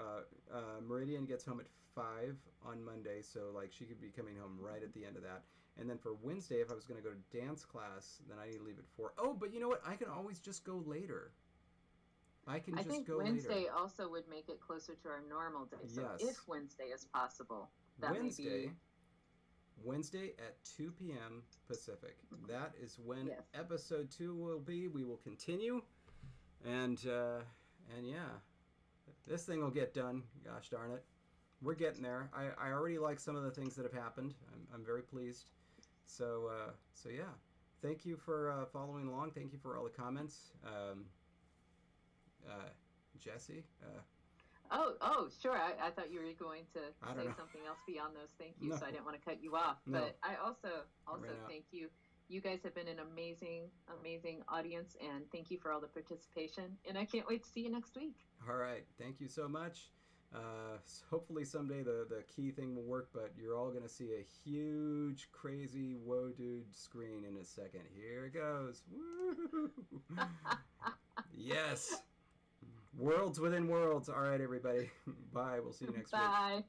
Speaker 1: Meridian gets home at 5 on Monday, so like she could be coming home right at the end of that. And then for Wednesday, if I was going to go to dance class, then I need to leave at 4. Oh, but you know what? I can always just go later. I can
Speaker 2: I
Speaker 1: just
Speaker 2: think
Speaker 1: go
Speaker 2: Wednesday
Speaker 1: later.
Speaker 2: also would make it closer to our normal day. So
Speaker 1: Yes.
Speaker 2: if Wednesday is possible, that
Speaker 1: Wednesday,
Speaker 2: may be.
Speaker 1: Wednesday at 2 p.m. Pacific. That is when
Speaker 2: Yes.
Speaker 1: episode 2 will be. We will continue, and yeah, this thing will get done. Gosh darn it, we're getting there. I already like some of the things that have happened. I'm very pleased. So yeah, thank you for following along. Thank you for all the comments. Jessie.
Speaker 2: Oh, sure. I thought you were going to
Speaker 1: I don't
Speaker 2: say
Speaker 1: know.
Speaker 2: something else beyond those thank yous,
Speaker 1: No.
Speaker 2: so I didn't want to cut you off.
Speaker 1: No.
Speaker 2: But I also
Speaker 1: Right now.
Speaker 2: thank you. You guys have been an amazing audience, and thank you for all the participation. And I can't wait to see you next week.
Speaker 1: All right. Thank you so much. Hopefully someday the key thing will work, but you're all going to see a huge, crazy, whoa dude screen in a second. Here it goes. Woo! Yes. Worlds within worlds. All right, everybody. Bye. We'll see you next week.
Speaker 2: Bye.